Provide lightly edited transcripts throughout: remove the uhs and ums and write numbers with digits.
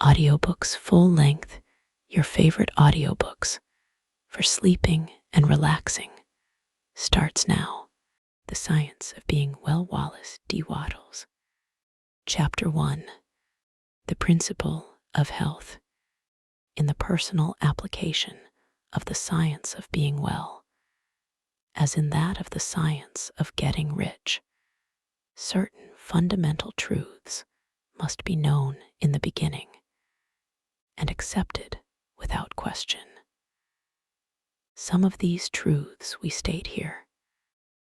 Audiobooks full length, your favorite audiobooks for sleeping and relaxing, starts now. The Science of Being Well, Wallace D. Wattles. Chapter 1. The Principle of Health. In the personal application of the science of being well, as in that of the science of getting rich, certain fundamental truths must be known in the beginning and accepted without question. Some of these truths we state here.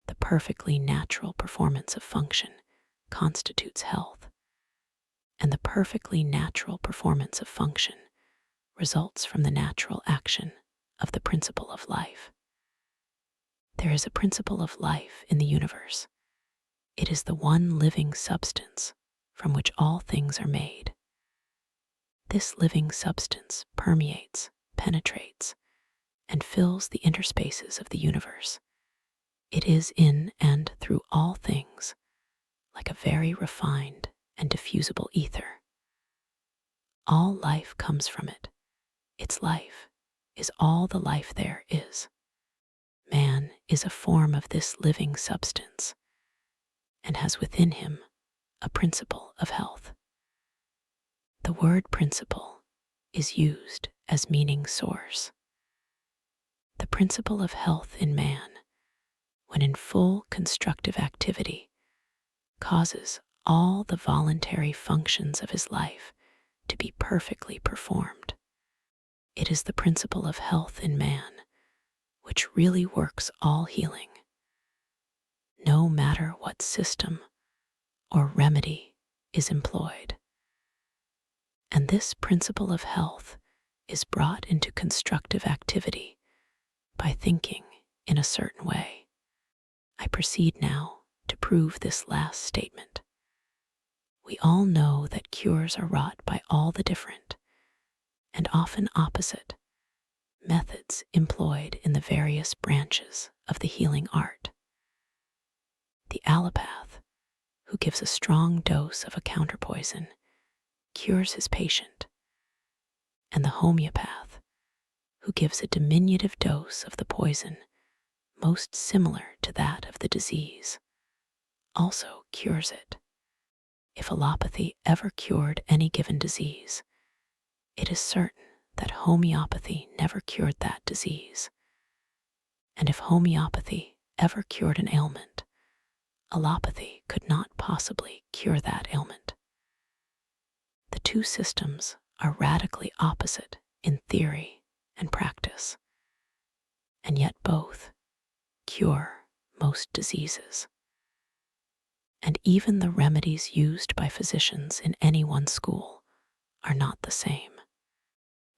The perfectly natural performance of function constitutes health, and the perfectly natural performance of function results from the natural action of the principle of life. There is a principle of life in the universe. It is the one living substance from which all things are made. This living substance permeates, penetrates, and fills the interspaces of the universe. It is in and through all things, like a very refined and diffusible ether. All life comes from it. Its life is all the life there is. Man is a form of this living substance and has within him a principle of health. The word principle is used as meaning source. The principle of health in man, when in full constructive activity, causes all the voluntary functions of his life to be perfectly performed. It is the principle of health in man which really works all healing, no matter what system or remedy is employed. And this principle of health is brought into constructive activity by thinking in a certain way. I proceed now to prove this last statement. We all know that cures are wrought by all the different, and often opposite, methods employed in the various branches of the healing art. The allopath, who gives a strong dose of a counterpoison, cures his patient, and the homeopath, who gives a diminutive dose of the poison most similar to that of the disease, also cures it. If allopathy ever cured any given disease, it is certain that homeopathy never cured that disease. And if homeopathy ever cured an ailment, allopathy could not possibly cure that ailment. The two systems are radically opposite in theory and practice, and yet both cure most diseases. And even the remedies used by physicians in any one school are not the same.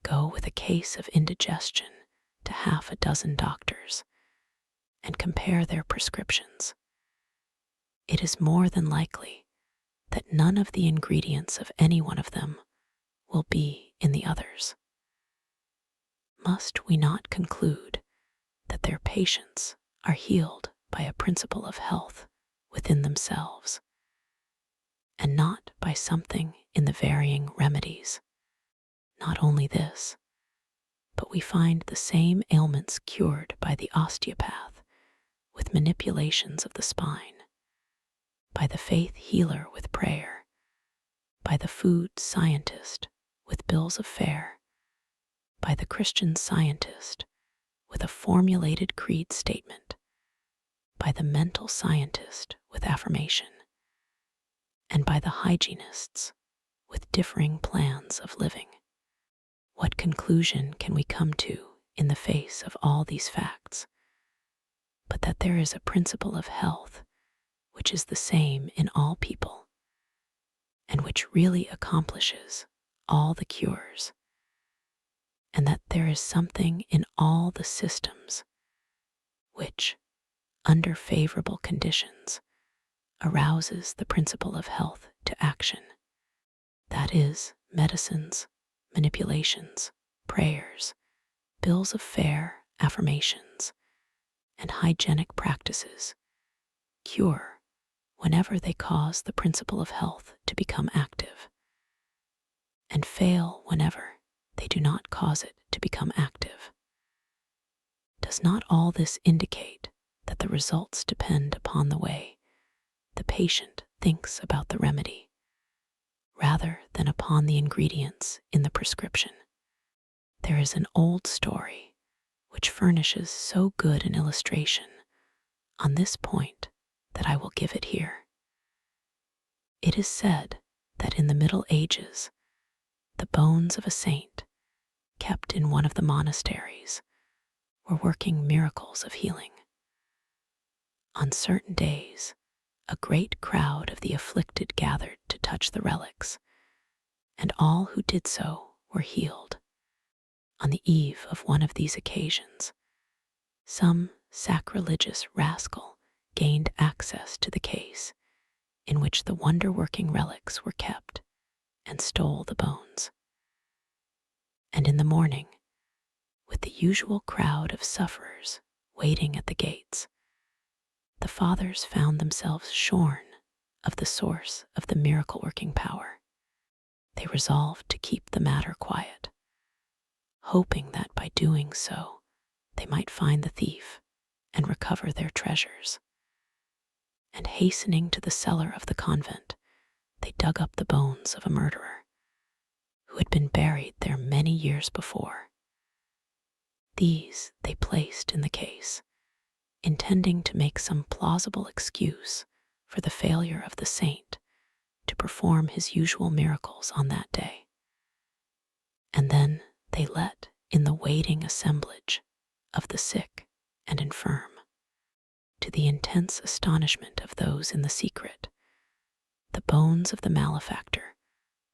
Go with a case of indigestion to half a dozen doctors and compare their prescriptions. It is more than likely that none of the ingredients of any one of them will be in the others. Must we not conclude that their patients are healed by a principle of health within themselves, and not by something in the varying remedies? Not only this, but we find the same ailments cured by the osteopath with manipulations of the spine, by the faith healer with prayer, by the food scientist with bills of fare, by the Christian Scientist with a formulated creed statement, by the mental scientist with affirmation, and by the hygienists with differing plans of living. What conclusion can we come to in the face of all these facts, but that there is a principle of health which is the same in all people, and which really accomplishes all the cures, and that there is something in all the systems which, under favorable conditions, arouses the principle of health to action. That is, medicines, manipulations, prayers, bills of fare, affirmations, and hygienic practices cure whenever they cause the principle of health to become active. and fail whenever they do not cause it to become active. Does not all this indicate that the results depend upon the way the patient thinks about the remedy, rather than upon the ingredients in the prescription? There is an old story which furnishes so good an illustration on this point that I will give it here. It is said that in the Middle Ages, the bones of a saint kept in one of the monasteries were working miracles of healing. On certain days, a great crowd of the afflicted gathered to touch the relics, and all who did so were healed. On the eve of one of these occasions, some sacrilegious rascal gained access to the case in which the wonder-working relics were kept and stole the bones. And in the morning, with the usual crowd of sufferers waiting at the gates, the fathers found themselves shorn of the source of the miracle-working power. They resolved to keep the matter quiet, hoping that by doing so they might find the thief and recover their treasures. And hastening to the cellar of the convent, they dug up the bones of a murderer who had been buried there many years before. These they placed in the case, intending to make some plausible excuse for the failure of the saint to perform his usual miracles on that day. And then they let in the waiting assemblage of the sick and infirm. To the intense astonishment of those in the secret, the bones of the malefactor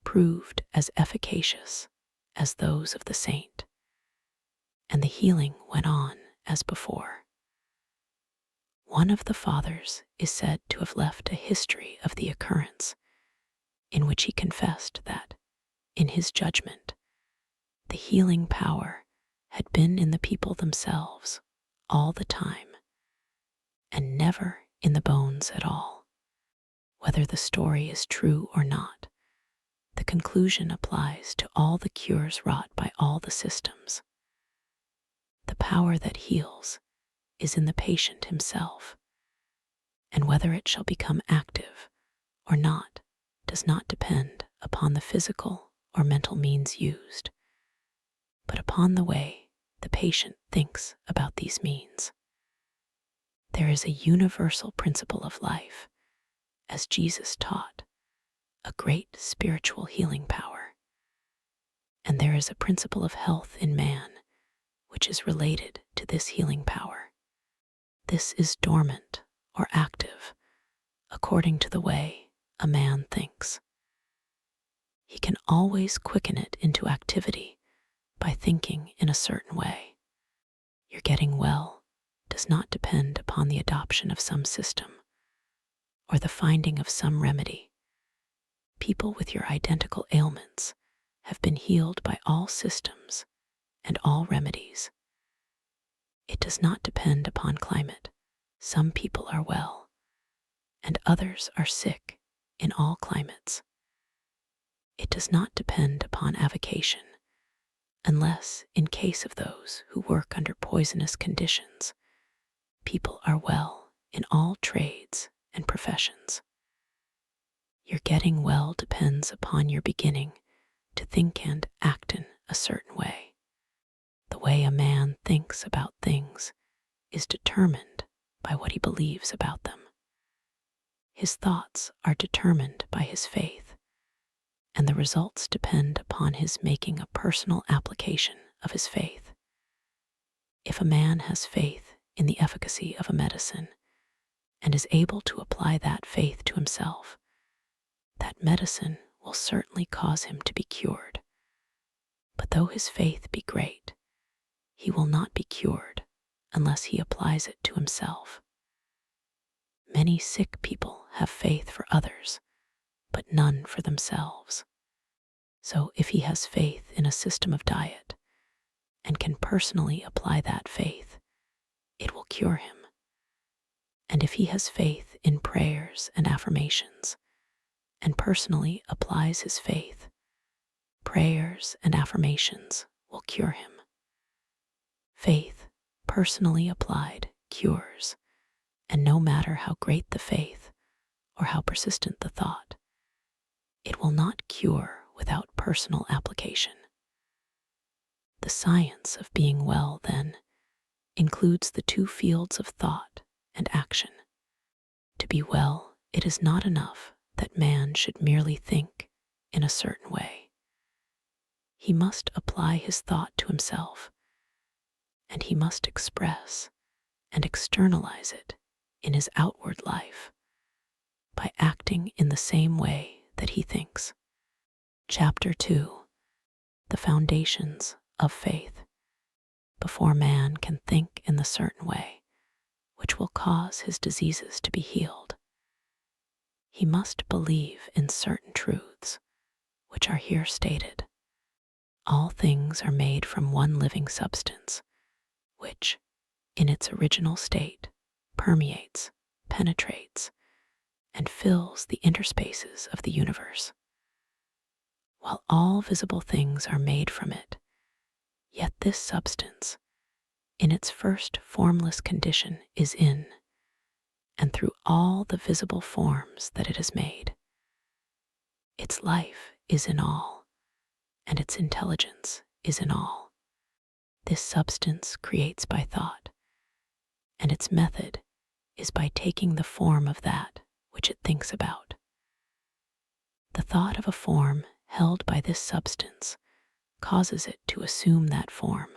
proved as efficacious as those of the saint, and the healing went on as before. One of the fathers is said to have left a history of the occurrence, in which he confessed that, in his judgment, the healing power had been in the people themselves all the time, and never in the bones at all. Whether the story is true or not, the conclusion applies to all the cures wrought by all the systems. The power that heals is in the patient himself, and whether it shall become active or not does not depend upon the physical or mental means used, but upon the way the patient thinks about these means. There is a universal principle of life, as Jesus taught, a great spiritual healing power, and there is a principle of health in man which is related to this healing power. This is dormant or active according to the way a man thinks. He can always quicken it into activity by thinking in a certain way. Your getting well does not depend upon the adoption of some system or the finding of some remedy. People with your identical ailments have been healed by all systems and all remedies. It does not depend upon climate. Some people are well, and others are sick in all climates. It does not depend upon avocation, unless in case of those who work under poisonous conditions, people are well in all trades and professions. Your getting well depends upon your beginning to think and act in a certain way. The way a man thinks about things is determined by what he believes about them. His thoughts are determined by his faith, and the results depend upon his making a personal application of his faith. If a man has faith in the efficacy of a medicine and is able to apply that faith to himself, that medicine will certainly cause him to be cured. But though his faith be great, he will not be cured unless he applies it to himself. Many sick people have faith for others, but none for themselves. So if he has faith in a system of diet and can personally apply that faith, it will cure him. And if he has faith in prayers and affirmations and personally applies his faith, prayers and affirmations will cure him. Faith, personally applied, cures, and no matter how great the faith or how persistent the thought, it will not cure without personal application. The science of being well, then, includes the two fields of thought and action. To be well, it is not enough that man should merely think in a certain way. He must apply his thought to himself, and he must express and externalize it in his outward life by acting in the same way that he thinks. Chapter 2: The Foundations of Faith. Before man can think in the certain way which will cause his diseases to be healed, he must believe in certain truths which are here stated. All things are made from one living substance, which, in its original state, permeates, penetrates, and fills the interspaces of the universe. While all visible things are made from it, yet this substance, in its first formless condition, is in and through all the visible forms that it has made. Its life is in all, and its intelligence is in all. This substance creates by thought, and its method is by taking the form of that which it thinks about. The thought of a form held by this substance causes it to assume that form.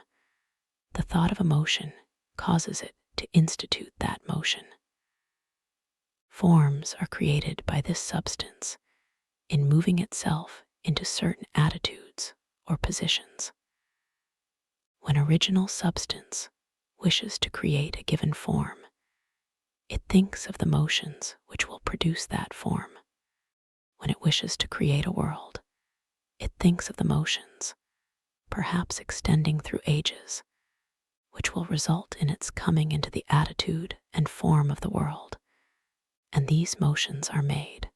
The thought of a motion causes it to institute that motion. Forms are created by this substance in moving itself into certain attitudes or positions. When original substance wishes to create a given form, it thinks of the motions which will produce that form. When it wishes to create a world, it thinks of the motions, perhaps extending through ages, which will result in its coming into the attitude and form of the world, and these motions are made.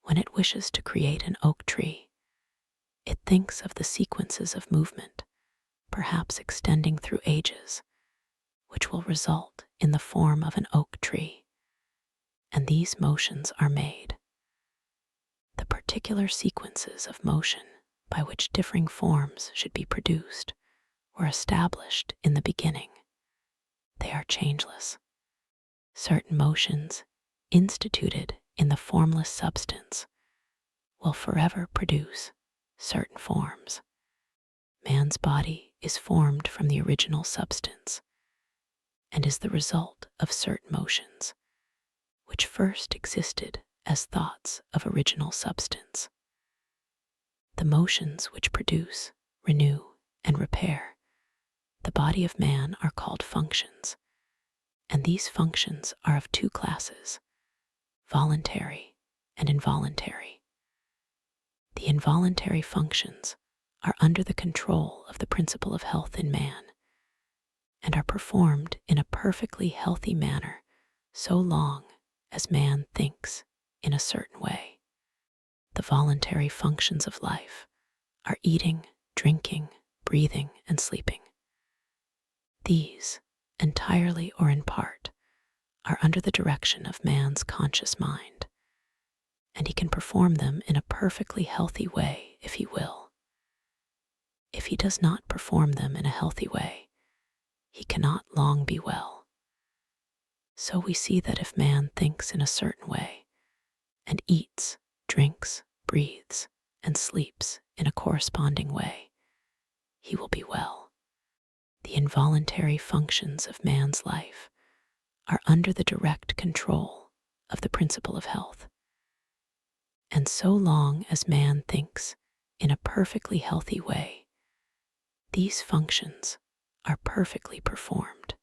When it wishes to create an oak tree, it thinks of the sequences of movement, perhaps extending through ages, which will result in the form of an oak tree, and these motions are made. The particular sequences of motion by which differing forms should be produced were established in the beginning. They are changeless. Certain motions, instituted in the formless substance, will forever produce certain forms. Man's body is formed from the original substance and is the result of certain motions, which first existed as thoughts of original substance. The motions which produce, renew, and repair the body of man are called functions, and these functions are of two classes: voluntary and involuntary. The involuntary functions are under the control of the principle of health in man, and are performed in a perfectly healthy manner so long as man thinks in a certain way. The voluntary functions of life are eating, drinking, breathing, and sleeping. These, entirely or in part, are under the direction of man's conscious mind, and he can perform them in a perfectly healthy way if he will. If he does not perform them in a healthy way, he cannot long be well. So we see that if man thinks in a certain way, and eats, drinks, breathes, and sleeps in a corresponding way, he will be well. The involuntary functions of man's life are under the direct control of the principle of health. And so long as man thinks in a perfectly healthy way, these functions are perfectly performed.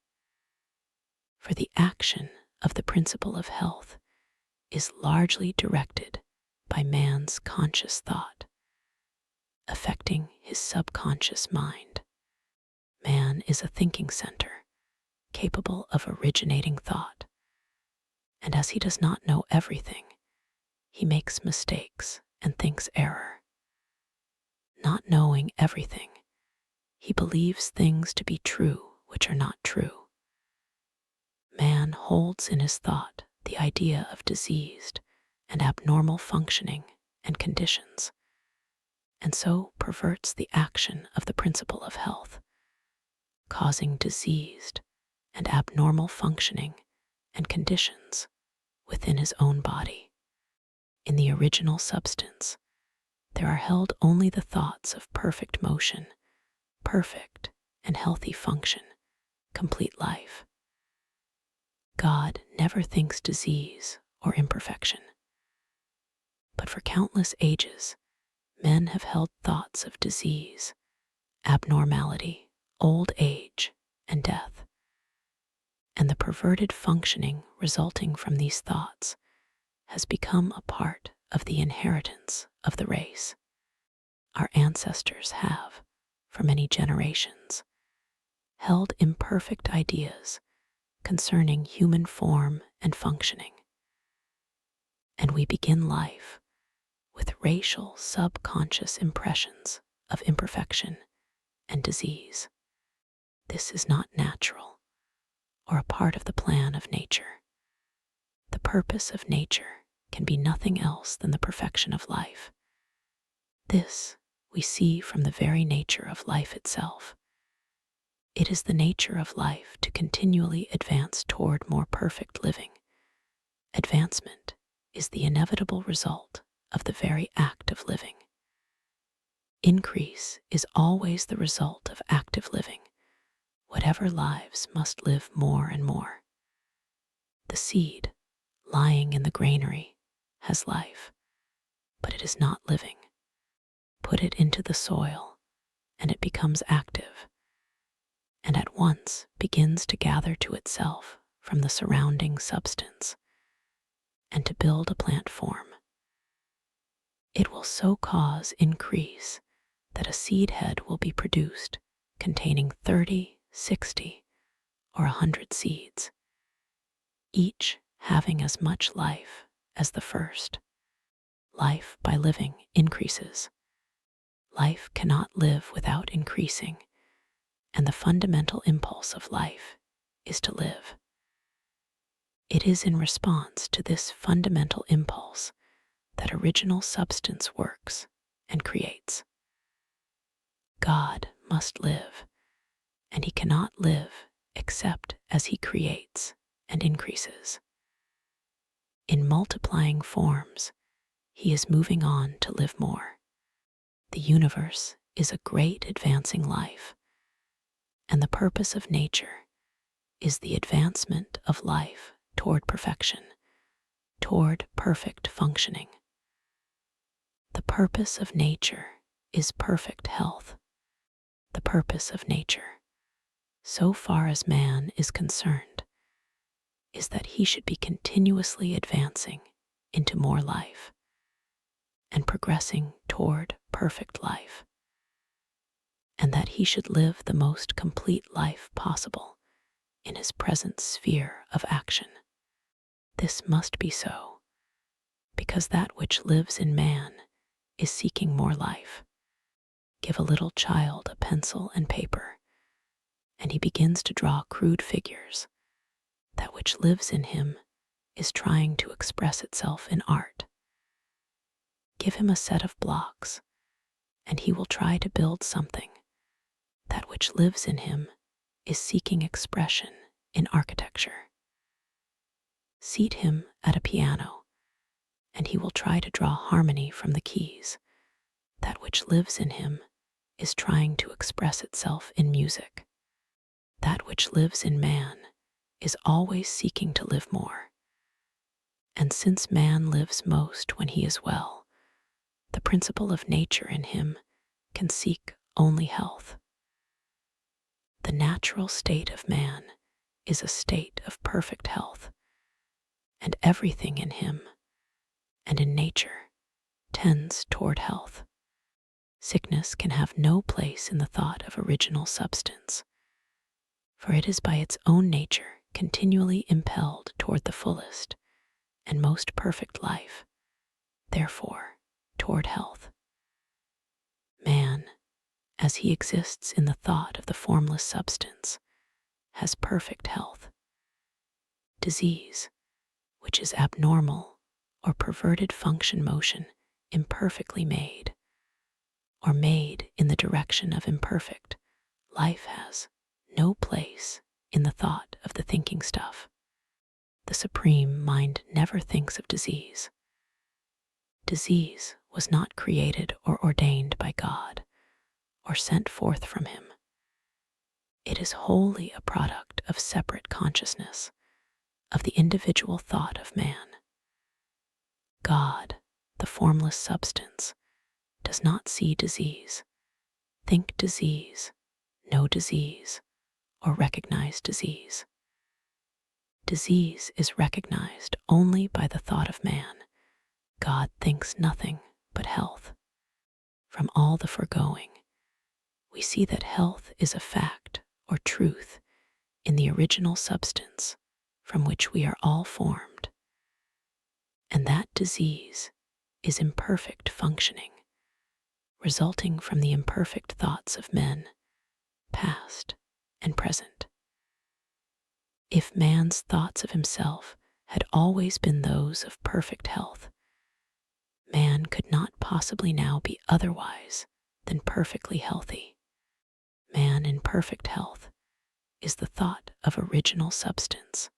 For the action of the principle of health is largely directed by man's conscious thought, affecting his subconscious mind. Man is a thinking center, capable of originating thought, and as he does not know everything, he makes mistakes and thinks error. knowing everything, he believes things to be true which are not true. Man holds in his thought the idea of diseased and abnormal functioning and conditions, and so perverts the action of the principle of health, causing diseased and abnormal functioning and conditions within his own body. In the original substance, there are held only the thoughts of perfect motion, perfect and healthy function, complete life. God never thinks disease or imperfection. But for countless ages, men have held thoughts of disease, abnormality, old age, and death. And the perverted functioning resulting from these thoughts has become a part of the inheritance of the race. Our ancestors have, for many generations, held imperfect ideas concerning human form and functioning. And we begin life with racial subconscious impressions of imperfection and disease. This is not natural or a part of the plan of nature. The purpose of nature can be nothing else than the perfection of life. This we see from the very nature of life itself. It is the nature of life to continually advance toward more perfect living. Advancement is the inevitable result of the very act of living. Increase is always the result of active living. Whatever lives must live more and more. The seed lying in the granary has life, but it is not living. Put it into the soil, and it becomes active, and at once begins to gather to itself from the surrounding substance, and to build a plant form. It will so cause increase that a seed head will be produced containing 30, 60, or 100 seeds, each having as much life as the first. Life by living increases. Life cannot live without increasing, and the fundamental impulse of life is to live. It is in response to this fundamental impulse that original substance works and creates. God must live, and he cannot live except as he creates and increases. In multiplying forms, he is moving on to live more. The universe is a great advancing life, and the purpose of nature is the advancement of life toward perfection, toward perfect functioning. The purpose of nature is perfect health. The purpose of nature, so far as man is concerned, is that he should be continuously advancing into more life and progressing toward perfect life, and that he should live the most complete life possible in his present sphere of action. This must be so, because that which lives in man is seeking more life. Give a little child a pencil and paper, and he begins to draw crude figures. That which lives in him is trying to express itself in art. Give him a set of blocks, and he will try to build something. That which lives in him is seeking expression in architecture. Seat him at a piano, and he will try to draw harmony from the keys. That which lives in him is trying to express itself in music. That which lives in man is always seeking to live more. And since man lives most when he is well, the principle of nature in him can seek only health. The natural state of man is a state of perfect health, and everything in him and in nature tends toward health. Sickness can have no place in the thought of original substance, for it is by its own nature continually impelled toward the fullest and most perfect life, therefore toward health. Man as he exists in the thought of the formless substance, has perfect health. Disease, which is abnormal or perverted function motion imperfectly made, or made in the direction of imperfect, life has no place in the thought of the thinking stuff. The Supreme Mind never thinks of disease. Disease was not created or ordained by God or sent forth from him. It is wholly a product of separate consciousness, of the individual thought of man. God, the formless substance, does not see disease, think disease, know disease, or recognize disease. Disease is recognized only by the thought of man. God thinks nothing but health. From all the foregoing, we see that health is a fact or truth in the original substance from which we are all formed, and that disease is imperfect functioning, resulting from the imperfect thoughts of men, past and present. If man's thoughts of himself had always been those of perfect health, man could not possibly now be otherwise than perfectly healthy. Man in perfect health is the thought of original substance,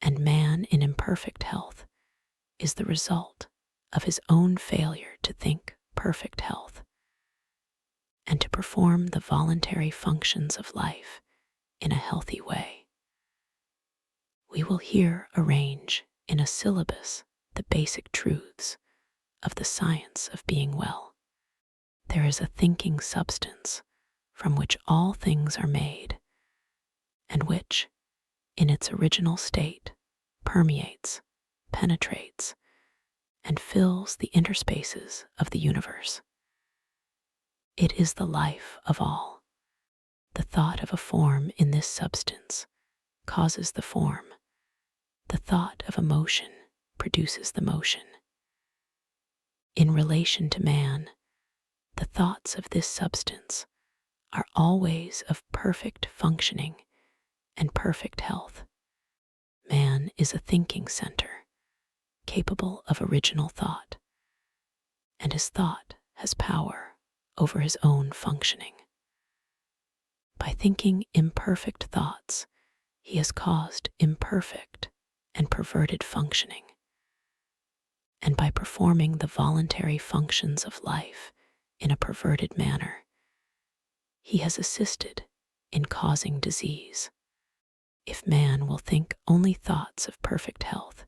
and man in imperfect health is the result of his own failure to think perfect health and to perform the voluntary functions of life in a healthy way. We will here arrange in a syllabus the basic truths of the science of being well. There is a thinking substance from which all things are made, and which, in its original state, permeates, penetrates, and fills the interspaces of the universe. It is the life of all. The thought of a form in this substance causes the form. The thought of a motion produces the motion. In relation to man, the thoughts of this substance are always of perfect functioning and perfect health. Man is a thinking center, capable of original thought, and his thought has power over his own functioning. By thinking imperfect thoughts, he has caused imperfect and perverted functioning, and by performing the voluntary functions of life in a perverted manner, he has assisted in causing disease. If man will think only thoughts of perfect health,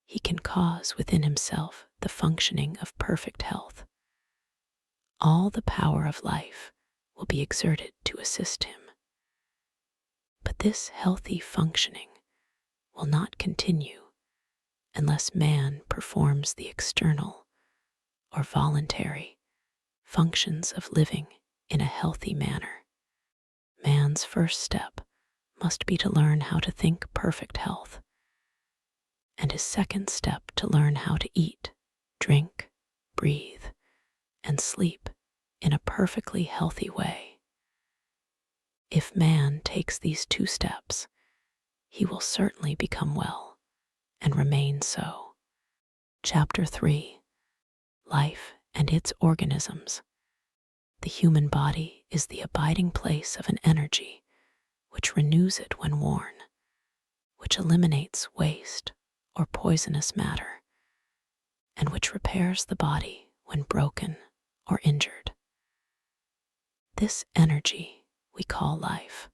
he can cause within himself the functioning of perfect health. All the power of life will be exerted to assist him. But this healthy functioning will not continue unless man performs the external or voluntary functions of living in a healthy manner. Man's first step must be to learn how to think perfect health, and his second step to learn how to eat, drink, breathe, and sleep in a perfectly healthy way. If man takes these two steps, he will certainly become well and remain so. Chapter 3: Life and its organisms. The human body is the abiding place of an energy which renews it when worn, which eliminates waste or poisonous matter, and which repairs the body when broken or injured. This energy we call life.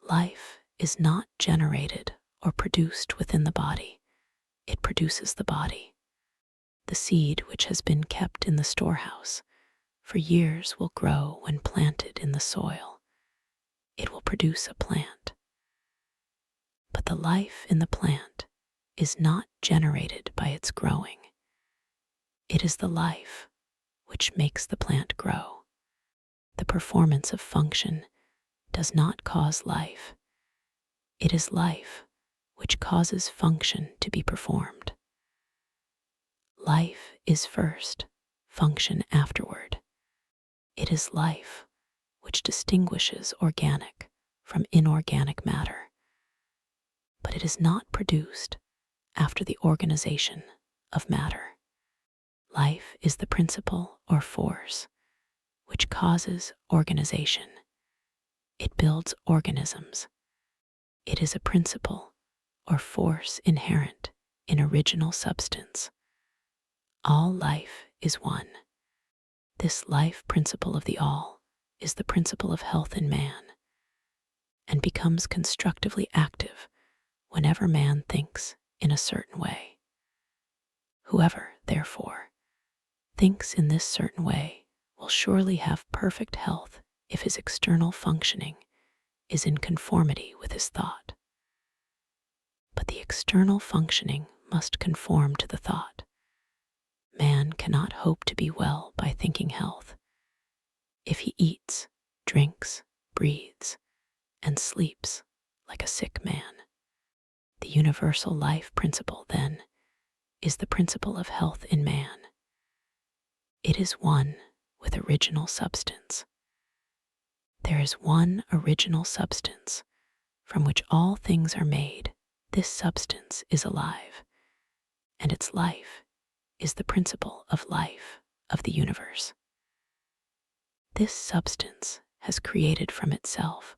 Life is not generated or produced within the body, it produces the body. The seed which has been kept in the storehouse for years will grow when planted in the soil. It will produce a plant. But the life in the plant is not generated by its growing. It is the life which makes the plant grow. The performance of function does not cause life. It is life which causes function to be performed. Life is first, function afterward. It is life which distinguishes organic from inorganic matter, but it is not produced after the organization of matter. Life is the principle or force which causes organization. It builds organisms. It is a principle or force inherent in original substance. All life is one. This life principle of the all is the principle of health in man, and becomes constructively active whenever man thinks in a certain way. Whoever, therefore, thinks in this certain way will surely have perfect health if his external functioning is in conformity with his thought. But the external functioning must conform to the thought. Man cannot hope to be well by thinking health if he eats, drinks, breathes, and sleeps like a sick man. The universal life principle, then, is the principle of health in man. It is one with original substance. There is one original substance from which all things are made. This substance is alive, and its life is the principle of life of the universe. This substance has created from itself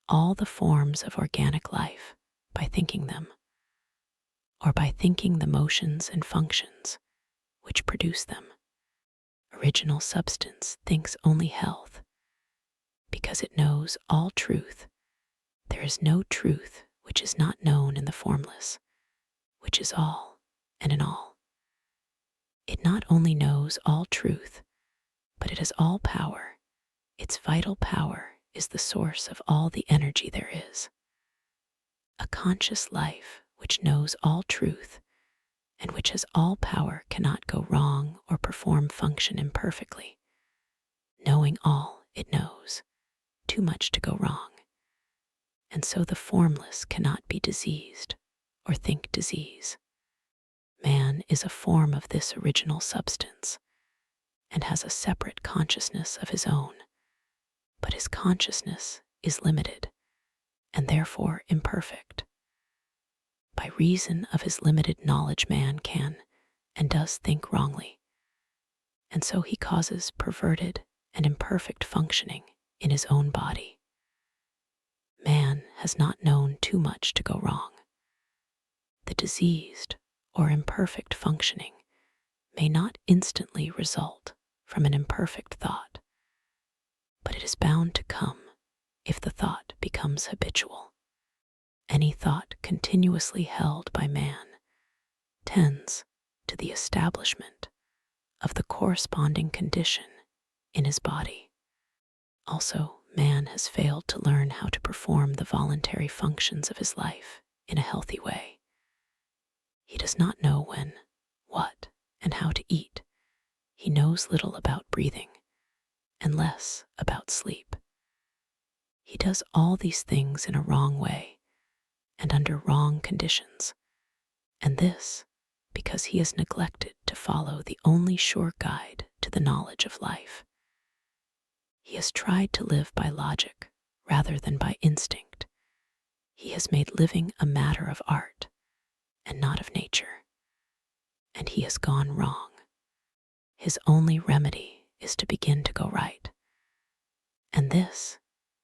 all the forms of organic life by thinking them, or by thinking the motions and functions which produce them. Original substance thinks only health because it knows all truth. There is no truth which is not known in the formless, which is all and in all. It not only knows all truth, but it has all power. Its vital power is the source of all the energy there is. A conscious life which knows all truth and which has all power cannot go wrong or perform function imperfectly. Knowing all it knows, too much to go wrong. And so the formless cannot be diseased or think disease. Man is a form of this original substance and has a separate consciousness of his own, but his consciousness is limited and therefore imperfect. By reason of his limited knowledge, man can and does think wrongly, and so he causes perverted and imperfect functioning in his own body. Man has not known too much to go wrong. The diseased or imperfect functioning may not instantly result from an imperfect thought, but it is bound to come if the thought becomes habitual. Any thought continuously held by man tends to the establishment of the corresponding condition in his body. Also, man has failed to learn how to perform the voluntary functions of his life in a healthy way. He does not know when, what, and how to eat. He knows little about breathing and less about sleep. He does all these things in a wrong way and under wrong conditions, and this because he has neglected to follow the only sure guide to the knowledge of life. He has tried to live by logic rather than by instinct. He has made living a matter of art and not of nature, and he has gone wrong. His only remedy is to begin to go right, and this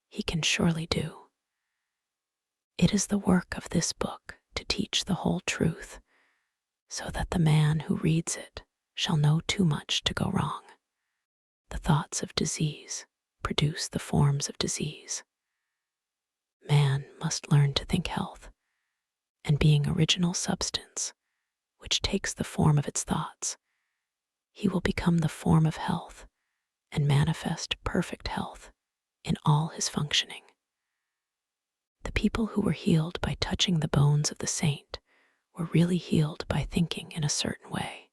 he can surely do. It is the work of this book to teach the whole truth, so that the man who reads it shall know too much to go wrong. The thoughts of disease produce the forms of disease. Man must learn to think health, and being original substance, which takes the form of its thoughts, he will become the form of health and manifest perfect health in all his functioning. The people who were healed by touching the bones of the saint were really healed by thinking in a certain way,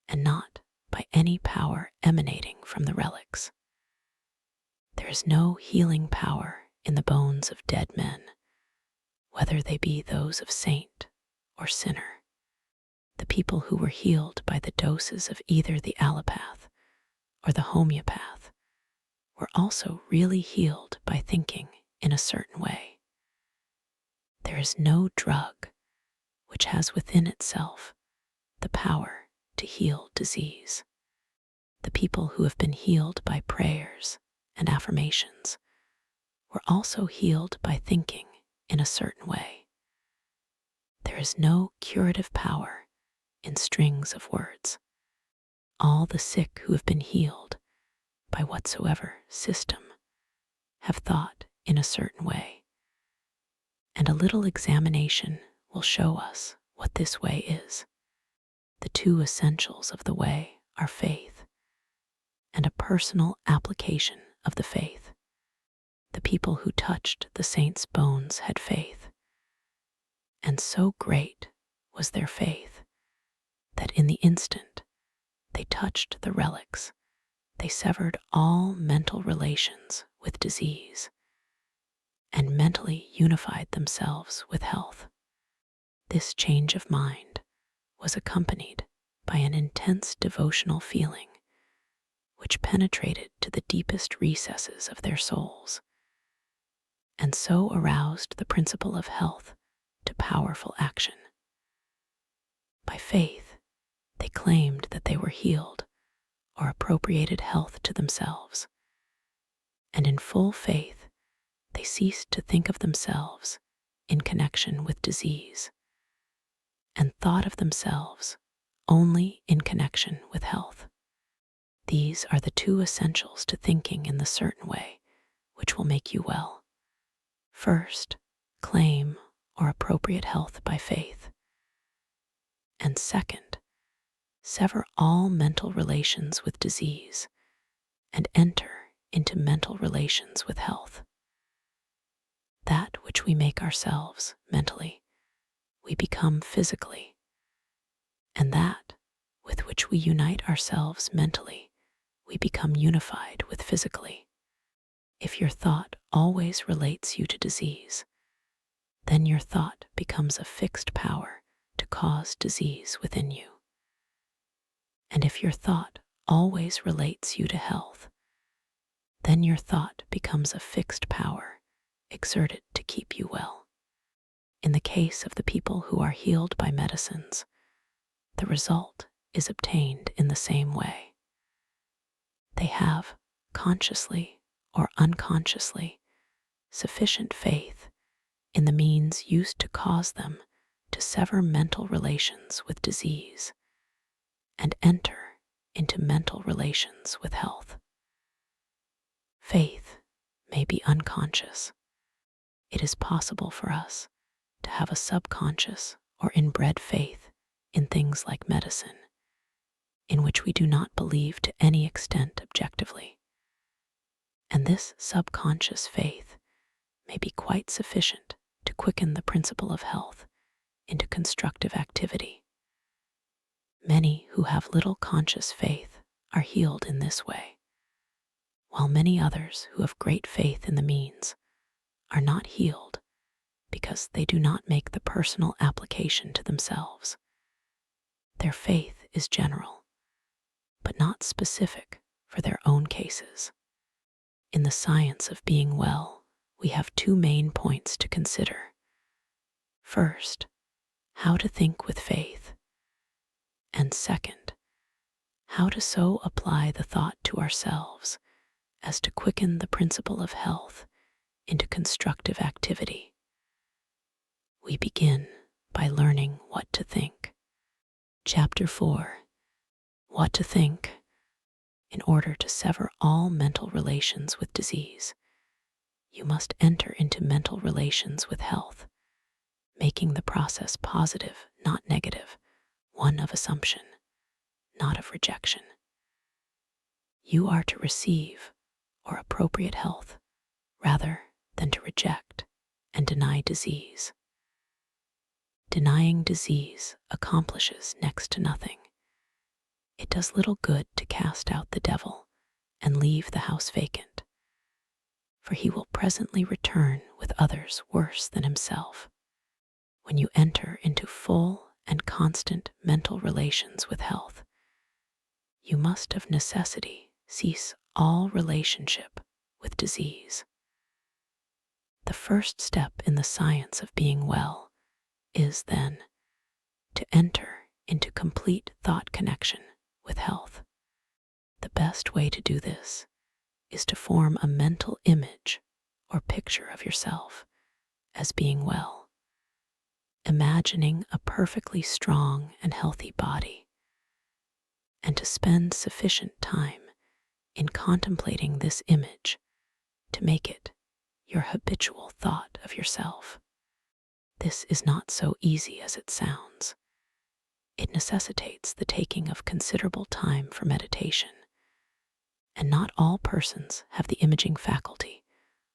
and not by any power emanating from the relics. There is no healing power in the bones of dead men, whether they be those of saint or sinner. The people who were healed by the doses of either the allopath or the homeopath were also really healed by thinking in a certain way. There is no drug which has within itself the power to heal disease. The people who have been healed by prayers and affirmations were also healed by thinking in a certain way. There is no curative power in strings of words. All the sick who have been healed by whatsoever system have thought in a certain way, and a little examination will show us what this way is. The two essentials of the way are faith and a personal application of the faith. The people who touched the saint's bones had faith, and so great was their faith that in the instant they touched the relics, they severed all mental relations with disease and mentally unified themselves with health. This change of mind was accompanied by an intense devotional feeling which penetrated to the deepest recesses of their souls, and so aroused the principle of health to powerful action. By faith, they claimed that they were healed or appropriated health to themselves, and in full faith, they ceased to think of themselves in connection with disease and thought of themselves only in connection with health. These are the two essentials to thinking in the certain way which will make you well. First, claim or appropriate health by faith. And second, sever all mental relations with disease and enter into mental relations with health. That which we make ourselves mentally, we become physically, and that with which we unite ourselves mentally, we become unified with physically. If your thought always relates you to disease, then your thought becomes a fixed power to cause disease within you. And if your thought always relates you to health, then your thought becomes a fixed power exerted to keep you well. In the case of the people who are healed by medicines, the result is obtained in the same way. They have, consciously or unconsciously, sufficient faith in the means used to cause them to sever mental relations with disease and enter into mental relations with health. Faith may be unconscious. It is possible for us to have a subconscious or inbred faith in things like medicine, in which we do not believe to any extent objectively. And this subconscious faith may be quite sufficient to quicken the principle of health into constructive activity. Many who have little conscious faith are healed in this way, while many others who have great faith in the means are not healed because they do not make the personal application to themselves. Their faith is general, but not specific for their own cases. In the science of being well, we have two main points to consider. First, how to think with faith, and second, how to so apply the thought to ourselves as to quicken the principle of health into constructive activity. We begin by learning what to think. Chapter 4. What to think. In order to sever all mental relations with disease, you must enter into mental relations with health, making the process positive, not negative, one of assumption, not of rejection. You are to receive or appropriate health rather than to reject and deny disease. Denying disease accomplishes next to nothing. It does little good to cast out the devil and leave the house vacant, for he will presently return with others worse than himself. When you enter into full and constant mental relations with health, you must of necessity cease all relationship with disease. The first step in the science of being well is, then, to enter into complete thought connection with health. The best way to do this is to form a mental image or picture of yourself as being well, imagining a perfectly strong and healthy body, and to spend sufficient time in contemplating this image to make it your habitual thought of yourself. This is not so easy as it sounds. It necessitates the taking of considerable time for meditation, and not all persons have the imaging faculty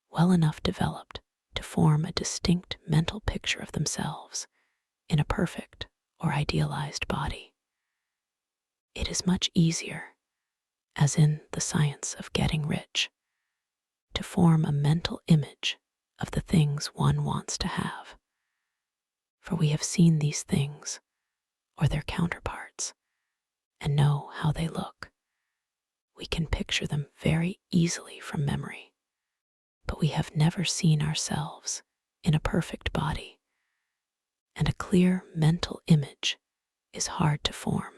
well enough developed to form a distinct mental picture of themselves in a perfect or idealized body. It is much easier, as in the science of getting rich, to form a mental image of the things one wants to have. For we have seen these things, or their counterparts, and know how they look. We can picture them very easily from memory, but we have never seen ourselves in a perfect body, and a clear mental image is hard to form.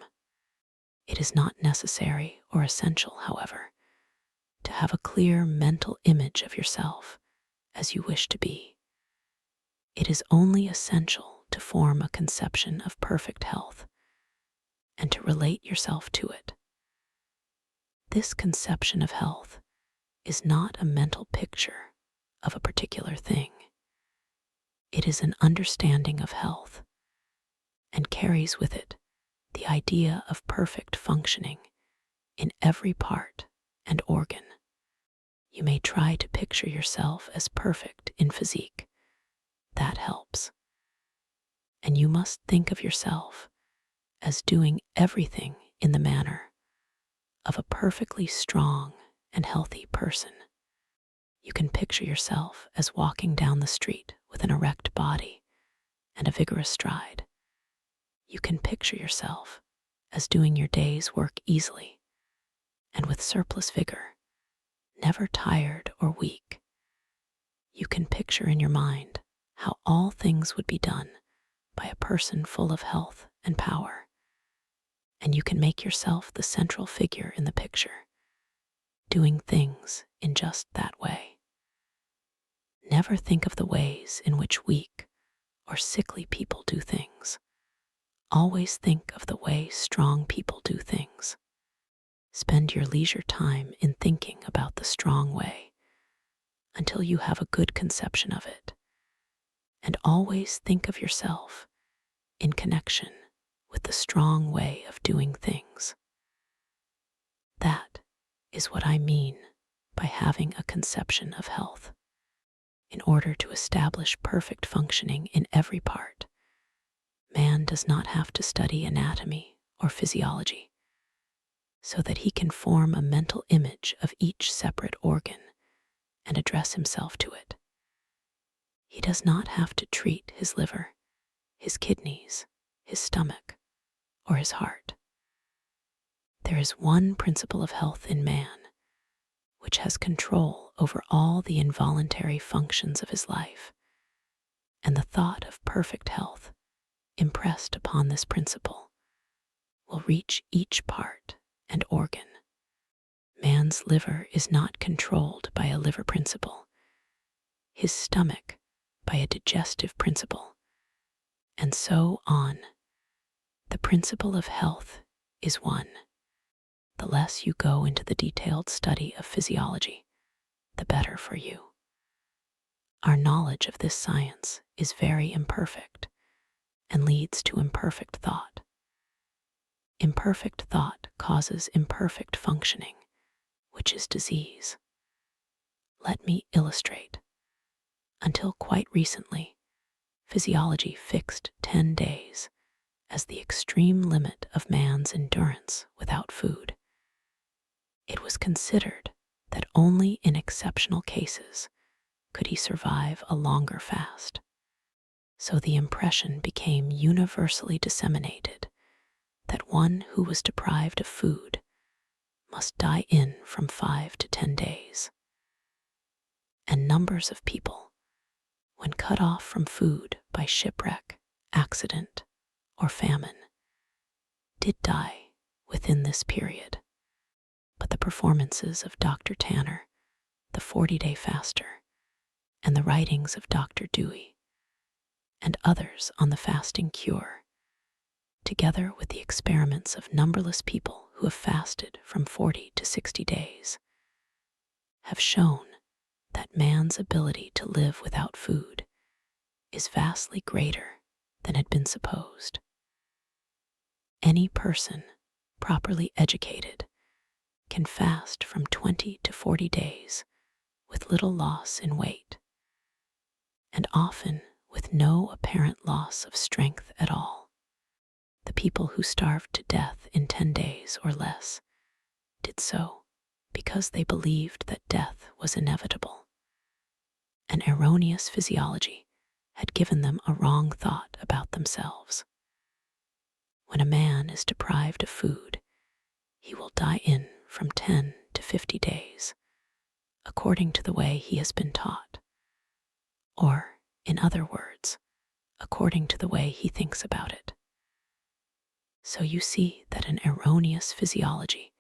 It is not necessary or essential, however, to have a clear mental image of yourself as you wish to be. It is only essential to form a conception of perfect health and to relate yourself to it. This conception of health is not a mental picture of a particular thing. It is an understanding of health and carries with it the idea of perfect functioning in every part and organ. You may try to picture yourself as perfect in physique. That helps. And you must think of yourself as doing everything in the manner of a perfectly strong and healthy person. You can picture yourself as walking down the street with an erect body and a vigorous stride. You can picture yourself as doing your day's work easily and with surplus vigor, never tired or weak. You can picture in your mind how all things would be done by a person full of health and power, and you can make yourself the central figure in the picture, doing things in just that way. Never think of the ways in which weak or sickly people do things. Always think of the way strong people do things. Spend your leisure time in thinking about the strong way until you have a good conception of it. And always think of yourself in connection with the strong way of doing things. That is what I mean by having a conception of health. In order to establish perfect functioning in every part, man does not have to study anatomy or physiology, so that he can form a mental image of each separate organ and address himself to it. He does not have to treat his liver, his kidneys, his stomach, or his heart. There is one principle of health in man which has control over all the involuntary functions of his life, and the thought of perfect health impressed upon this principle will reach each part and organ. Man's liver is not controlled by a liver principle, his stomach by a digestive principle, and so on. The principle of health is one. The less you go into the detailed study of physiology, the better for you. Our knowledge of this science is very imperfect and leads to imperfect thought. Imperfect thought causes imperfect functioning, which is disease. Let me illustrate. Until quite recently, physiology fixed 10 days as the extreme limit of man's endurance without food. It was considered that only in exceptional cases could he survive a longer fast. So the impression became universally disseminated that one who was deprived of food must die in from 5 to 10 days. and numbers of people, when cut off from food by shipwreck, accident, or famine, did die within this period. But the performances of Dr. Tanner, the 40-day faster, and the writings of Dr. Dewey, and others on the fasting cure, together with the experiments of numberless people who have fasted from 40 to 60 days, have shown that man's ability to live without food is vastly greater than had been supposed. Any person properly educated can fast from 20 to 40 days with little loss in weight, and often with no apparent loss of strength at all. The people who starved to death in 10 days or less did so because they believed that death was inevitable. An erroneous physiology had given them a wrong thought about themselves. When a man is deprived of food, he will die in from 10 to 50 days, according to the way he has been taught, or, in other words, according to the way he thinks about it. So you see that an erroneous physiology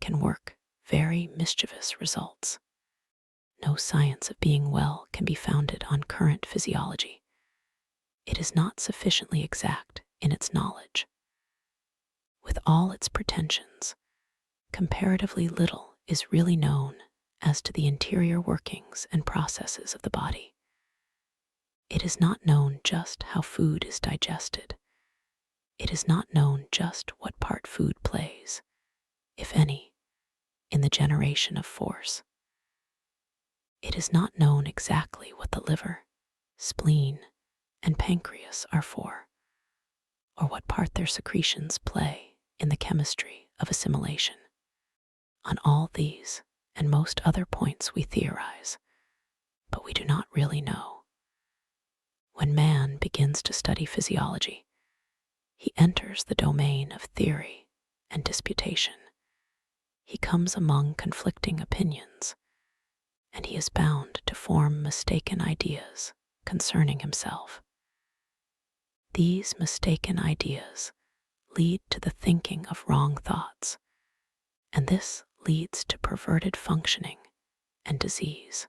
can work very mischievous results. No science of being well can be founded on current physiology. It is not sufficiently exact in its knowledge. With all its pretensions, comparatively little is really known as to the interior workings and processes of the body. It is not known just how food is digested. It is not known just what part food plays, if any, in the generation of force. It is not known exactly what the liver, spleen, and pancreas are for, or what part their secretions play in the chemistry of assimilation. On all these and most other points we theorize, but we do not really know. When man begins to study physiology, he enters the domain of theory and disputation. He comes among conflicting opinions, and he is bound to form mistaken ideas concerning himself. These mistaken ideas lead to the thinking of wrong thoughts, and this leads to perverted functioning and disease.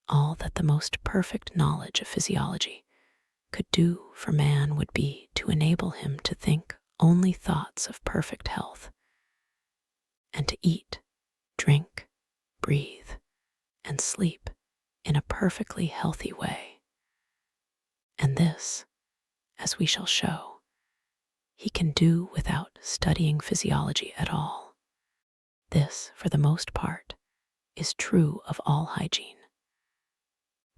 All that the most perfect knowledge of physiology could do for man would be to enable him to think only thoughts of perfect health, and to eat, drink, breathe, and sleep in a perfectly healthy way. And this, as we shall show, he can do without studying physiology at all. This, for the most part, is true of all hygiene.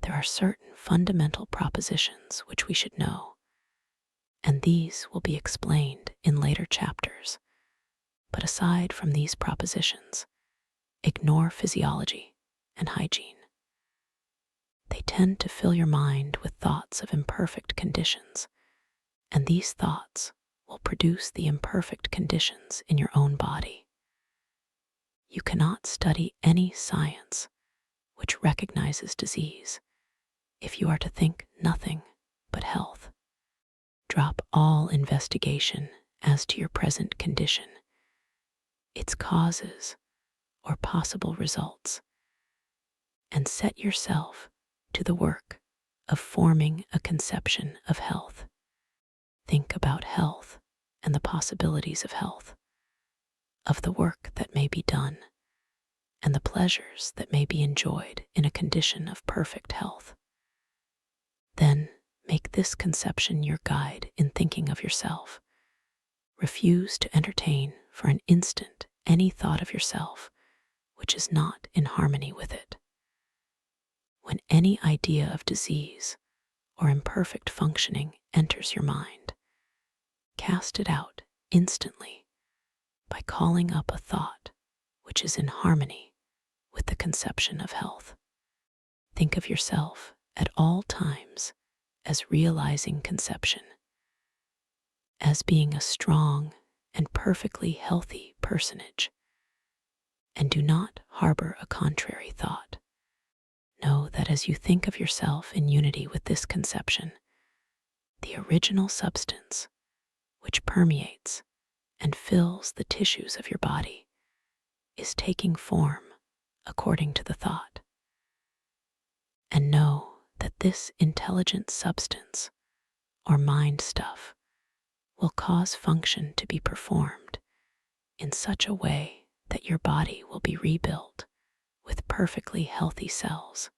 There are certain fundamental propositions which we should know, and these will be explained in later chapters. But aside from these propositions, ignore physiology and hygiene. They tend to fill your mind with thoughts of imperfect conditions, and these thoughts will produce the imperfect conditions in your own body. You cannot study any science which recognizes disease if you are to think nothing but health. Drop all investigation as to your present condition, its causes or possible results, and set yourself to the work of forming a conception of health. Think about health and the possibilities of health, of the work that may be done, and the pleasures that may be enjoyed in a condition of perfect health. Then make this conception your guide in thinking of yourself. Refuse to entertain for an instant any thought of yourself which is not in harmony with it. When any idea of disease or imperfect functioning enters your mind, cast it out instantly by calling up a thought which is in harmony with the conception of health. Think of yourself at all times as realizing conception, as being a strong and perfectly healthy personage, and do not harbor a contrary thought. Know that as you think of yourself in unity with this conception, the original substance, which permeates and fills the tissues of your body, is taking form according to the thought. And know that this intelligent substance, or mind stuff, will cause function to be performed in such a way that your body will be rebuilt with perfectly healthy cells.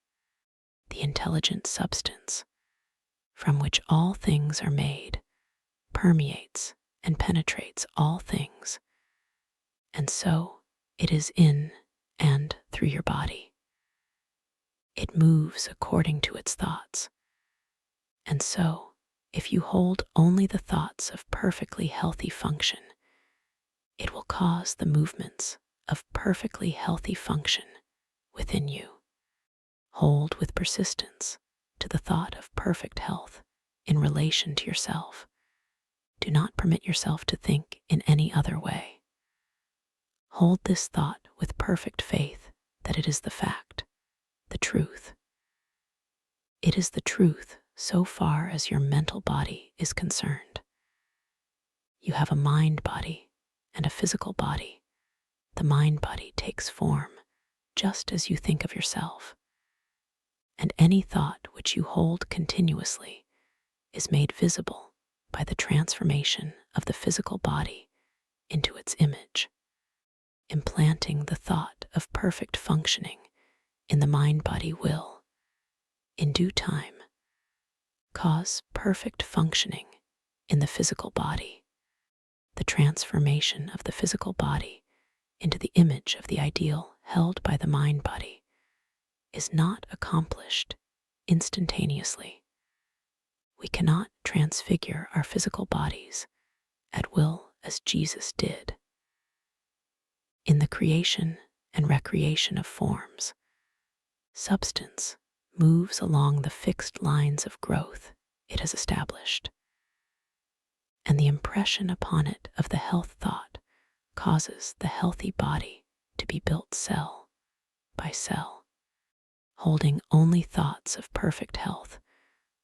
The intelligent substance, from which all things are made, permeates and penetrates all things, and so it is in and through your body. It moves according to its thoughts, and so if you hold only the thoughts of perfectly healthy function, it will cause the movements of perfectly healthy function within you. Hold with persistence to the thought of perfect health in relation to yourself. Do not permit yourself to think in any other way. Hold this thought with perfect faith that it is the fact, the truth. It is the truth so far as your mental body is concerned. You have a mind body and a physical body. The mind body takes form just as you think of yourself, and any thought which you hold continuously is made visible by the transformation of the physical body into its image. Implanting the thought of perfect functioning in the mind body will, in due time, cause perfect functioning in the physical body. The transformation of the physical body into the image of the ideal held by the mind body is not accomplished instantaneously. We cannot transfigure our physical bodies at will as Jesus did. In the creation and recreation of forms, substance moves along the fixed lines of growth it has established, and the impression upon it of the health thought causes the healthy body to be built cell by cell. Holding only thoughts of perfect health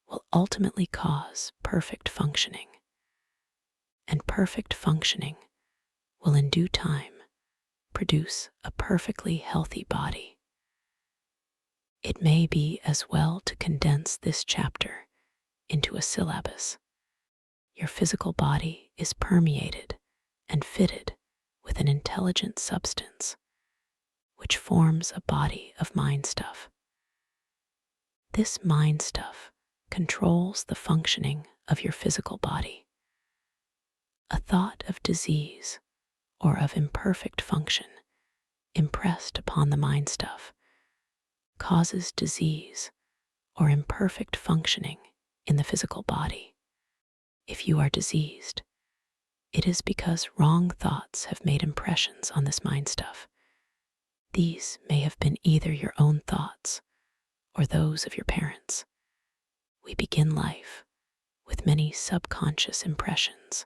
will ultimately cause perfect functioning, and perfect functioning will in due time produce a perfectly healthy body. It may be as well to condense this chapter into a syllabus. Your physical body is permeated and fitted with an intelligent substance, which forms a body of mind stuff. This mind stuff controls the functioning of your physical body. A thought of disease or of imperfect function impressed upon the mind stuff causes disease or imperfect functioning in the physical body. If you are diseased, it is because wrong thoughts have made impressions on this mind stuff. These may have been either your own thoughts or those of your parents. We begin life with many subconscious impressions,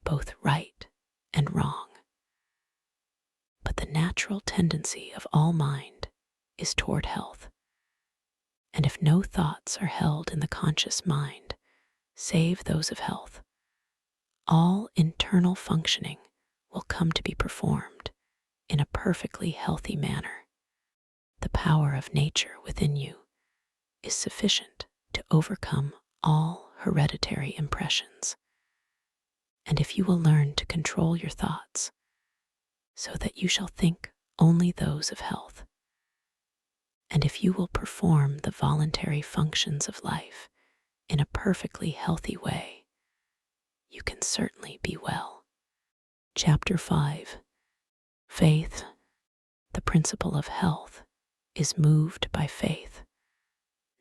both right and wrong. But the natural tendency of all mind is toward health. And if no thoughts are held in the conscious mind, save those of health, all internal functioning will come to be performed in a perfectly healthy manner. The power of nature within you is sufficient to overcome all hereditary impressions. And if you will learn to control your thoughts so that you shall think only those of health, and if you will perform the voluntary functions of life in a perfectly healthy way, you can certainly be well. Chapter 5. Faith. The principle of health is moved by faith.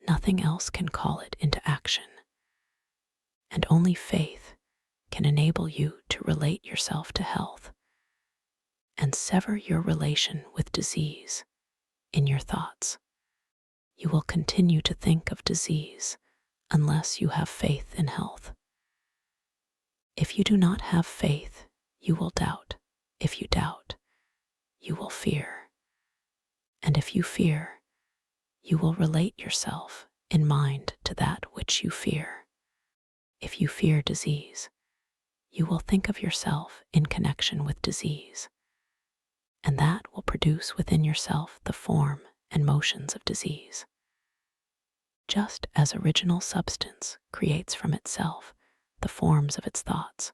Nothing else can call it into action. And only faith can enable you to relate yourself to health and sever your relation with disease in your thoughts. You will continue to think of disease unless you have faith in health. If you do not have faith, you will doubt. If you doubt, you will fear. And if you fear, you will relate yourself in mind to that which you fear. If you fear disease, you will think of yourself in connection with disease, and that will produce within yourself the form and motions of disease. Just as original substance creates from itself the forms of its thoughts,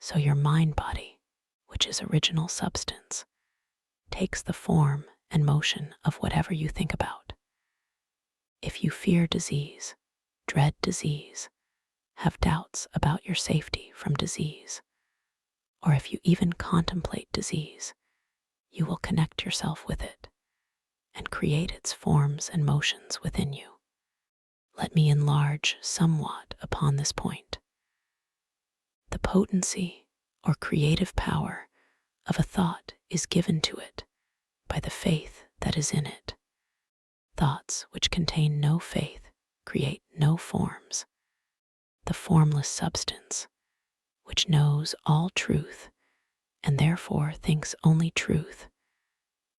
so your mind-body, which is original substance, takes the form and motion of whatever you think about. If you fear disease, dread disease, have doubts about your safety from disease, or if you even contemplate disease, you will connect yourself with it and create its forms and motions within you. Let me enlarge somewhat upon this point. The potency or creative power of a thought is given to it by the faith that is in it. Thoughts which contain no faith create no forms. The formless substance, which knows all truth and therefore thinks only truth,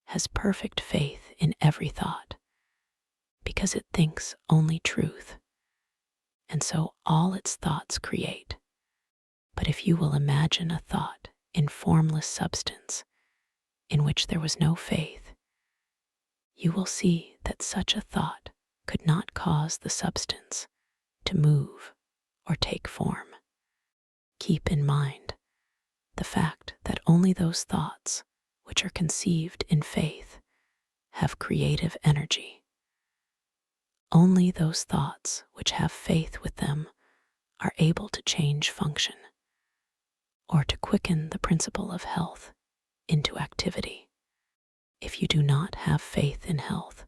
has perfect faith in every thought, because it thinks only truth, and so all its thoughts create. But if you will imagine a thought in formless substance in which there was no faith, you will see that such a thought could not cause the substance to move or take form. Keep in mind the fact that only those thoughts which are conceived in faith have creative energy. Only those thoughts which have faith with them are able to change function, or to quicken the principle of health into activity. If you do not have faith in health,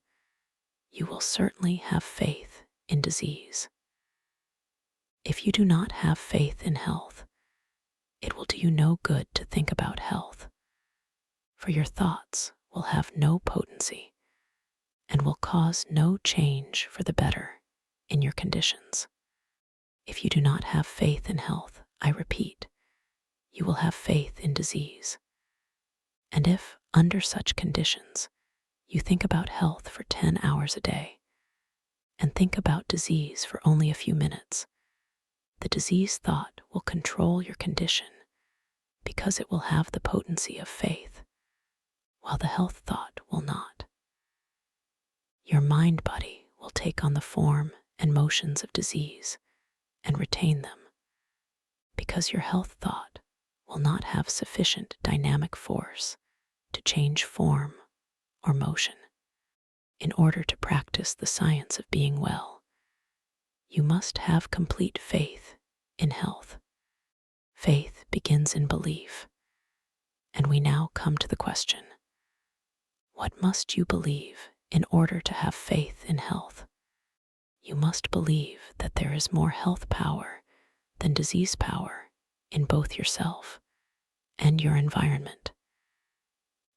you will certainly have faith in disease. If you do not have faith in health, it will do you no good to think about health, for your thoughts will have no potency and will cause no change for the better in your conditions. If you do not have faith in health, I repeat, you will have faith in disease. And if, under such conditions, you think about health for 10 hours a day and think about disease for only a few minutes, the disease thought will control your condition because it will have the potency of faith, while the health thought will not. Your mind-body will take on the form and motions of disease and retain them, because your health thought will not have sufficient dynamic force to change form or motion. In order to practice the science of being well, you must have complete faith in health. Faith begins in belief, and we now come to the question, what must you believe in order to have faith in health? You must believe that there is more health power than disease power in both yourself and your environment.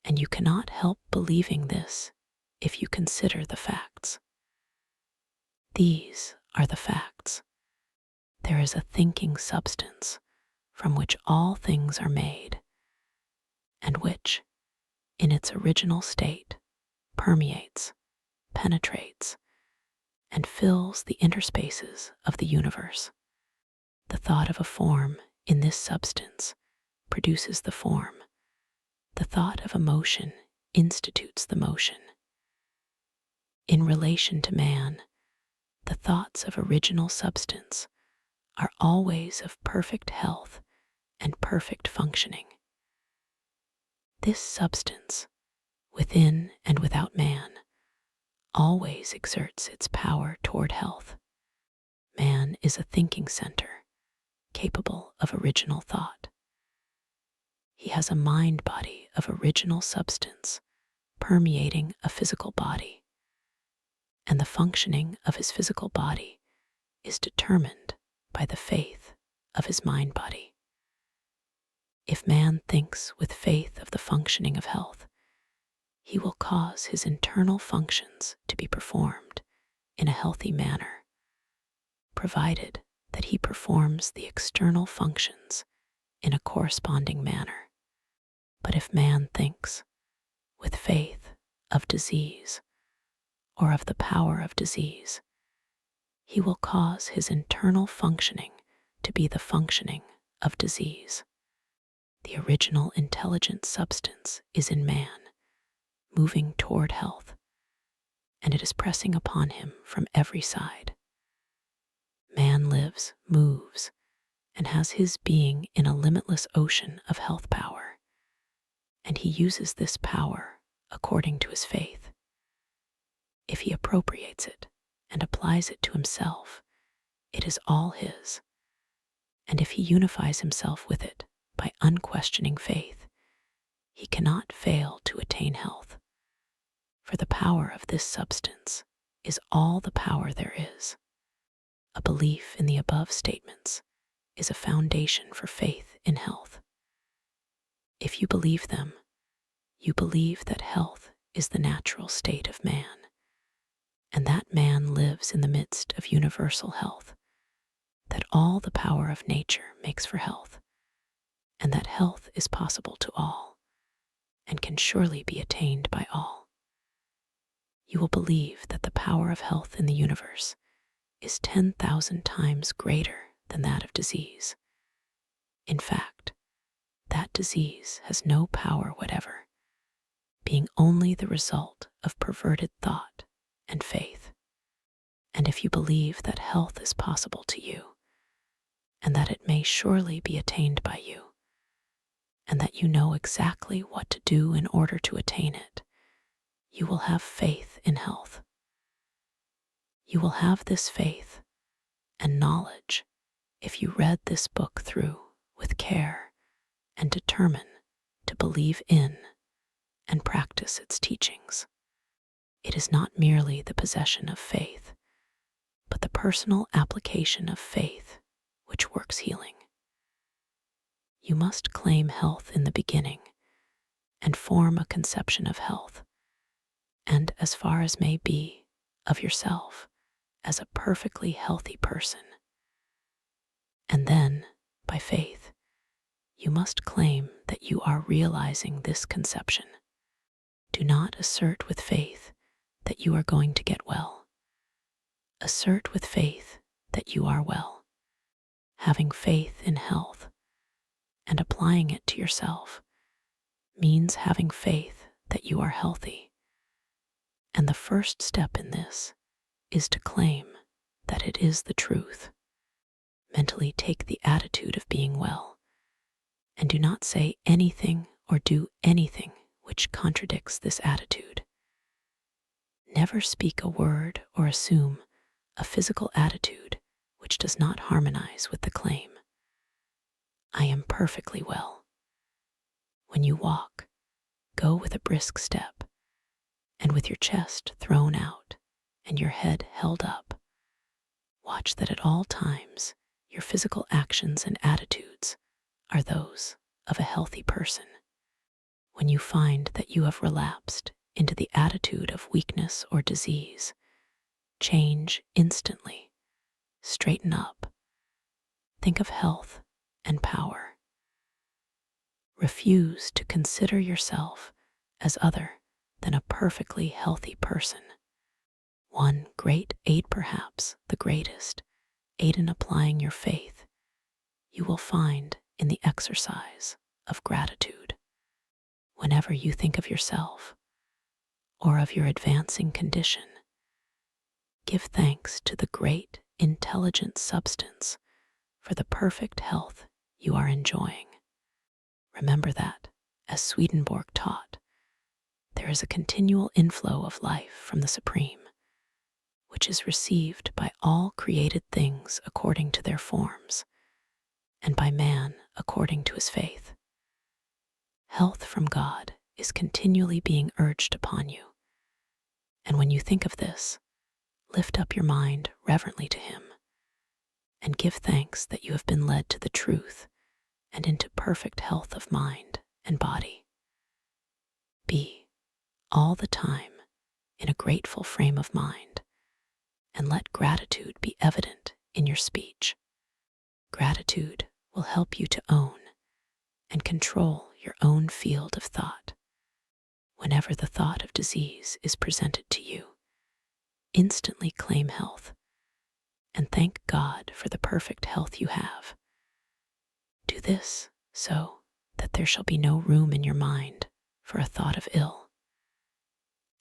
And you cannot help believing this if you consider the facts. These are the facts. There is a thinking substance from which all things are made, and which, in its original state, permeates, penetrates, and fills the interspaces of the universe. The thought of a form in this substance produces the form. The thought of a motion institutes the motion. In relation to man, the thoughts of original substance are always of perfect health and perfect functioning. This substance, within and without man, always exerts its power toward health. Man is a thinking center, capable of original thought. He has a mind-body of original substance permeating a physical body, and the functioning of his physical body is determined by the faith of his mind-body. If man thinks with faith of the functioning of health, he will cause his internal functions to be performed in a healthy manner, provided that he performs the external functions in a corresponding manner. But if man thinks with faith of disease, or of the power of disease. He will cause his internal functioning to be the functioning of disease. The original intelligent substance is in man, moving toward health, and it is pressing upon him from every side. Man lives, moves, and has his being in a limitless ocean of health power, and he uses this power according to his faith. If he appropriates it and applies it to himself, it is all his, and if he unifies himself with it by unquestioning faith, he cannot fail to attain health. For the power of this substance is all the power there is. A belief in the above statements is a foundation for faith in health. If you believe them, you believe that health is the natural state of man, and that man lives in the midst of universal health, that all the power of nature makes for health, and that health is possible to all, and can surely be attained by all. You will believe that the power of health in the universe is 10,000 times greater than that of disease. In fact, that disease has no power whatever, being only the result of perverted thought and faith. And if you believe that health is possible to you, and that it may surely be attained by you, and that you know exactly what to do in order to attain it, you will have faith in health. You will have this faith and knowledge if you read this book through with care and determine to believe in and practice its teachings. It is not merely the possession of faith, but the personal application of faith which works healing. You must claim health in the beginning and form a conception of health, and as far as may be, of yourself as a perfectly healthy person. And then, by faith, you must claim that you are realizing this conception. Do not assert with faith that you are going to get well. Assert with faith that you are well. Having faith in health and applying it to yourself means having faith that you are healthy. And the first step in this is to claim that it is the truth. Mentally take the attitude of being well, and do not say anything or do anything which contradicts this attitude. Never speak a word or assume a physical attitude which does not harmonize with the claim. I am perfectly well. When you walk, go with a brisk step, and with your chest thrown out and your head held up. Watch that at all times your physical actions and attitudes are those of a healthy person. When you find that you have relapsed into the attitude of weakness or disease, change instantly, straighten up, think of health and power. Refuse to consider yourself as other than a perfectly healthy person. One great aid, perhaps the greatest, aid in applying your faith, you will find in the exercise of gratitude. Whenever you think of yourself or of your advancing condition, give thanks to the great intelligent substance for the perfect health you are enjoying. Remember that, as Swedenborg taught, there is a continual inflow of life from the Supreme, which is received by all created things according to their forms, and by man according to his faith. Health from God is continually being urged upon you, and when you think of this, lift up your mind reverently to him, and give thanks that you have been led to the truth and into perfect health of mind and body. Be, all the time, in a grateful frame of mind, and let gratitude be evident in your speech. Gratitude will help you to own and control your own field of thought. Whenever the thought of disease is presented to you, instantly claim health and thank God for the perfect health you have. Do this so that there shall be no room in your mind for a thought of ill.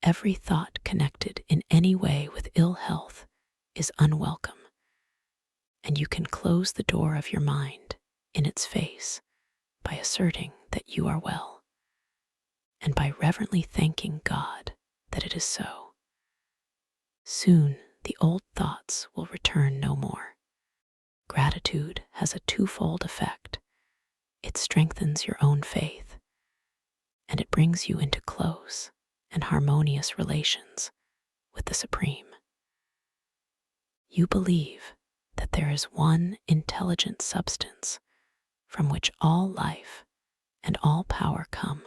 Every thought connected in any way with ill health is unwelcome, and you can close the door of your mind in its face by asserting that you are well, and by reverently thanking God that it is so. Soon the old thoughts will return no more. Gratitude has a twofold effect. It strengthens your own faith, and it brings you into close and harmonious relations with the Supreme. You believe that there is one intelligent substance from which all life and all power come.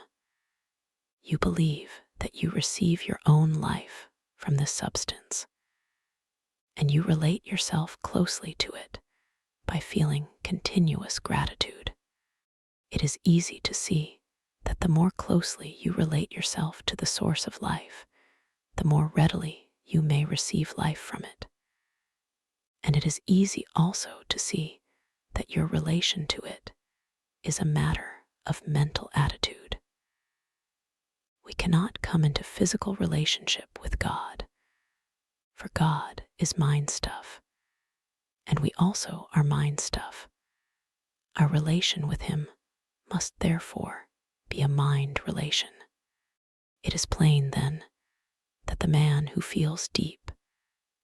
You believe that you receive your own life from this substance, and you relate yourself closely to it by feeling continuous gratitude. It is easy to see that the more closely you relate yourself to the source of life, the more readily you may receive life from it. And it is easy also to see that your relation to it is a matter of mental attitude. We cannot come into physical relationship with God, for God is mind stuff, and we also are mind stuff. Our relation with Him must therefore be a mind relation. It is plain, then, that the man who feels deep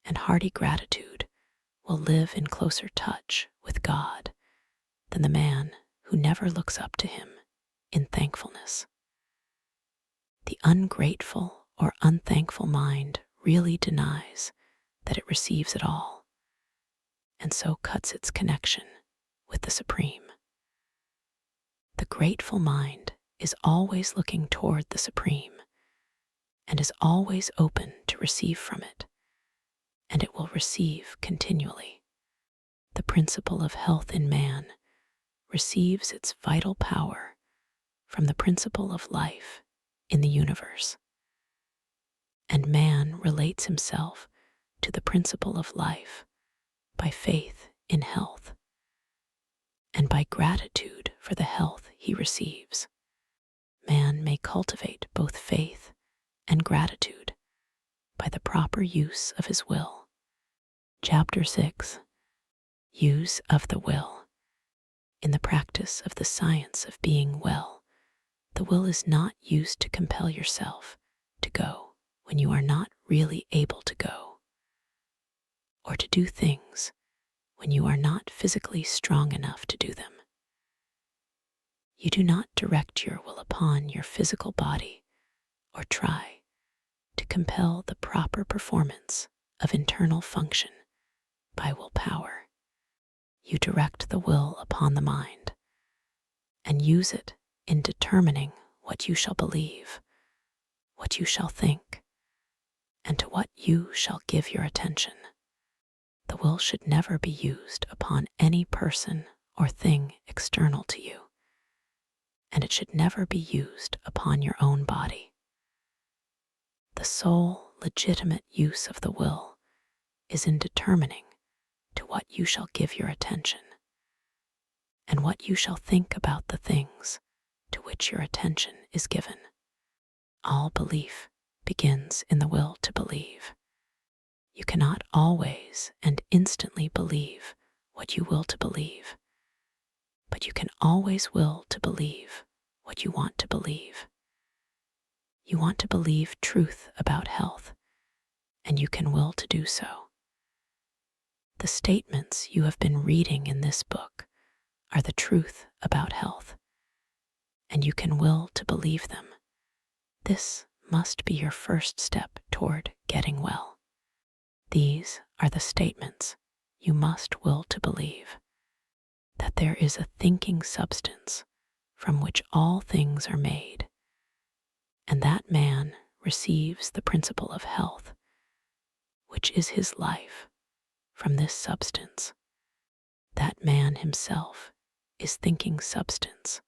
and hearty gratitude will live in closer touch with God than the man who never looks up to Him in thankfulness. The ungrateful or unthankful mind really denies that it receives it all, and so cuts its connection with the Supreme. The grateful mind is always looking toward the Supreme and is always open to receive from it, and it will receive continually. The principle of health in man receives its vital power from the principle of life in the universe, and man relates himself to the principle of life by faith in health and by gratitude for the health he receives. Man may cultivate both faith and gratitude by the proper use of his will. Chapter 6. Use of the will. In the practice of the science of being well, the will is not used to compel yourself to go when you are not really able to go, or to do things when you are not physically strong enough to do them. You do not direct your will upon your physical body or try to compel the proper performance of internal function by willpower. You direct the will upon the mind and use it in determining what you shall believe, what you shall think, and to what you shall give your attention. The will should never be used upon any person or thing external to you, and it should never be used upon your own body. The sole legitimate use of the will is in determining to what you shall give your attention, and what you shall think about the things to which your attention is given. All belief begins in the will to believe. You cannot always and instantly believe what you will to believe, but you can always will to believe what you want to believe. You want to believe truth about health, and you can will to do so. The statements you have been reading in this book are the truth about health, and you can will to believe them. This must be your first step toward getting well. These are the statements you must will to believe: that there is a thinking substance from which all things are made, and that man receives the principle of health, which is his life, from this substance. That man himself is thinking substance,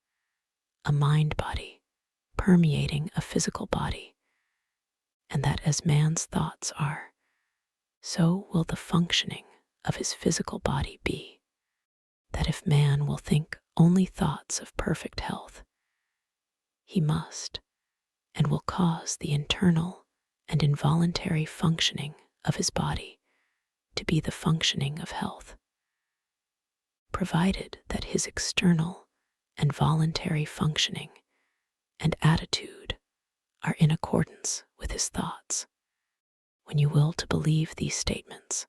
a mind body permeating a physical body, and that as man's thoughts are, so will the functioning of his physical body be. That if man will think only thoughts of perfect health, he must and will cause the internal and involuntary functioning of his body to be the functioning of health, provided that his external and voluntary functioning and attitude are in accordance with his thoughts. When you will to believe these statements,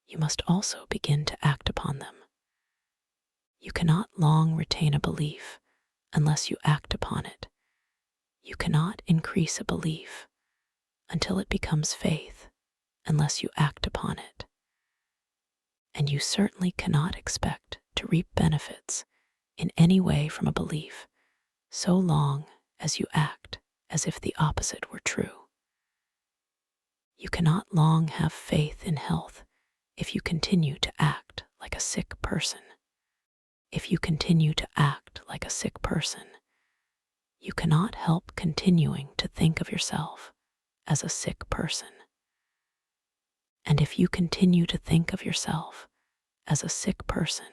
you must also begin to act upon them. You cannot long retain a belief unless you act upon it. You cannot increase a belief until it becomes faith unless you act upon it. And you certainly cannot expect to reap benefits in any way from a belief so long as you act as if the opposite were true. You cannot long have faith in health if you continue to act like a sick person. If you continue to act like a sick person, you cannot help continuing to think of yourself as a sick person. And if you continue to think of yourself as a sick person,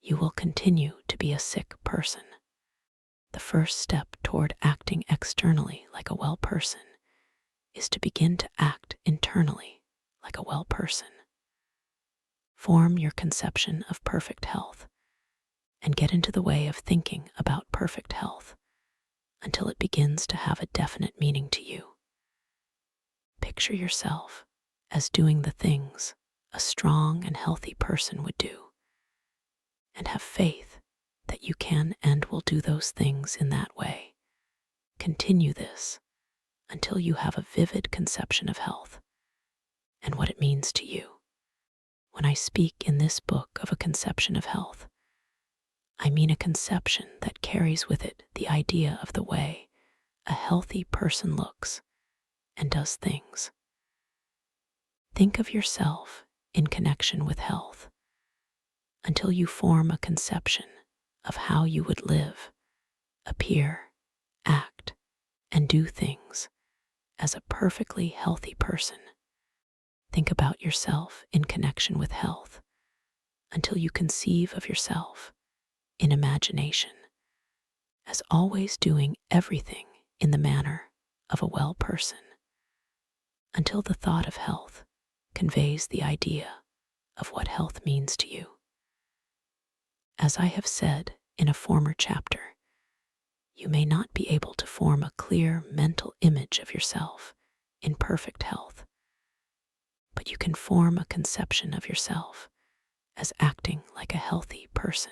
you will continue to be a sick person. The first step toward acting externally like a well person is to begin to act internally like a well person. Form your conception of perfect health and get into the way of thinking about perfect health until it begins to have a definite meaning to you. Picture yourself as doing the things a strong and healthy person would do, and have faith that you can and will do those things in that way. Continue this until you have a vivid conception of health and what it means to you. When I speak in this book of a conception of health, I mean a conception that carries with it the idea of the way a healthy person looks and does things. Think of yourself in connection with health until you form a conception of how you would live, appear, act, and do things as a perfectly healthy person. Think about yourself in connection with health until you conceive of yourself in imagination as always doing everything in the manner of a well person, until the thought of health conveys the idea of what health means to you. As I have said in a former chapter, you may not be able to form a clear mental image of yourself in perfect health, but you can form a conception of yourself as acting like a healthy person.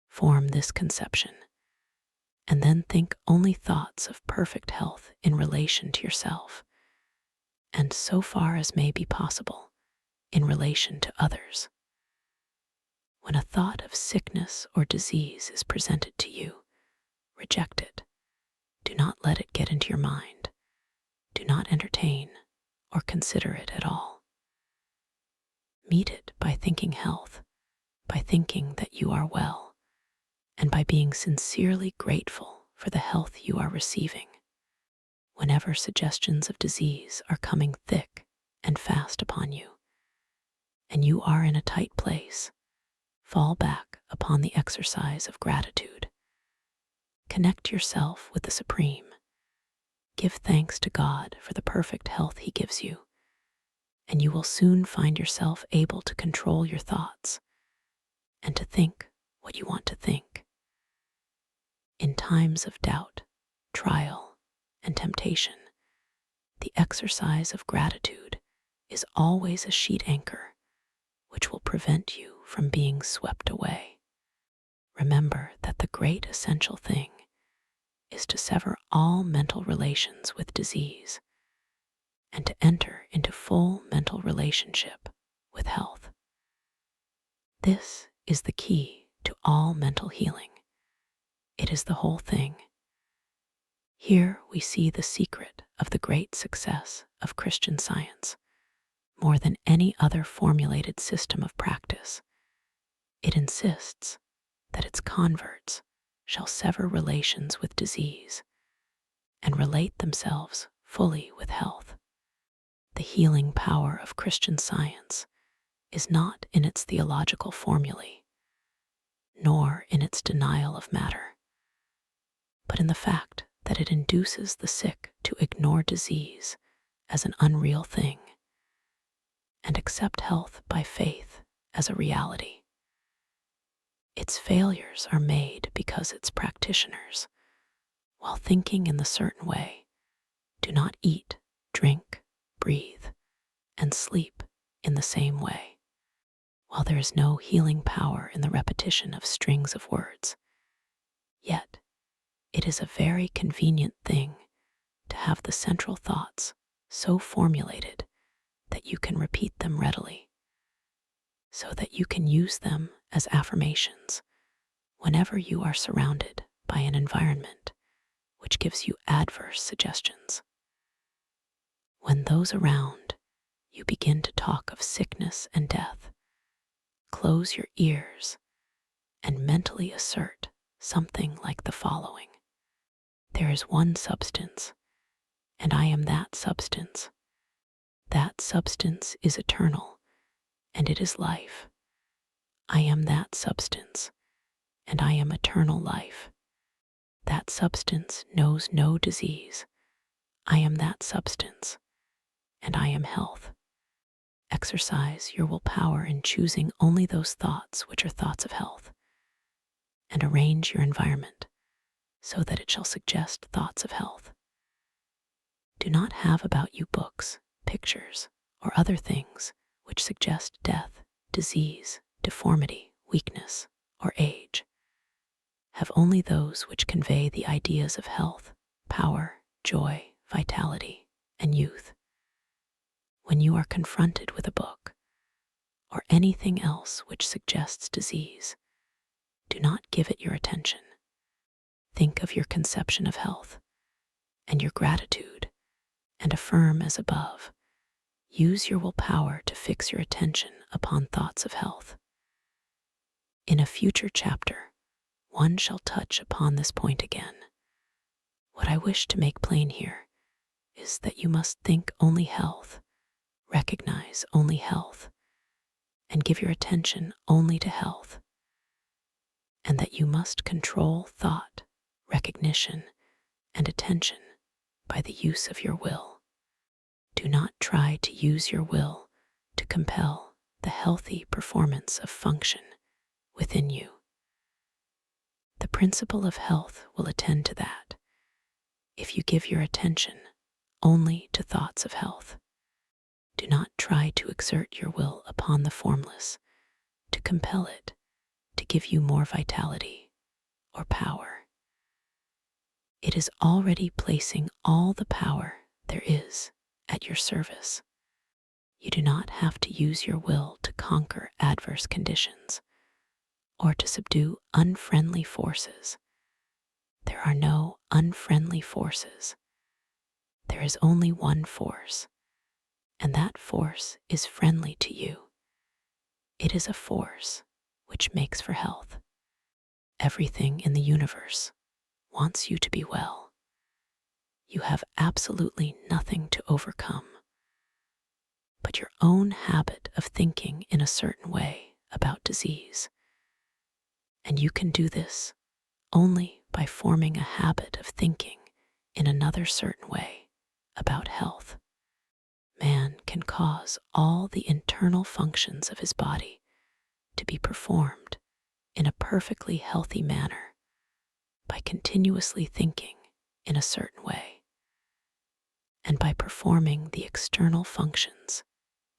Form this conception, and then think only thoughts of perfect health in relation to yourself, and so far as may be possible, in relation to others. When a thought of sickness or disease is presented to you, reject it. Do not let it get into your mind. Do not entertain or consider it at all. Meet it by thinking health, by thinking that you are well, and by being sincerely grateful for the health you are receiving. Whenever suggestions of disease are coming thick and fast upon you, and you are in a tight place, fall back upon the exercise of gratitude. Connect yourself with the Supreme. Give thanks to God for the perfect health He gives you, and you will soon find yourself able to control your thoughts and to think what you want to think. In times of doubt, trial, and temptation, the exercise of gratitude is always a sheet anchor which will prevent you from being swept away. Remember that the great essential thing is to sever all mental relations with disease and to enter into full mental relationship with health. This is the key to all mental healing. It is the whole thing. Here we see the secret of the great success of Christian Science. More than any other formulated system of practice, it insists that its converts shall sever relations with disease and relate themselves fully with health. The healing power of Christian Science is not in its theological formulae, nor in its denial of matter, but in the fact that it induces the sick to ignore disease as an unreal thing and accept health by faith as a reality. Its failures are made because its practitioners, while thinking in the certain way, do not eat, drink, breathe, and sleep in the same way. While there is no healing power in the repetition of strings of words, yet it is a very convenient thing to have the central thoughts so formulated that you can repeat them readily, so that you can use them as affirmations whenever you are surrounded by an environment which gives you adverse suggestions. When those around you begin to talk of sickness and death, close your ears and mentally assert something like the following: there is one substance, and I am that substance. That substance is eternal, and it is life. I am that substance, and I am eternal life. That substance knows no disease. I am that substance, and I am health. Exercise your willpower in choosing only those thoughts which are thoughts of health, and arrange your environment so that it shall suggest thoughts of health. Do not have about you books, pictures, or other things which suggest death, disease, deformity, weakness, or age. Have only those which convey the ideas of health, power, joy, vitality, and youth. When you are confronted with a book, or anything else which suggests disease, do not give it your attention. Think of your conception of health and your gratitude, and affirm as above. Use your willpower to fix your attention upon thoughts of health. In a future chapter, one shall touch upon this point again. What I wish to make plain here is that you must think only health, recognize only health, and give your attention only to health, and that you must control thought, recognition, and attention by the use of your will. Do not try to use your will to compel the healthy performance of function within you. The principle of health will attend to that if you give your attention only to thoughts of health. Do not try to exert your will upon the formless to compel it to give you more vitality or power. It is already placing all the power there is at your service. You do not have to use your will to conquer adverse conditions or to subdue unfriendly forces. There are no unfriendly forces. There is only one force, and that force is friendly to you. It is a force which makes for health. Everything in the universe wants you to be well. You have absolutely nothing to overcome but your own habit of thinking in a certain way about disease. And you can do this only by forming a habit of thinking in another certain way about health. Man can cause all the internal functions of his body to be performed in a perfectly healthy manner by continuously thinking in a certain way, and by performing the external functions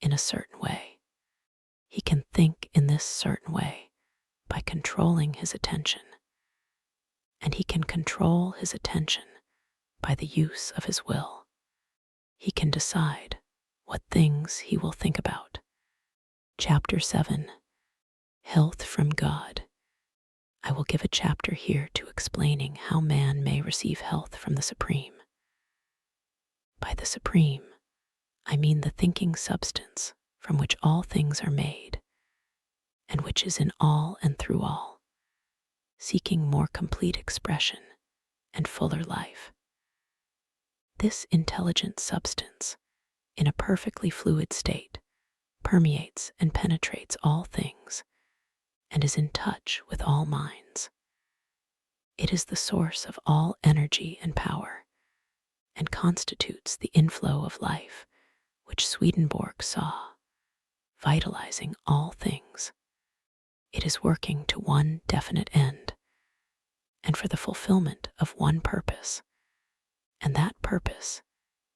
in a certain way. He can think in this certain way by controlling his attention, and he can control his attention by the use of his will. He can decide what things he will think about. Chapter 7, Health from God. I will give a chapter here to explaining how man may receive health from the Supreme. By the Supreme, I mean the thinking substance from which all things are made, and which is in all and through all, seeking more complete expression and fuller life. This intelligent substance in a perfectly fluid state, permeates and penetrates all things, and is in touch with all minds. It is the source of all energy and power, and constitutes the inflow of life which Swedenborg saw, vitalizing all things. It is working to one definite end, and for the fulfillment of one purpose, and that purpose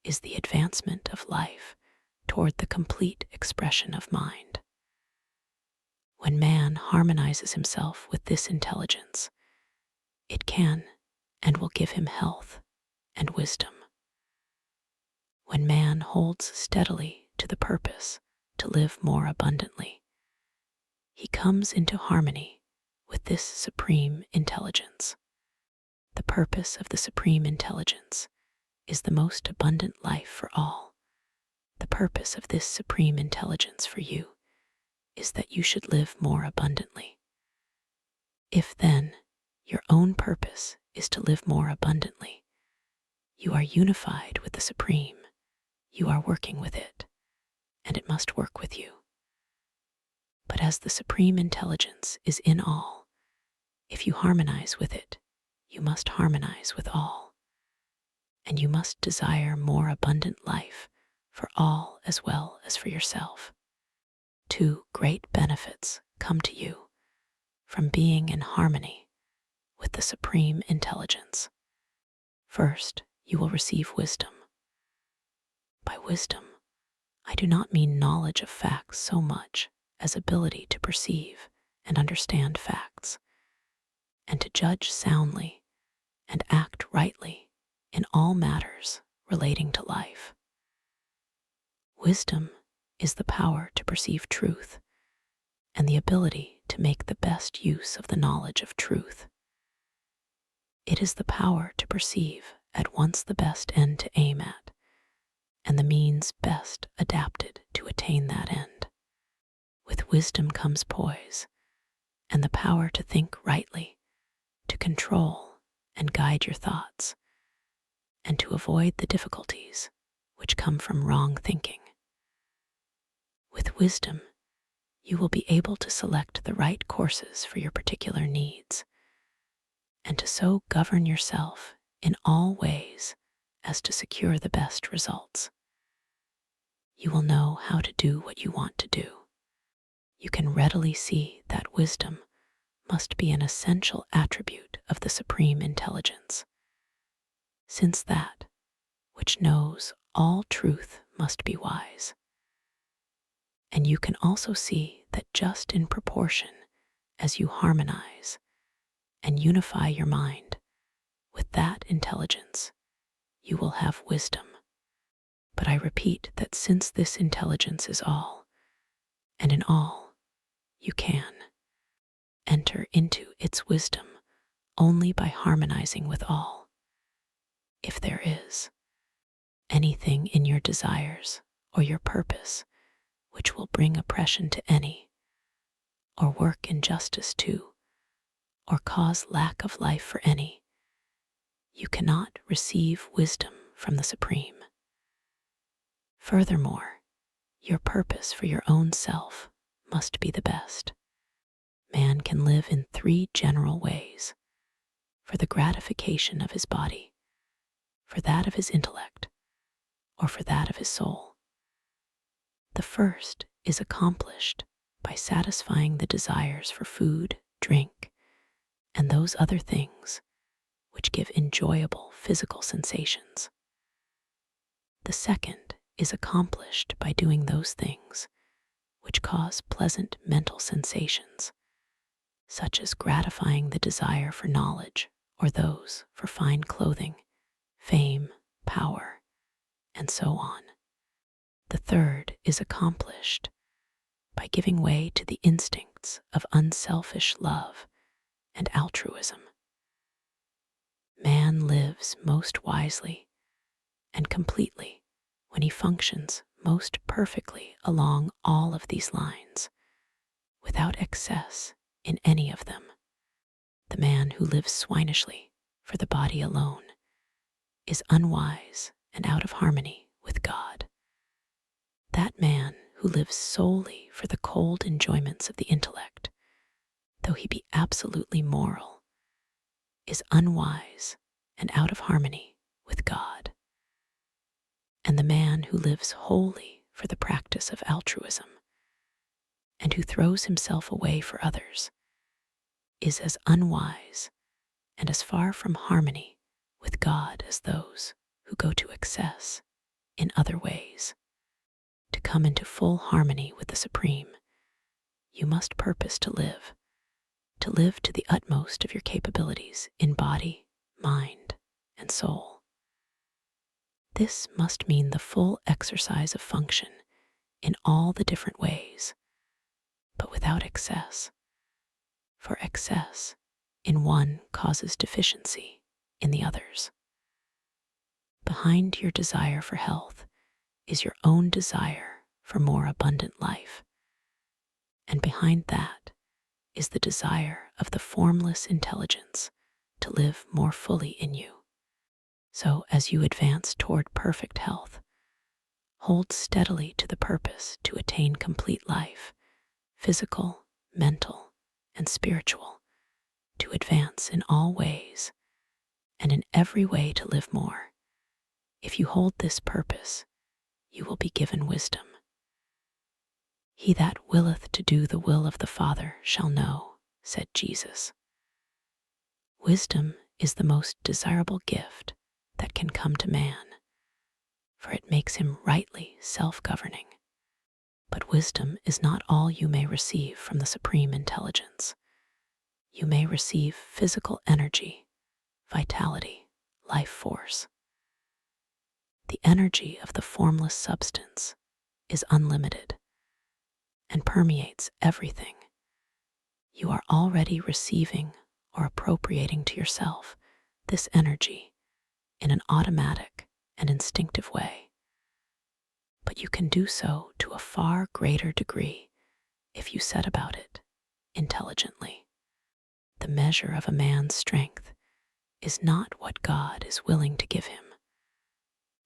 is the advancement of life toward the complete expression of mind. When man harmonizes himself with this intelligence, it can and will give him health and wisdom. When man holds steadily to the purpose to live more abundantly, he comes into harmony with this supreme intelligence. The purpose of the supreme intelligence is the most abundant life for all. The purpose of this supreme intelligence for you is that you should live more abundantly. If then your own purpose is to live more abundantly, you are unified with the Supreme, you are working with it, and it must work with you. But as the Supreme Intelligence is in all, if you harmonize with it, you must harmonize with all, and you must desire more abundant life for all as well as for yourself. Two great benefits come to you from being in harmony with the Supreme Intelligence. First, you will receive wisdom. By wisdom, I do not mean knowledge of facts so much as ability to perceive and understand facts, and to judge soundly and act rightly in all matters relating to life. Wisdom is the power to perceive truth and the ability to make the best use of the knowledge of truth. It is the power to perceive at once the best end to aim at and the means best adapted to attain that end. With wisdom comes poise and the power to think rightly, to control and guide your thoughts, and to avoid the difficulties which come from wrong thinking. With wisdom, you will be able to select the right courses for your particular needs, and to so govern yourself in all ways as to secure the best results. You will know how to do what you want to do. You can readily see that wisdom must be an essential attribute of the Supreme Intelligence, since that which knows all truth must be wise. And you can also see that just in proportion as you harmonize and unify your mind with that intelligence, you will have wisdom. But I repeat that since this intelligence is all, and in all, you can enter into its wisdom only by harmonizing with all. If there is anything in your desires or your purpose which will bring oppression to any, or work injustice to, or cause lack of life for any, you cannot receive wisdom from the Supreme. Furthermore, your purpose for your own self must be the best. Man can live in three general ways: for the gratification of his body, for that of his intellect, or for that of his soul. The first is accomplished by satisfying the desires for food, drink, and those other things which give enjoyable physical sensations. The second is accomplished by doing those things which cause pleasant mental sensations, such as gratifying the desire for knowledge or those for fine clothing, fame, power, and so on. The third is accomplished by giving way to the instincts of unselfish love and altruism. Man lives most wisely and completely when he functions most perfectly along all of these lines, without excess in any of them. The man who lives swinishly for the body alone is unwise and out of harmony with God. who lives solely for the cold enjoyments of the intellect, though he be absolutely moral, is unwise and out of harmony with God. And the man who lives wholly for the practice of altruism and who throws himself away for others is as unwise and as far from harmony with God as those who go to excess in other ways. To come into full harmony with the Supreme, you must purpose to live to the utmost of your capabilities in body, mind, and soul. This must mean the full exercise of function in all the different ways, but without excess. For excess in one causes deficiency in the others. Behind your desire for health is your own desire for more abundant life. And behind that is the desire of the formless intelligence to live more fully in you. So as you advance toward perfect health, hold steadily to the purpose to attain complete life, physical, mental, and spiritual, to advance in all ways and in every way to live more. If you hold this purpose, you will be given wisdom. He that willeth to do the will of the Father shall know, said Jesus. Wisdom is the most desirable gift that can come to man, for it makes him rightly self-governing. But wisdom is not all you may receive from the Supreme Intelligence. You may receive physical energy, vitality, life force. The energy of the formless substance is unlimited and permeates everything. You are already receiving or appropriating to yourself this energy in an automatic and instinctive way. But you can do so to a far greater degree if you set about it intelligently. The measure of a man's strength is not what God is willing to give him,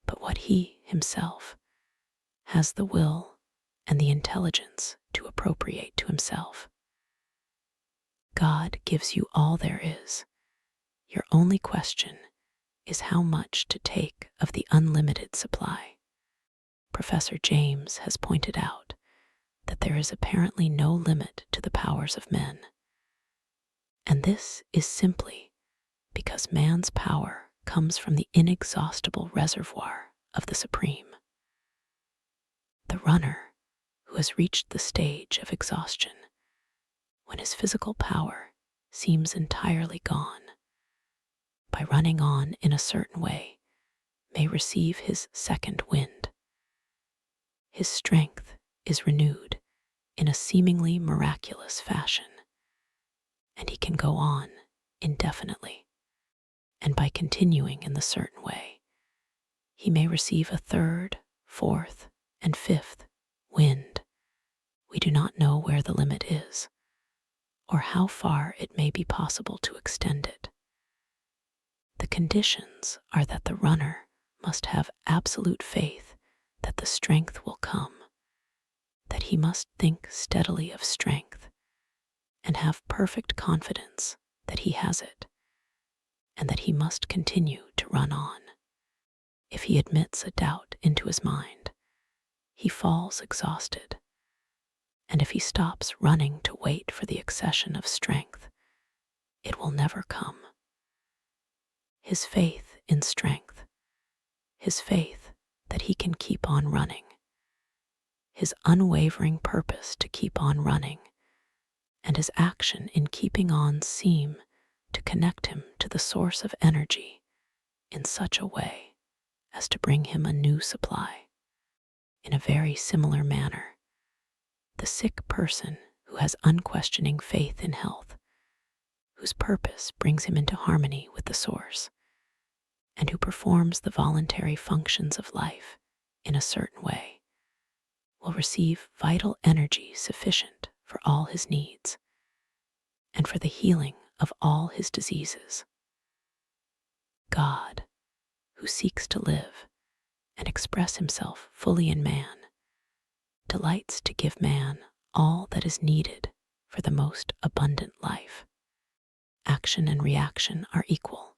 but what he himself has the will and the intelligence to appropriate to himself. God gives you all there is. Your only question is how much to take of the unlimited supply. Professor James has pointed out that there is apparently no limit to the powers of men. And this is simply because man's power comes from the inexhaustible reservoir of the Supreme. The runner who has reached the stage of exhaustion, when his physical power seems entirely gone, by running on in a certain way, may receive his second wind. His strength is renewed in a seemingly miraculous fashion, and he can go on indefinitely. And by continuing in the certain way, he may receive a third, fourth, and fifth wind. We do not know where the limit is, or how far it may be possible to extend it. The conditions are that the runner must have absolute faith that the strength will come, that he must think steadily of strength, and have perfect confidence that he has it, and that he must continue to run on. If he admits a doubt into his mind, he falls exhausted, and if he stops running to wait for the accession of strength, it will never come. His faith in strength, his faith that he can keep on running, his unwavering purpose to keep on running, and his action in keeping on seem to connect him to the source of energy in such a way as to bring him a new supply. In a very similar manner, the sick person who has unquestioning faith in health, whose purpose brings him into harmony with the source, and who performs the voluntary functions of life in a certain way, will receive vital energy sufficient for all his needs and for the healing of all his diseases. God, who seeks to live and express himself fully in man, delights to give man all that is needed for the most abundant life. Action and reaction are equal,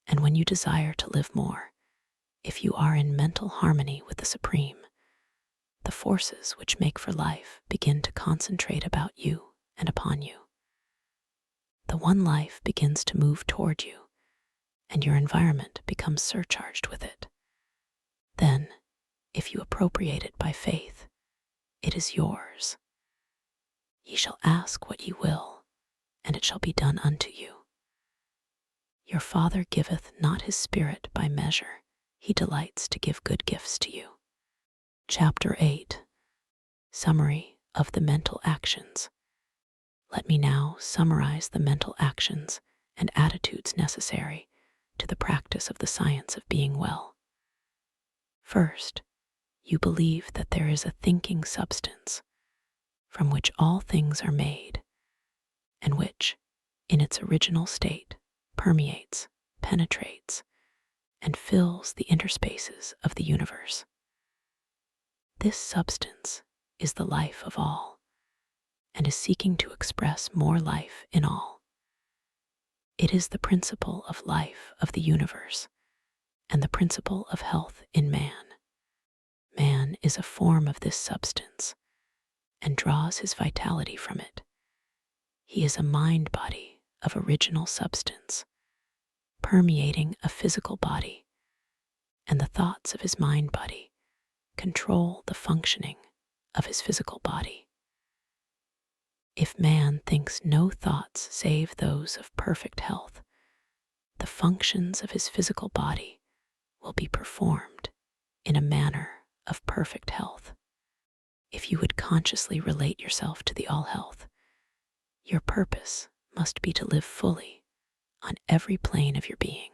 and when you desire to live more, if you are in mental harmony with the Supreme, the forces which make for life begin to concentrate about you and upon you. The one life begins to move toward you, and your environment becomes surcharged with it. Then, if you appropriate it by faith, it is yours. Ye shall ask what ye will, and it shall be done unto you. Your Father giveth not his Spirit by measure. He delights to give good gifts to you. Chapter 8. Summary of the mental actions. Let me now summarize the mental actions and attitudes necessary to the practice of the science of being well. First, you believe that there is a thinking substance from which all things are made, and which, in its original state, permeates, penetrates, and fills the interspaces of the universe. This substance is the life of all, and is seeking to express more life in all. It is the principle of life of the universe, and the principle of health in man. Man is a form of this substance, and draws his vitality from it. He is a mind body of original substance, permeating a physical body, and the thoughts of his mind body control the functioning of his physical body. If man thinks no thoughts save those of perfect health, the functions of his physical body will be performed in a manner of perfect health. If you would consciously relate yourself to the all-health, your purpose must be to live fully on every plane of your being.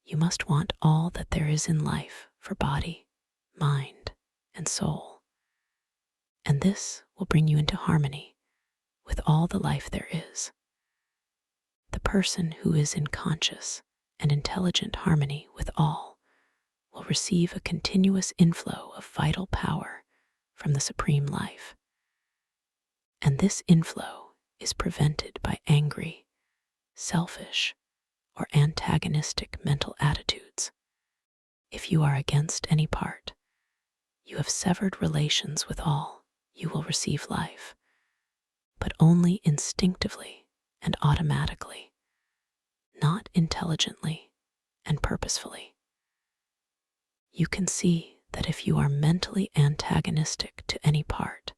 You must want all that there is in life for body, mind, and soul, and this will bring you into harmony with all the life there is. The person who is in conscious and intelligent harmony with all will receive a continuous inflow of vital power from the Supreme Life. And this inflow is prevented by angry, selfish, or antagonistic mental attitudes. If you are against any part, you have severed relations with all, you will receive life, but only instinctively and automatically, not intelligently and purposefully. You can see that if you are mentally antagonistic to any part,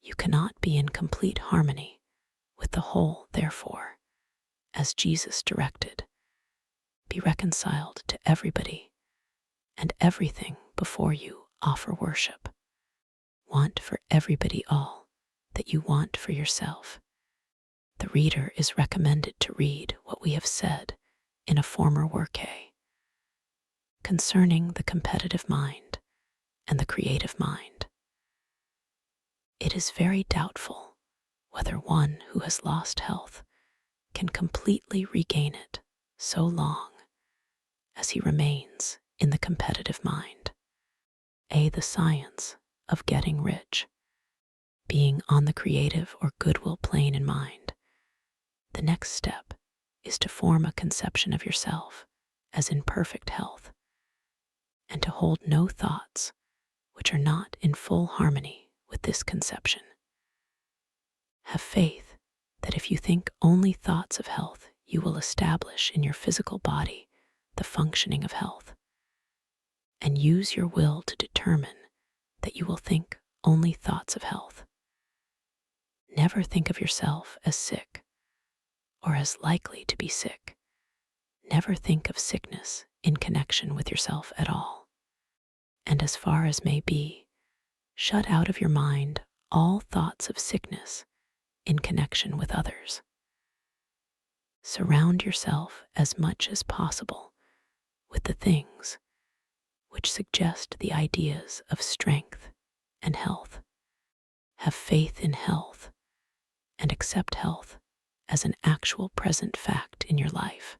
you cannot be in complete harmony with the whole. Therefore, as Jesus directed, be reconciled to everybody and everything before you offer worship. Want for everybody all that you want for yourself. The reader is recommended to read what we have said in a former work concerning the competitive mind and the creative mind. It is very doubtful whether one who has lost health can completely regain it so long as he remains in the competitive mind. The science of getting rich. Being on the creative or goodwill plane in mind, the next step is to form a conception of yourself as in perfect health, and to hold no thoughts which are not in full harmony with this conception. Have faith that if you think only thoughts of health, you will establish in your physical body the functioning of health, and use your will to determine that you will think only thoughts of health. Never think of yourself as sick or as likely to be sick. Never think of sickness in connection with yourself at all. And as far as may be, shut out of your mind all thoughts of sickness in connection with others. Surround yourself as much as possible with the things which suggest the ideas of strength and health. Have faith in health and accept health as an actual present fact in your life.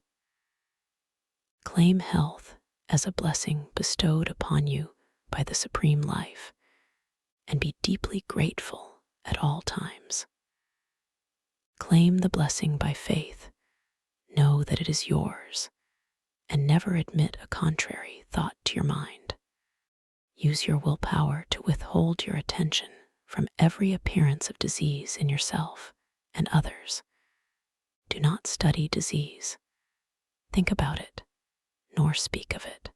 Claim health as a blessing bestowed upon you by the Supreme Life and be deeply grateful at all times. Claim the blessing by faith, know that it is yours, and never admit a contrary thought to your mind. Use your willpower to withhold your attention from every appearance of disease in yourself and others. Do not study disease, think about it, nor speak of it.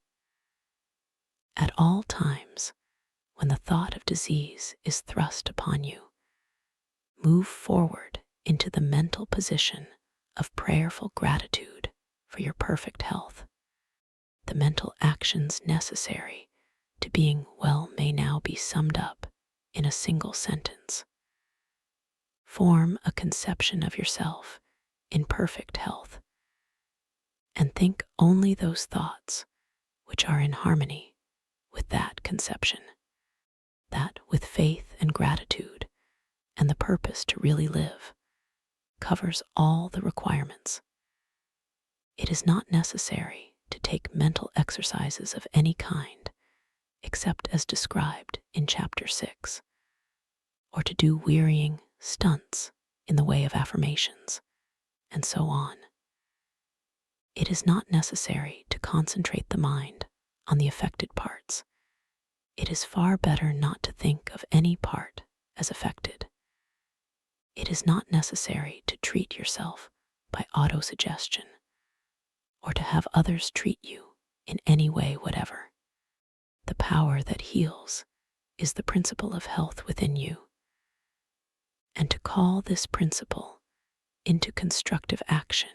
At all times, when the thought of disease is thrust upon you, move forward into the mental position of prayerful gratitude for your perfect health. The mental actions necessary to being well may now be summed up in a single sentence. Form a conception of yourself in perfect health, and think only those thoughts which are in harmony with that conception. That, with faith and gratitude and the purpose to really live, covers all the requirements. It is not necessary to take mental exercises of any kind, except as described in Chapter 6, or to do wearying stunts in the way of affirmations, and so on. It is not necessary to concentrate the mind on the affected parts. It is far better not to think of any part as affected. It is not necessary to treat yourself by autosuggestion, or to have others treat you in any way whatever. The power that heals is the principle of health within you, and to call this principle into constructive action,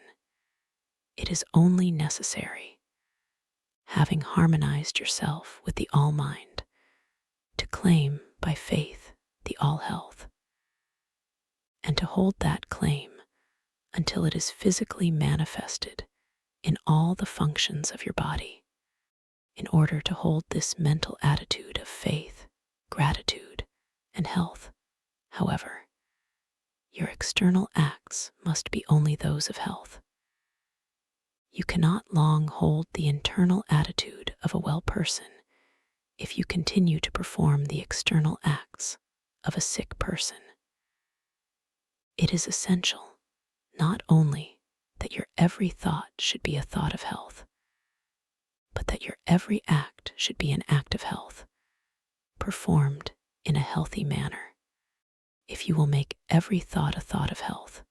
it is only necessary, having harmonized yourself with the All-Mind, to claim by faith the All-Health, and to hold that claim until it is physically manifested in all the functions of your body. In order to hold this mental attitude of faith, gratitude, and health, however, your external acts must be only those of health. You cannot long hold the internal attitude of a well person if you continue to perform the external acts of a sick person. It is essential not only that your every thought should be a thought of health, but that your every act should be an act of health, performed in a healthy manner. If you will make every thought a thought of health,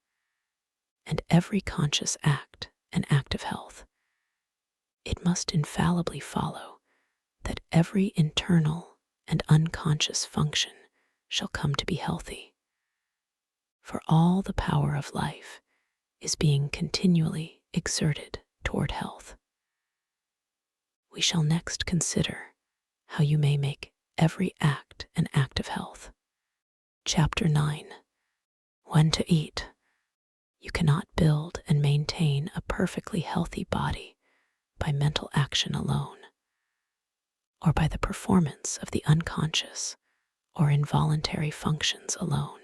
and every conscious act an act of health, it must infallibly follow that every internal and unconscious function shall come to be healthy. For all the power of life is being continually exerted toward health. We shall next consider how you may make every act an act of health. Chapter 9. When to eat. You cannot build and maintain a perfectly healthy body by mental action alone, or by the performance of the unconscious or involuntary functions alone.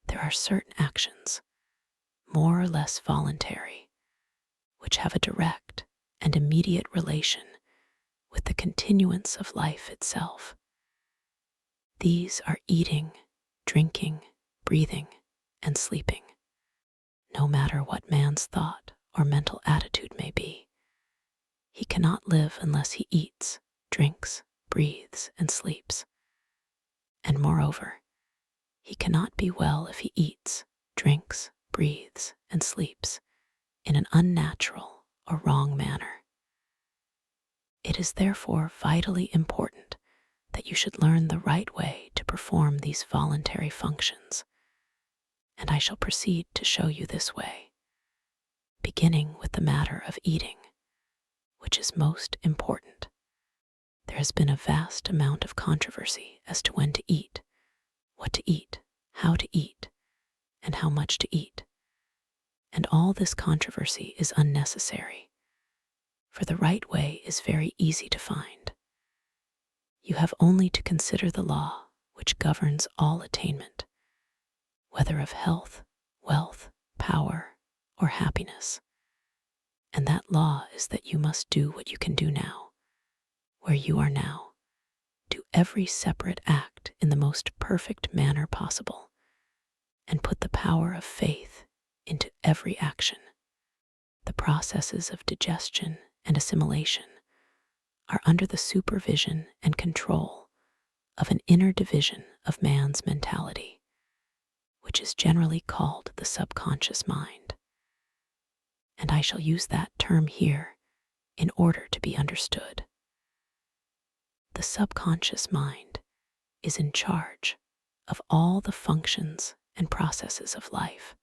There are certain actions, more or less voluntary, which have a direct and immediate relation with the continuance of life itself. These are eating, drinking, breathing, and sleeping. No matter what man's thought or mental attitude may be, he cannot live unless he eats, drinks, breathes, and sleeps. And moreover, he cannot be well if he eats, drinks, breathes, and sleeps in an unnatural or wrong manner. It is therefore vitally important that you should learn the right way to perform these voluntary functions, and I shall proceed to show you this way, beginning with the matter of eating, which is most important. There has been a vast amount of controversy as to when to eat, what to eat, how to eat, and how much to eat. And all this controversy is unnecessary, for the right way is very easy to find. You have only to consider the law which governs all attainment, whether of health, wealth, power, or happiness. And that law is that you must do what you can do now, where you are now. Do every separate act in the most perfect manner possible, and put the power of faith into every action. The processes of digestion and assimilation are under the supervision and control of an inner division of man's mentality, which is generally called the subconscious mind. And I shall use that term here in order to be understood. The subconscious mind is in charge of all the functions and processes of life.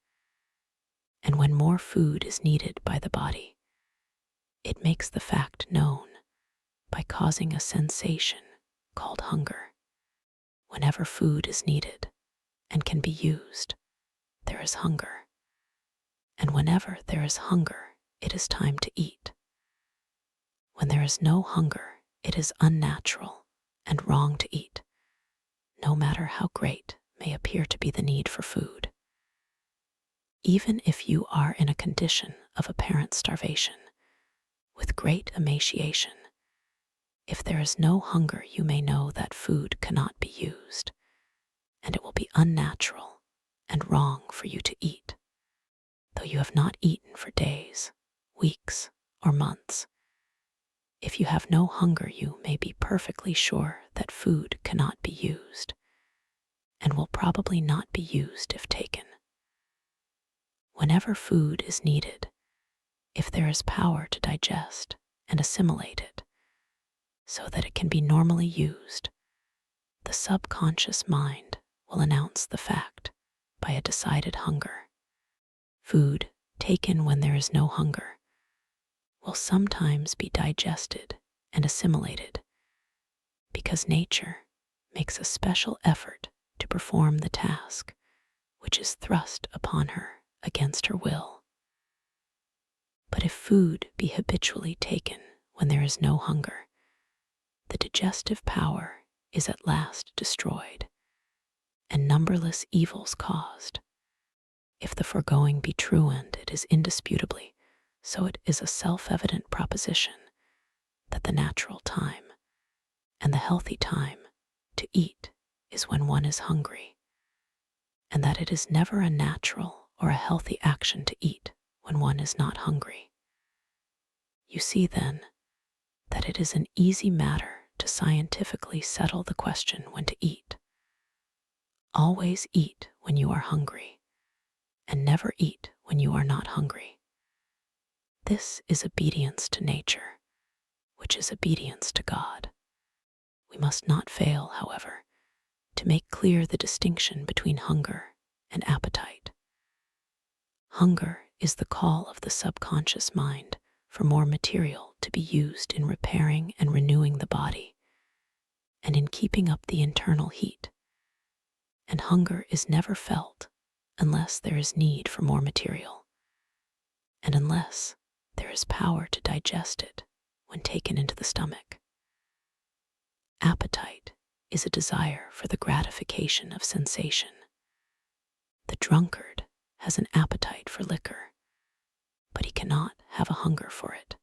And when more food is needed by the body, it makes the fact known by causing a sensation called hunger. Whenever food is needed and can be used, there is hunger. And whenever there is hunger, it is time to eat. When there is no hunger, it is unnatural and wrong to eat, no matter how great may appear to be the need for food. Even if you are in a condition of apparent starvation, with great emaciation, if there is no hunger, you may know that food cannot be used, and it will be unnatural and wrong for you to eat. Though you have not eaten for days, weeks, or months, if you have no hunger, you may be perfectly sure that food cannot be used, and will probably not be used if taken. Whenever food is needed, if there is power to digest and assimilate it, so that it can be normally used, the subconscious mind will announce the fact by a decided hunger. Food taken when there is no hunger will sometimes be digested and assimilated because nature makes a special effort to perform the task which is thrust upon her against her will. But if food be habitually taken when there is no hunger, the digestive power is at last destroyed, and numberless evils caused. If the foregoing be true, and it is indisputably so, it is a self-evident proposition that the natural time and the healthy time to eat is when one is hungry, and that it is never a natural or a healthy action to eat when one is not hungry. You see then that it is an easy matter to scientifically settle the question when to eat. Always eat when you are hungry, and never eat when you are not hungry. This is obedience to nature, which is obedience to God. We must not fail, however, to make clear the distinction between hunger and appetite. Hunger is the call of the subconscious mind for more material to be used in repairing and renewing the body, and in keeping up the internal heat. And hunger is never felt unless there is need for more material, and unless there is power to digest it when taken into the stomach. Appetite is a desire for the gratification of sensation. The drunkard has an appetite for liquor, but he cannot have a hunger for it.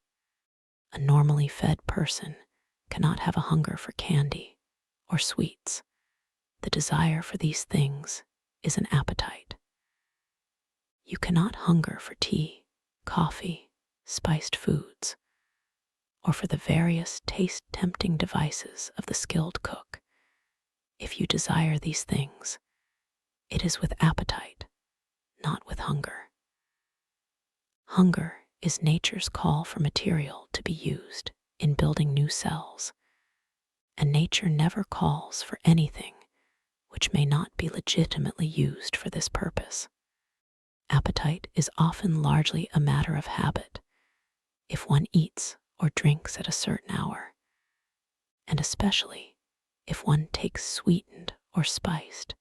A normally fed person cannot have a hunger for candy or sweets. The desire for these things is an appetite. You cannot hunger for tea, coffee, spiced foods, or for the various taste-tempting devices of the skilled cook. If you desire these things, it is with appetite, not with hunger. Hunger is nature's call for material to be used in building new cells, and nature never calls for anything which may not be legitimately used for this purpose. Appetite is often largely a matter of habit if one eats or drinks at a certain hour, and especially if one takes sweetened or spiced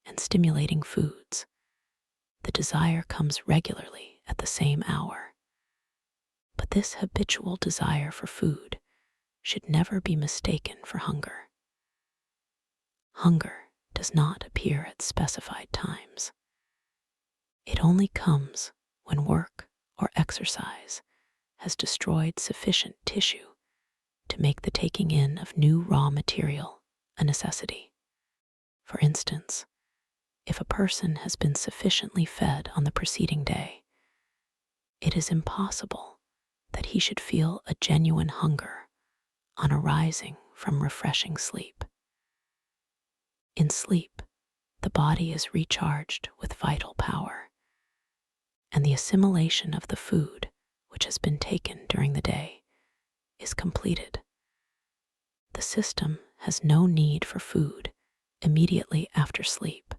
and stimulating foods. The desire comes regularly at the same hour. But this habitual desire for food should never be mistaken for hunger. Hunger does not appear at specified times. It only comes when work or exercise has destroyed sufficient tissue to make the taking in of new raw material a necessity. For instance, if a person has been sufficiently fed on the preceding day, it is impossible that he should feel a genuine hunger on arising from refreshing sleep. In sleep, the body is recharged with vital power, and the assimilation of the food which has been taken during the day is completed. The system has no need for food immediately after sleep,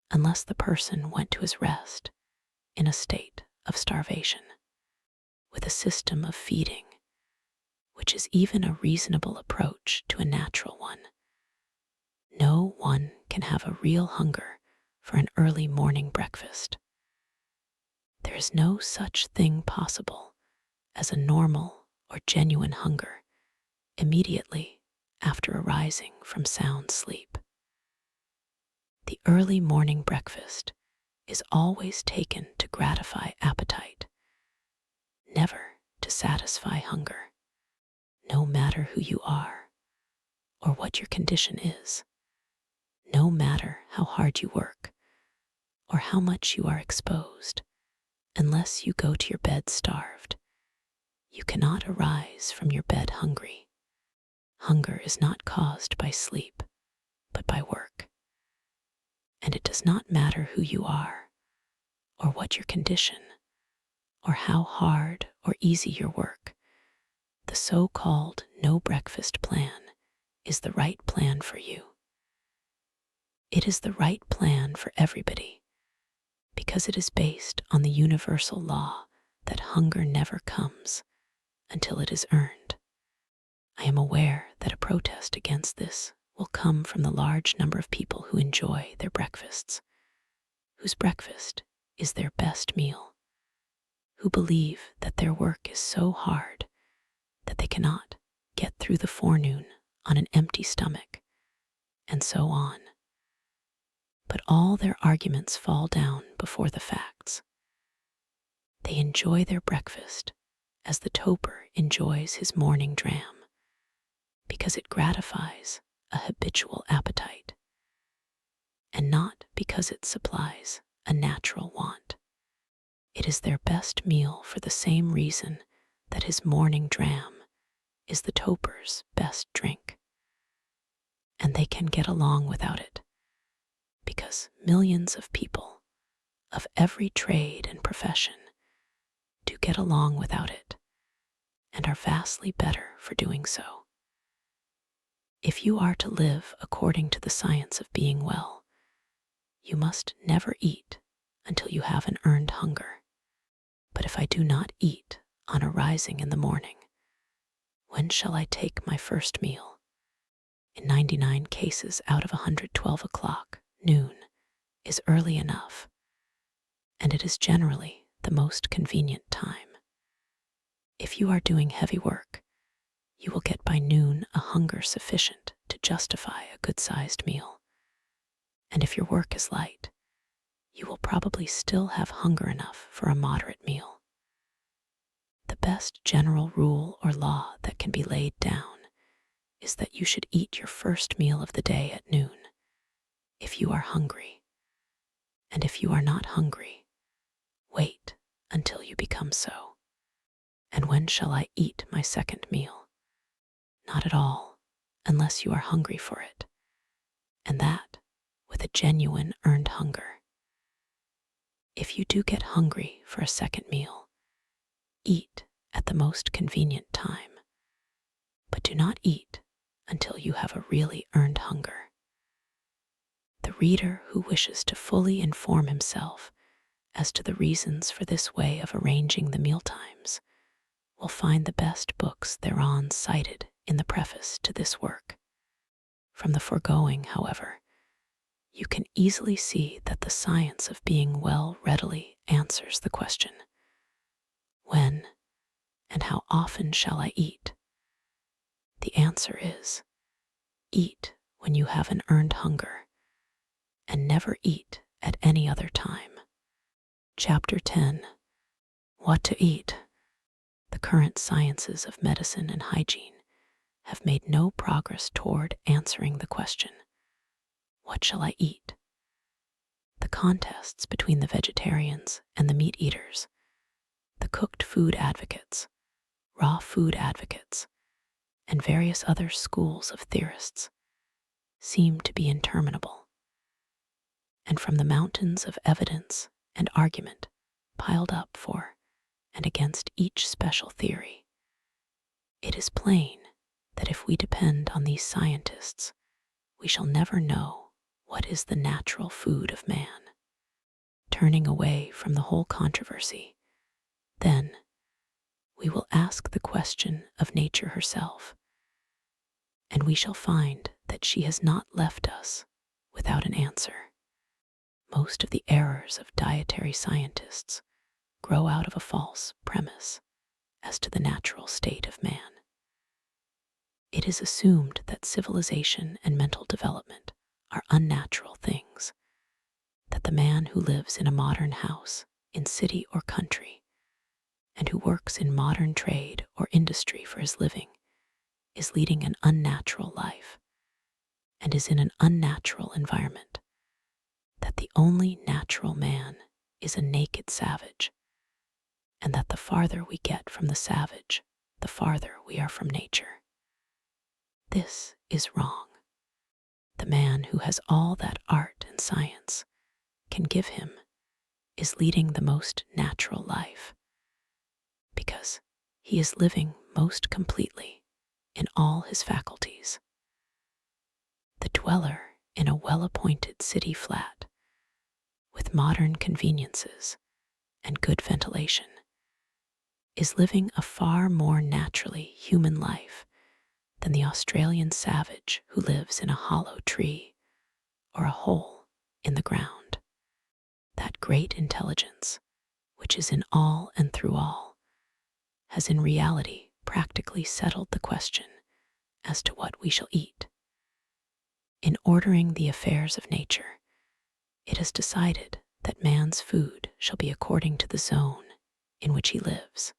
unless the person went to his rest in a state of starvation. With a system of feeding, which is even a reasonable approach to a natural one, no one can have a real hunger for an early morning breakfast. There is no such thing possible as a normal or genuine hunger immediately after arising from sound sleep. The early morning breakfast is always taken to gratify appetite, never to satisfy hunger, no matter who you are or what your condition is, no matter how hard you work or how much you are exposed. Unless you go to your bed starved, you cannot arise from your bed hungry. Hunger is not caused by sleep, but by work. And it does not matter who you are, or what your condition, or how hard or easy your work. The so-called no breakfast plan is the right plan for you. It is the right plan for everybody, because it is based on the universal law that hunger never comes until it is earned. I am aware that a protest against this will come from the large number of people who enjoy their breakfasts, whose breakfast is their best meal, who believe that their work is so hard that they cannot get through the forenoon on an empty stomach, and so on. But all their arguments fall down before the facts. They enjoy their breakfast as the toper enjoys his morning dram, because it gratifies a habitual appetite, and not because it supplies a natural want. It is their best meal for the same reason that his morning dram is the toper's best drink. And they can get along without it, because millions of people of every trade and profession do get along without it, and are vastly better for doing so. If you are to live according to the science of being well, you must never eat until you have an earned hunger. But if I do not eat on arising in the morning, when shall I take my first meal? In 99 cases out of 100, 12 o'clock, noon, is early enough, and it is generally the most convenient time. If you are doing heavy work, you will get by noon a hunger sufficient to justify a good-sized meal. And if your work is light, you will probably still have hunger enough for a moderate meal. The best general rule or law that can be laid down is that you should eat your first meal of the day at noon, if you are hungry. And if you are not hungry, wait until you become so. And when shall I eat my second meal? Not at all, unless you are hungry for it, and that with a genuine earned hunger. If you do get hungry for a second meal, eat at the most convenient time, but do not eat until you have a really earned hunger. The reader who wishes to fully inform himself as to the reasons for this way of arranging the mealtimes will find the best books thereon cited in the preface to this work. From the foregoing, however, you can easily see that the science of being well readily answers the question, when and how often shall I eat? The answer is, eat when you have an earned hunger, and never eat at any other time. Chapter 10. What to eat. The current sciences of medicine and hygiene have made no progress toward answering the question, what shall I eat? The contests between the vegetarians and the meat eaters, the cooked food advocates, raw food advocates, and various other schools of theorists seem to be interminable. And from the mountains of evidence and argument piled up for and against each special theory, it is plain that if we depend on these scientists, we shall never know what is the natural food of man. Turning away from the whole controversy, then we will ask the question of nature herself, and we shall find that she has not left us without an answer. Most of the errors of dietary scientists grow out of a false premise as to the natural state of man. It is assumed that civilization and mental development are unnatural things, that the man who lives in a modern house, in city or country, and who works in modern trade or industry for his living is leading an unnatural life and is in an unnatural environment, that the only natural man is a naked savage, and that the farther we get from the savage, the farther we are from nature. This is wrong. The man who has all that art and science can give him is leading the most natural life, because he is living most completely in all his faculties. The dweller in a well-appointed city flat with modern conveniences and good ventilation is living a far more naturally human life than the Australian savage who lives in a hollow tree or a hole in the ground. That great intelligence, which is in all and through all, has in reality practically settled the question as to what we shall eat. In ordering the affairs of nature, it is decided that man's food shall be according to the zone in which he lives.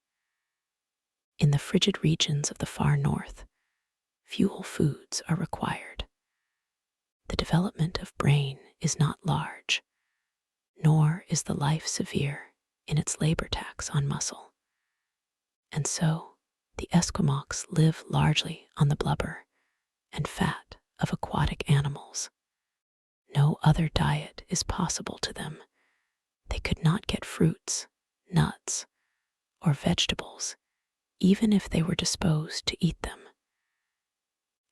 In the frigid regions of the far north, fuel foods are required. The development of brain is not large, nor is the life severe in its labor tax on muscle. And so, the Esquimaux live largely on the blubber and fat of aquatic animals. No other diet is possible to them. They could not get fruits, nuts, or vegetables, even if they were disposed to eat them.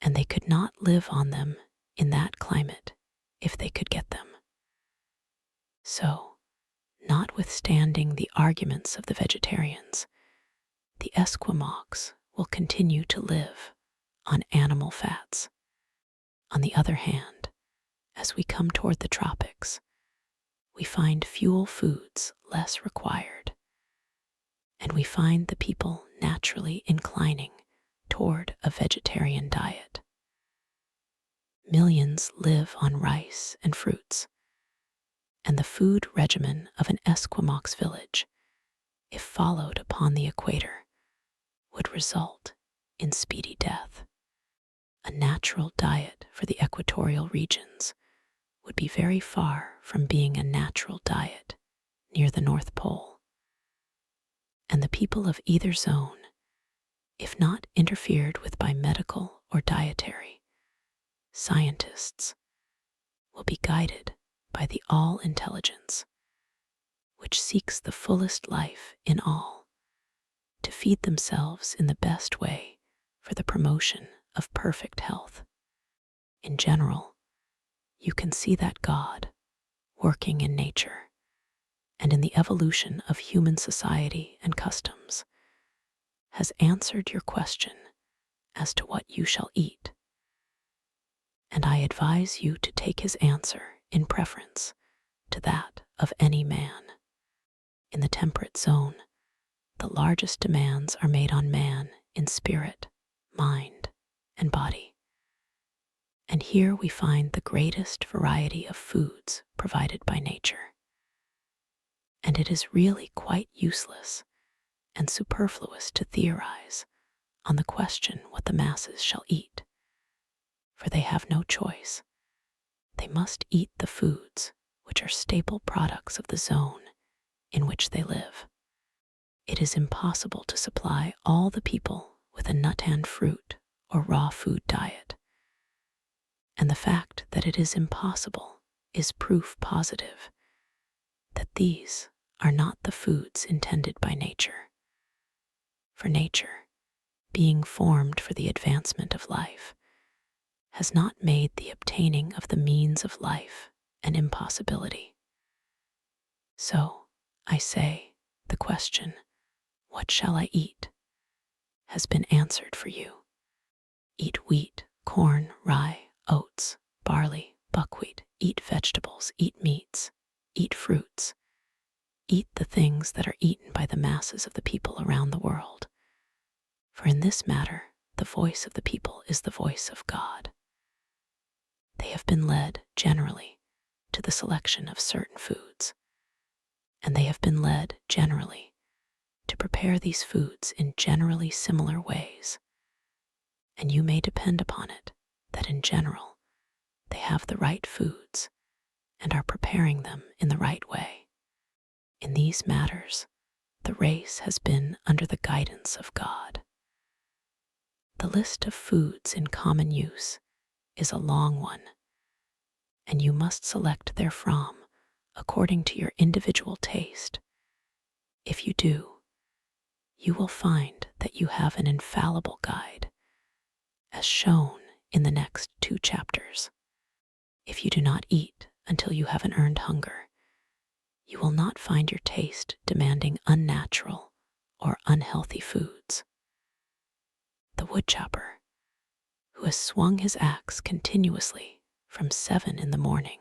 And they could not live on them in that climate if they could get them. So, notwithstanding the arguments of the vegetarians, the Esquimaux will continue to live on animal fats. On the other hand, as we come toward the tropics, we find fuel foods less required, and we find the people naturally inclining toward a vegetarian diet. Millions live on rice and fruits, and the food regimen of an Esquimaux village, if followed upon the equator, would result in speedy death. A natural diet for the equatorial regions would be very far from being a natural diet near the North Pole. And the people of either zone, if not interfered with by medical or dietary, scientists will be guided by the all-intelligence, which seeks the fullest life in all, to feed themselves in the best way for the promotion of perfect health. In general, you can see that God, working in nature and in the evolution of human society and customs, has answered your question as to what you shall eat. And I advise you to take his answer in preference to that of any man. In the temperate zone, the largest demands are made on man in spirit, mind, and body. And here we find the greatest variety of foods provided by nature. And it is really quite useless and superfluous to theorize on the question what the masses shall eat, for they have no choice. They must eat the foods which are staple products of the zone in which they live. It is impossible to supply all the people with a nut and fruit or raw food diet. And the fact that it is impossible is proof positive that these are not the foods intended by nature. For nature, being formed for the advancement of life, has not made the obtaining of the means of life an impossibility. So, I say, the question, what shall I eat, has been answered for you. Eat wheat, corn, rye, oats, barley, buckwheat, eat vegetables, eat meats, eat fruits, eat the things that are eaten by the masses of the people around the world. For in this matter, the voice of the people is the voice of God. They have been led, generally, to the selection of certain foods, and they have been led, generally, to prepare these foods in generally similar ways. And you may depend upon it that in general, they have the right foods and are preparing them in the right way. In these matters, the race has been under the guidance of God. The list of foods in common use is a long one, and you must select therefrom according to your individual taste. If you do, you will find that you have an infallible guide, as shown in the next 2 chapters. If you do not eat until you have an earned hunger, you will not find your taste demanding unnatural or unhealthy foods. The woodchopper, who has swung his axe continuously from 7 in the morning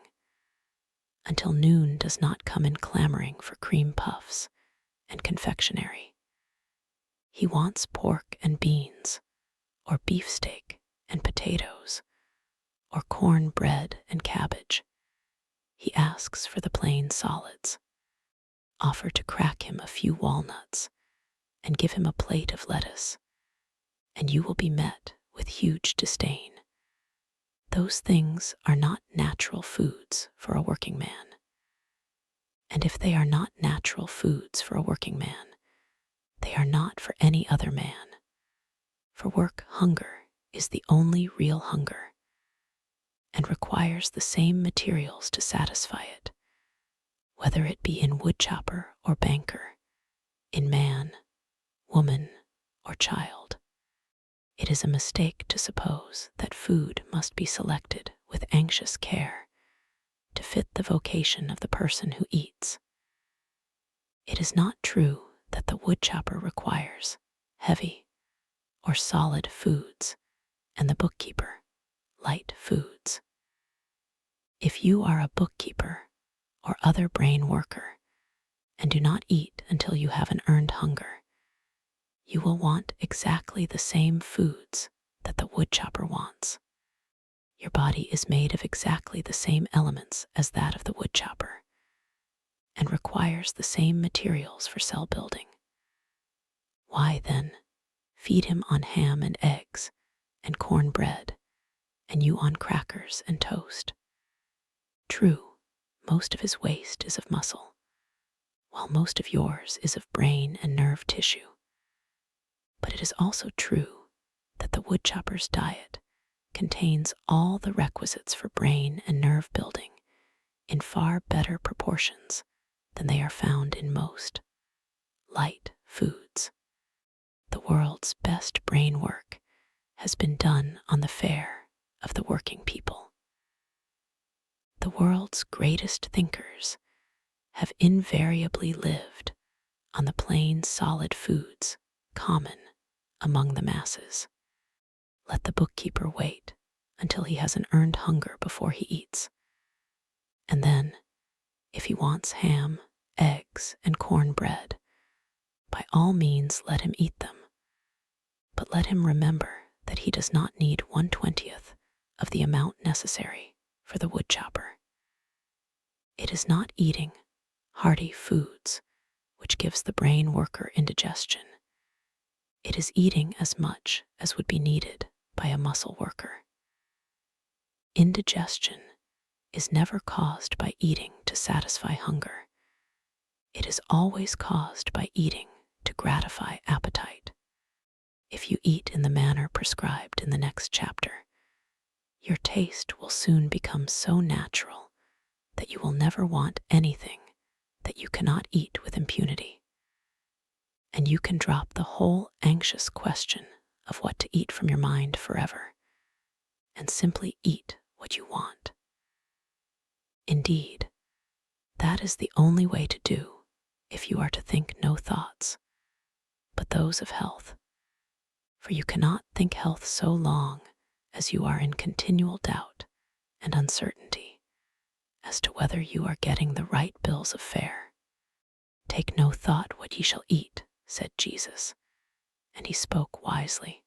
until noon, does not come in clamoring for cream puffs and confectionery. He wants pork and beans, or beefsteak and potatoes, or corn bread and cabbage. He asks for the plain solids. Offer to crack him a few walnuts and give him a plate of lettuce, and you will be met with huge disdain. Those things are not natural foods for a working man. And if they are not natural foods for a working man, they are not for any other man. For work hunger is the only real hunger, and requires the same materials to satisfy it, whether it be in woodchopper or banker, in man, woman, or child. It is a mistake to suppose that food must be selected with anxious care to fit the vocation of the person who eats. It is not true that the woodchopper requires heavy or solid foods and the bookkeeper light foods. If you are a bookkeeper or other brain worker and do not eat until you have an earned hunger, you will want exactly the same foods that the woodchopper wants. Your body is made of exactly the same elements as that of the woodchopper, and requires the same materials for cell building. Why, then, feed him on ham and eggs and corn bread, and you on crackers and toast? True, most of his waste is of muscle, while most of yours is of brain and nerve tissue. But it is also true that the woodchopper's diet contains all the requisites for brain and nerve building in far better proportions than they are found in most light foods. The world's best brain work has been done on the fare of the working people. The world's greatest thinkers have invariably lived on the plain solid foods common among the masses. Let the bookkeeper wait until he has an earned hunger before he eats. And then, if he wants ham, eggs, and corn bread, by all means let him eat them. But let him remember that he does not need 1/20 of the amount necessary for the woodchopper. It is not eating hearty foods which gives the brain worker indigestion. It is eating as much as would be needed by a muscle worker. Indigestion is never caused by eating to satisfy hunger. It is always caused by eating to gratify appetite. If you eat in the manner prescribed in the next chapter, your taste will soon become so natural that you will never want anything that you cannot eat with impunity. And you can drop the whole anxious question of what to eat from your mind forever and simply eat what you want. Indeed, that is the only way to do if you are to think no thoughts but those of health. For you cannot think health so long as you are in continual doubt and uncertainty as to whether you are getting the right bills of fare. Take no thought what ye shall eat, said Jesus, and he spoke wisely.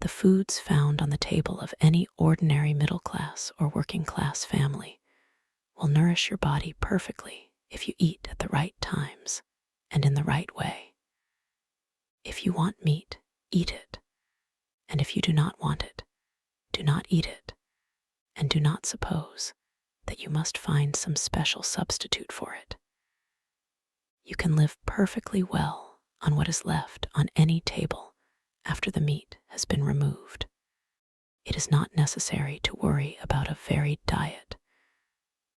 The foods found on the table of any ordinary middle class or working class family will nourish your body perfectly if you eat at the right times and in the right way. If you want meat, eat it, and if you do not want it, do not eat it, and do not suppose that you must find some special substitute for it. You can live perfectly well on what is left on any table after the meat has been removed. It is not necessary to worry about a varied diet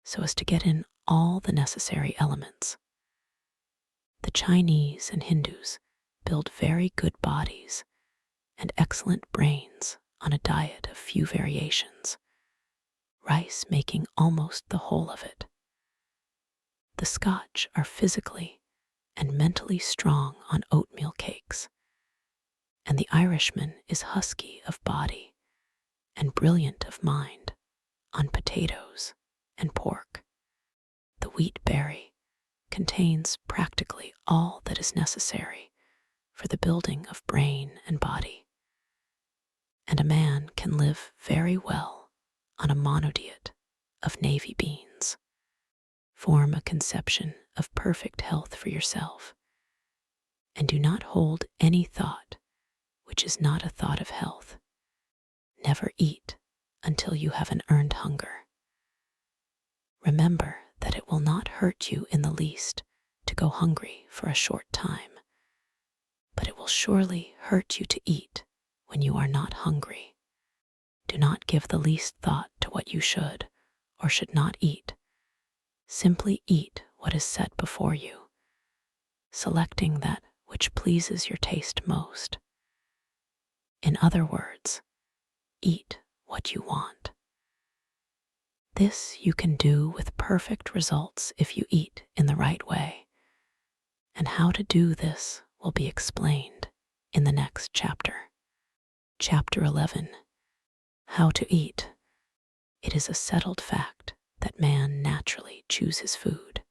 so as to get in all the necessary elements. The Chinese and Hindus build very good bodies and excellent brains on a diet of few variations, rice making almost the whole of it. The Scotch are physically and mentally strong on oatmeal cakes, and the Irishman is husky of body and brilliant of mind on potatoes and pork. The wheat berry contains practically all that is necessary for the building of brain and body, and a man can live very well on a monodiet of navy beans. Form a conception of perfect health for yourself, and do not hold any thought which is not a thought of health. Never eat until you have an earned hunger. Remember that it will not hurt you in the least to go hungry for a short time, but it will surely hurt you to eat when you are not hungry. Do not give the least thought to what you should or should not eat. Simply eat what is set before you, selecting that which pleases your taste most. In other words, eat what you want. This you can do with perfect results if you eat in the right way, and how to do this will be explained in the next chapter. Chapter 11. How to eat. It is a settled fact that man naturally chooses food.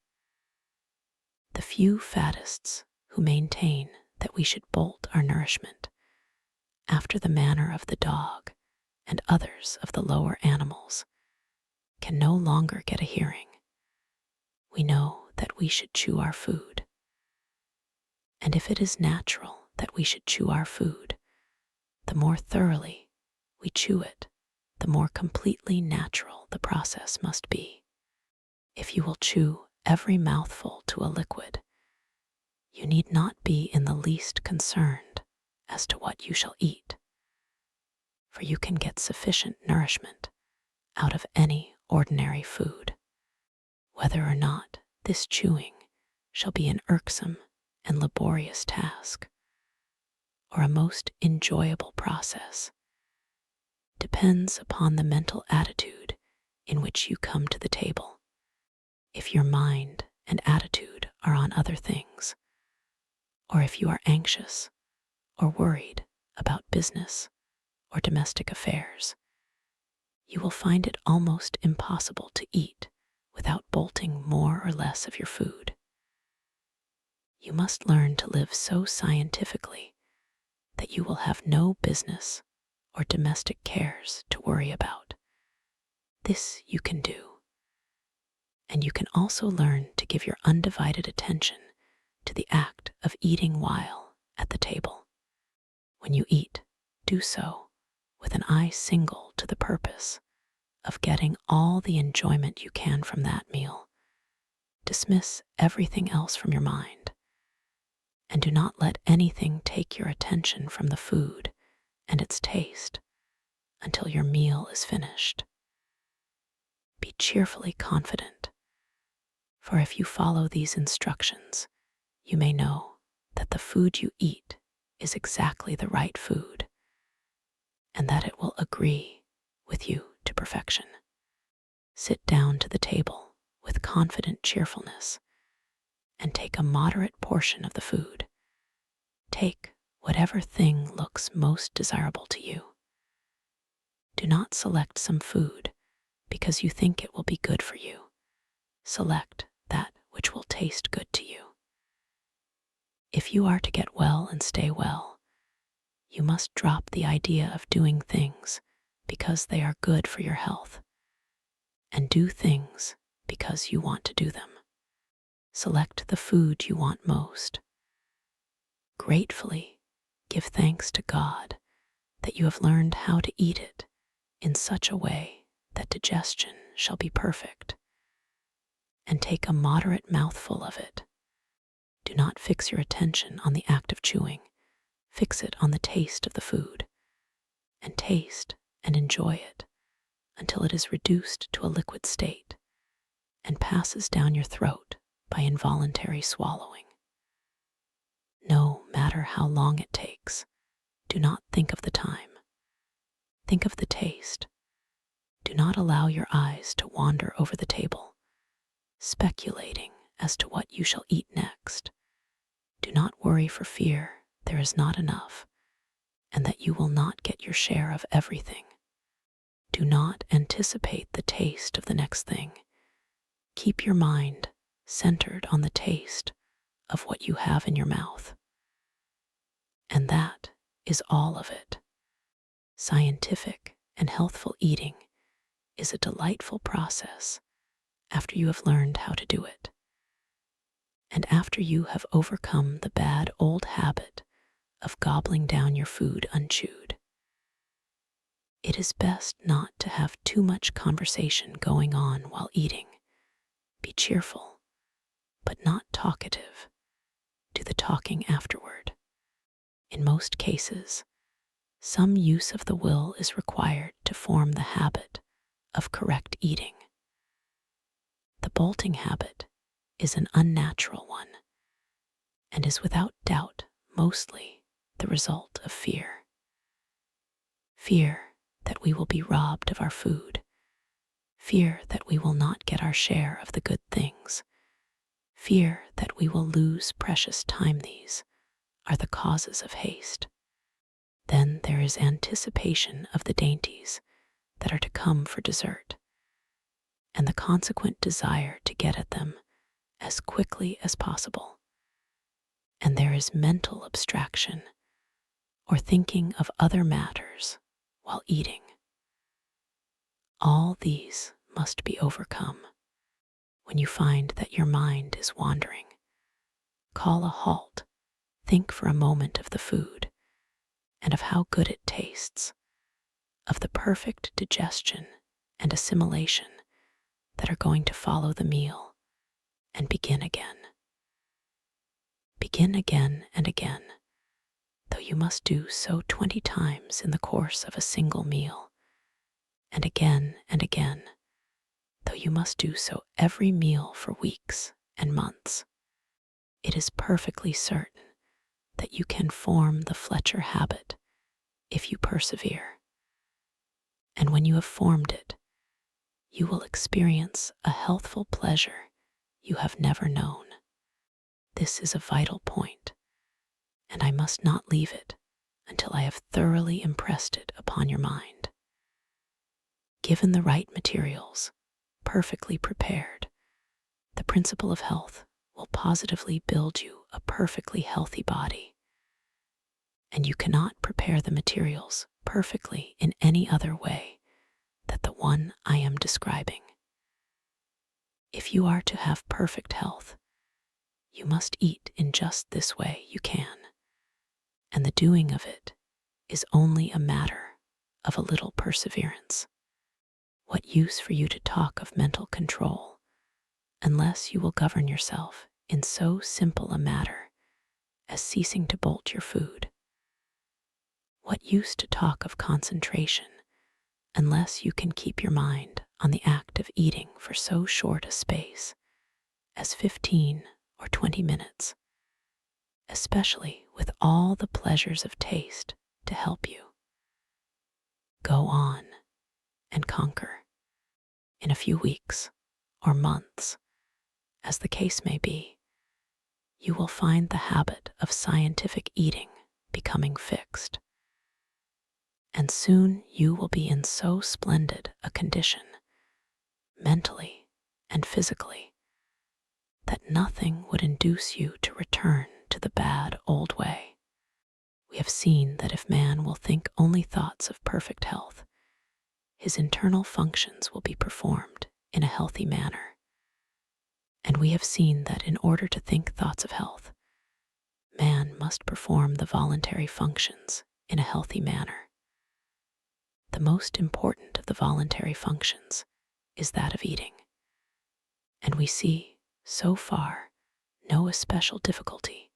The few faddists who maintain that we should bolt our nourishment after the manner of the dog and others of the lower animals can no longer get a hearing. We know that we should chew our food. And if it is natural that we should chew our food, the more thoroughly we chew it, the more completely natural the process must be. If you will chew every mouthful to a liquid, you need not be in the least concerned as to what you shall eat, for you can get sufficient nourishment out of any ordinary food, whether or not this chewing shall be an irksome and laborious task, or a most enjoyable process, depends upon the mental attitude in which you come to the table. If your mind and attitude are on other things, or if you are anxious or worried about business or domestic affairs, you will find it almost impossible to eat without bolting more or less of your food. You must learn to live so scientifically that you will have no business or domestic cares to worry about. This you can do. And you can also learn to give your undivided attention to the act of eating while at the table. When you eat, do so with an eye single to the purpose of getting all the enjoyment you can from that meal. Dismiss everything else from your mind, and do not let anything take your attention from the food and its taste until your meal is finished. Be cheerfully confident, for if you follow these instructions, you may know that the food you eat is exactly the right food, and that it will agree with you to perfection. Sit down to the table with confident cheerfulness and take a moderate portion of the food. Take whatever thing looks most desirable to you. Do not select some food because you think it will be good for you. Select that which will taste good to you. If you are to get well and stay well, you must drop the idea of doing things because they are good for your health, and do things because you want to do them. Select the food you want most. Gratefully give thanks to God that you have learned how to eat it in such a way that digestion shall be perfect, and take a moderate mouthful of it. Do not fix your attention on the act of chewing. Fix it on the taste of the food, and taste and enjoy it until it is reduced to a liquid state and passes down your throat by involuntary swallowing. No matter how long it takes, do not think of the time. Think of the taste. Do not allow your eyes to wander over the table, speculating as to what you shall eat next. Do not worry for fear there is not enough, and that you will not get your share of everything. Do not anticipate the taste of the next thing. Keep your mind centered on the taste of what you have in your mouth. And that is all of it. Scientific and healthful eating is a delightful process after you have learned how to do it, and after you have overcome the bad old habit of gobbling down your food unchewed. It is best not to have too much conversation going on while eating. Be cheerful, but not talkative. Do the talking afterward. In most cases, some use of the will is required to form the habit of correct eating. The bolting habit is an unnatural one, and is without doubt mostly the result of fear. Fear that we will be robbed of our food, fear that we will not get our share of the good things, fear that we will lose precious time. These are the causes of haste. Then there is anticipation of the dainties that are to come for dessert, and the consequent desire to get at them as quickly as possible. And there is mental abstraction, or thinking of other matters while eating. All these must be overcome. When you find that your mind is wandering, call a halt, think for a moment of the food, and of how good it tastes, of the perfect digestion and assimilation that are going to follow the meal, and begin again. Begin again and again, though you must do so 20 times in the course of a single meal, and again, though you must do so every meal for weeks and months. It is perfectly certain that you can form the Fletcher habit if you persevere. And when you have formed it, you will experience a healthful pleasure you have never known. This is a vital point, and I must not leave it until I have thoroughly impressed it upon your mind. Given the right materials, perfectly prepared, the principle of health will positively build you a perfectly healthy body. And you cannot prepare the materials perfectly in any other way than the one I am describing. If you are to have perfect health, you must eat in just this way you can, and the doing of it is only a matter of a little perseverance. What use for you to talk of mental control unless you will govern yourself in so simple a matter as ceasing to bolt your food? What use to talk of concentration unless you can keep your mind on the act of eating for so short a space as 15 or 20 minutes, especially with all the pleasures of taste to help you? Go on and conquer. In a few weeks or months, as the case may be, you will find the habit of scientific eating becoming fixed. And soon you will be in so splendid a condition, mentally and physically, that nothing would induce you to return to the bad old way. We have seen that if man will think only thoughts of perfect health, his internal functions will be performed in a healthy manner. And we have seen that in order to think thoughts of health, man must perform the voluntary functions in a healthy manner. The most important of the voluntary functions is that of eating, and we see, so far, no especial difficulty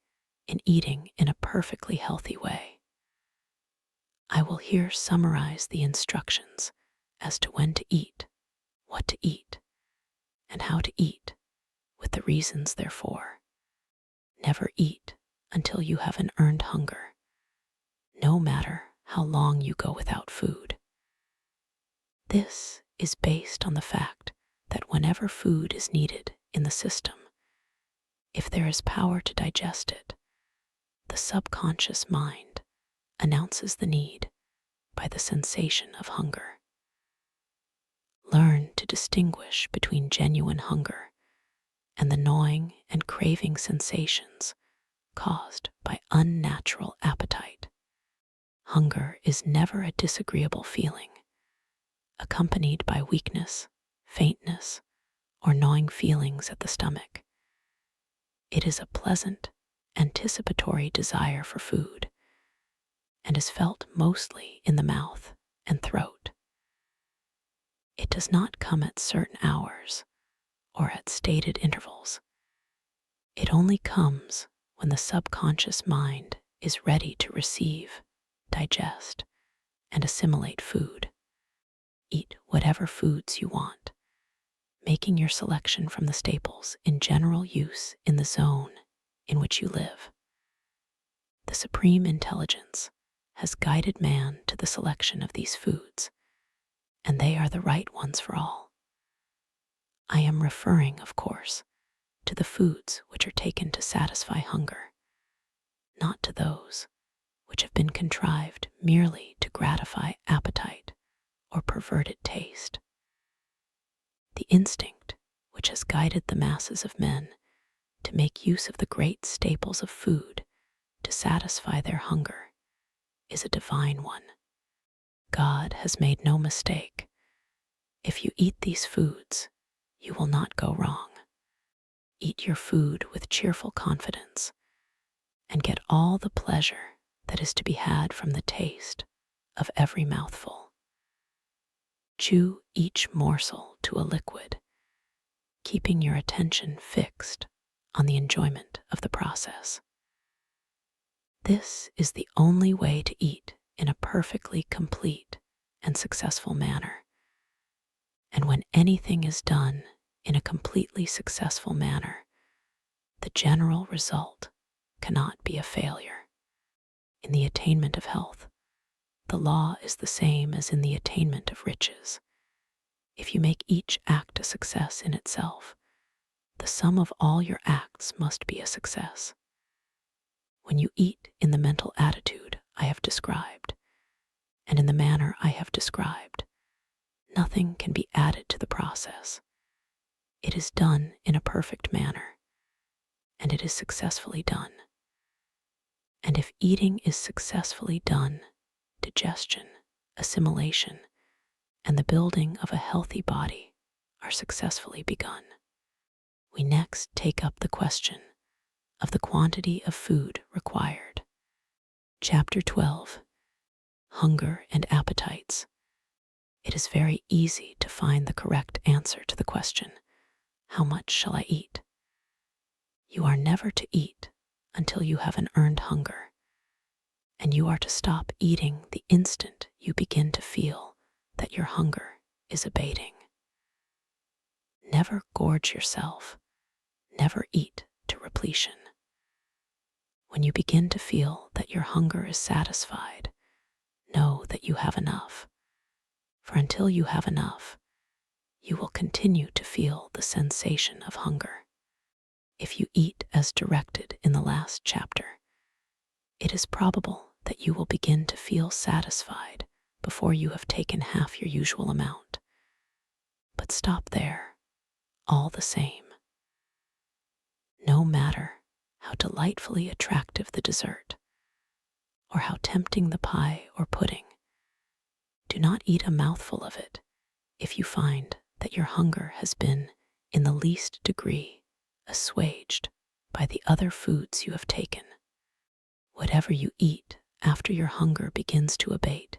in eating in a perfectly healthy way. I will here summarize the instructions as to when to eat, what to eat, and how to eat, with the reasons therefor. Never eat until you have an earned hunger, no matter how long you go without food. This is based on the fact that whenever food is needed in the system, if there is power to digest it, the subconscious mind announces the need by the sensation of hunger. Learn to distinguish between genuine hunger and the gnawing and craving sensations caused by unnatural appetite. Hunger is never a disagreeable feeling, accompanied by weakness, faintness, or gnawing feelings at the stomach. It is a pleasant, anticipatory desire for food, and is felt mostly in the mouth and throat. It does not come at certain hours or at stated intervals. It only comes when the subconscious mind is ready to receive, digest, and assimilate food. Eat whatever foods you want, making your selection from the staples in general use in the zone in which you live. The Supreme Intelligence has guided man to the selection of these foods, and they are the right ones for all. I am referring, of course, to the foods which are taken to satisfy hunger, not to those which have been contrived merely to gratify appetite or perverted taste. The instinct which has guided the masses of men to make use of the great staples of food to satisfy their hunger is a divine one. God has made no mistake. If you eat these foods, you will not go wrong. Eat your food with cheerful confidence and get all the pleasure that is to be had from the taste of every mouthful. Chew each morsel to a liquid, keeping your attention fixed on the enjoyment of the process. This is the only way to eat in a perfectly complete and successful manner. And when anything is done in a completely successful manner, the general result cannot be a failure. In the attainment of health, the law is the same as in the attainment of riches. If you make each act a success in itself, the sum of all your acts must be a success. When you eat in the mental attitude I have described, and in the manner I have described, nothing can be added to the process. It is done in a perfect manner, and it is successfully done. And if eating is successfully done, digestion, assimilation, and the building of a healthy body are successfully begun. We next take up the question of the quantity of food required. Chapter 12. hunger and appetites, it is very easy to find the correct answer to the question, how much shall I eat? You are never to eat until you have an earned hunger, and you are to stop eating the instant you begin to feel that your hunger is abating. Never gorge yourself, never eat to repletion. When you begin to feel that your hunger is satisfied, know that you have enough. For until you have enough, you will continue to feel the sensation of hunger. If you eat as directed in the last chapter, it is probable that you will begin to feel satisfied before you have taken half your usual amount. But stop there, all the same. No matter how delightfully attractive the dessert, or how tempting the pie or pudding, do not eat a mouthful of it if you find that your hunger has been, in the least degree, assuaged by the other foods you have taken. Whatever you eat after your hunger begins to abate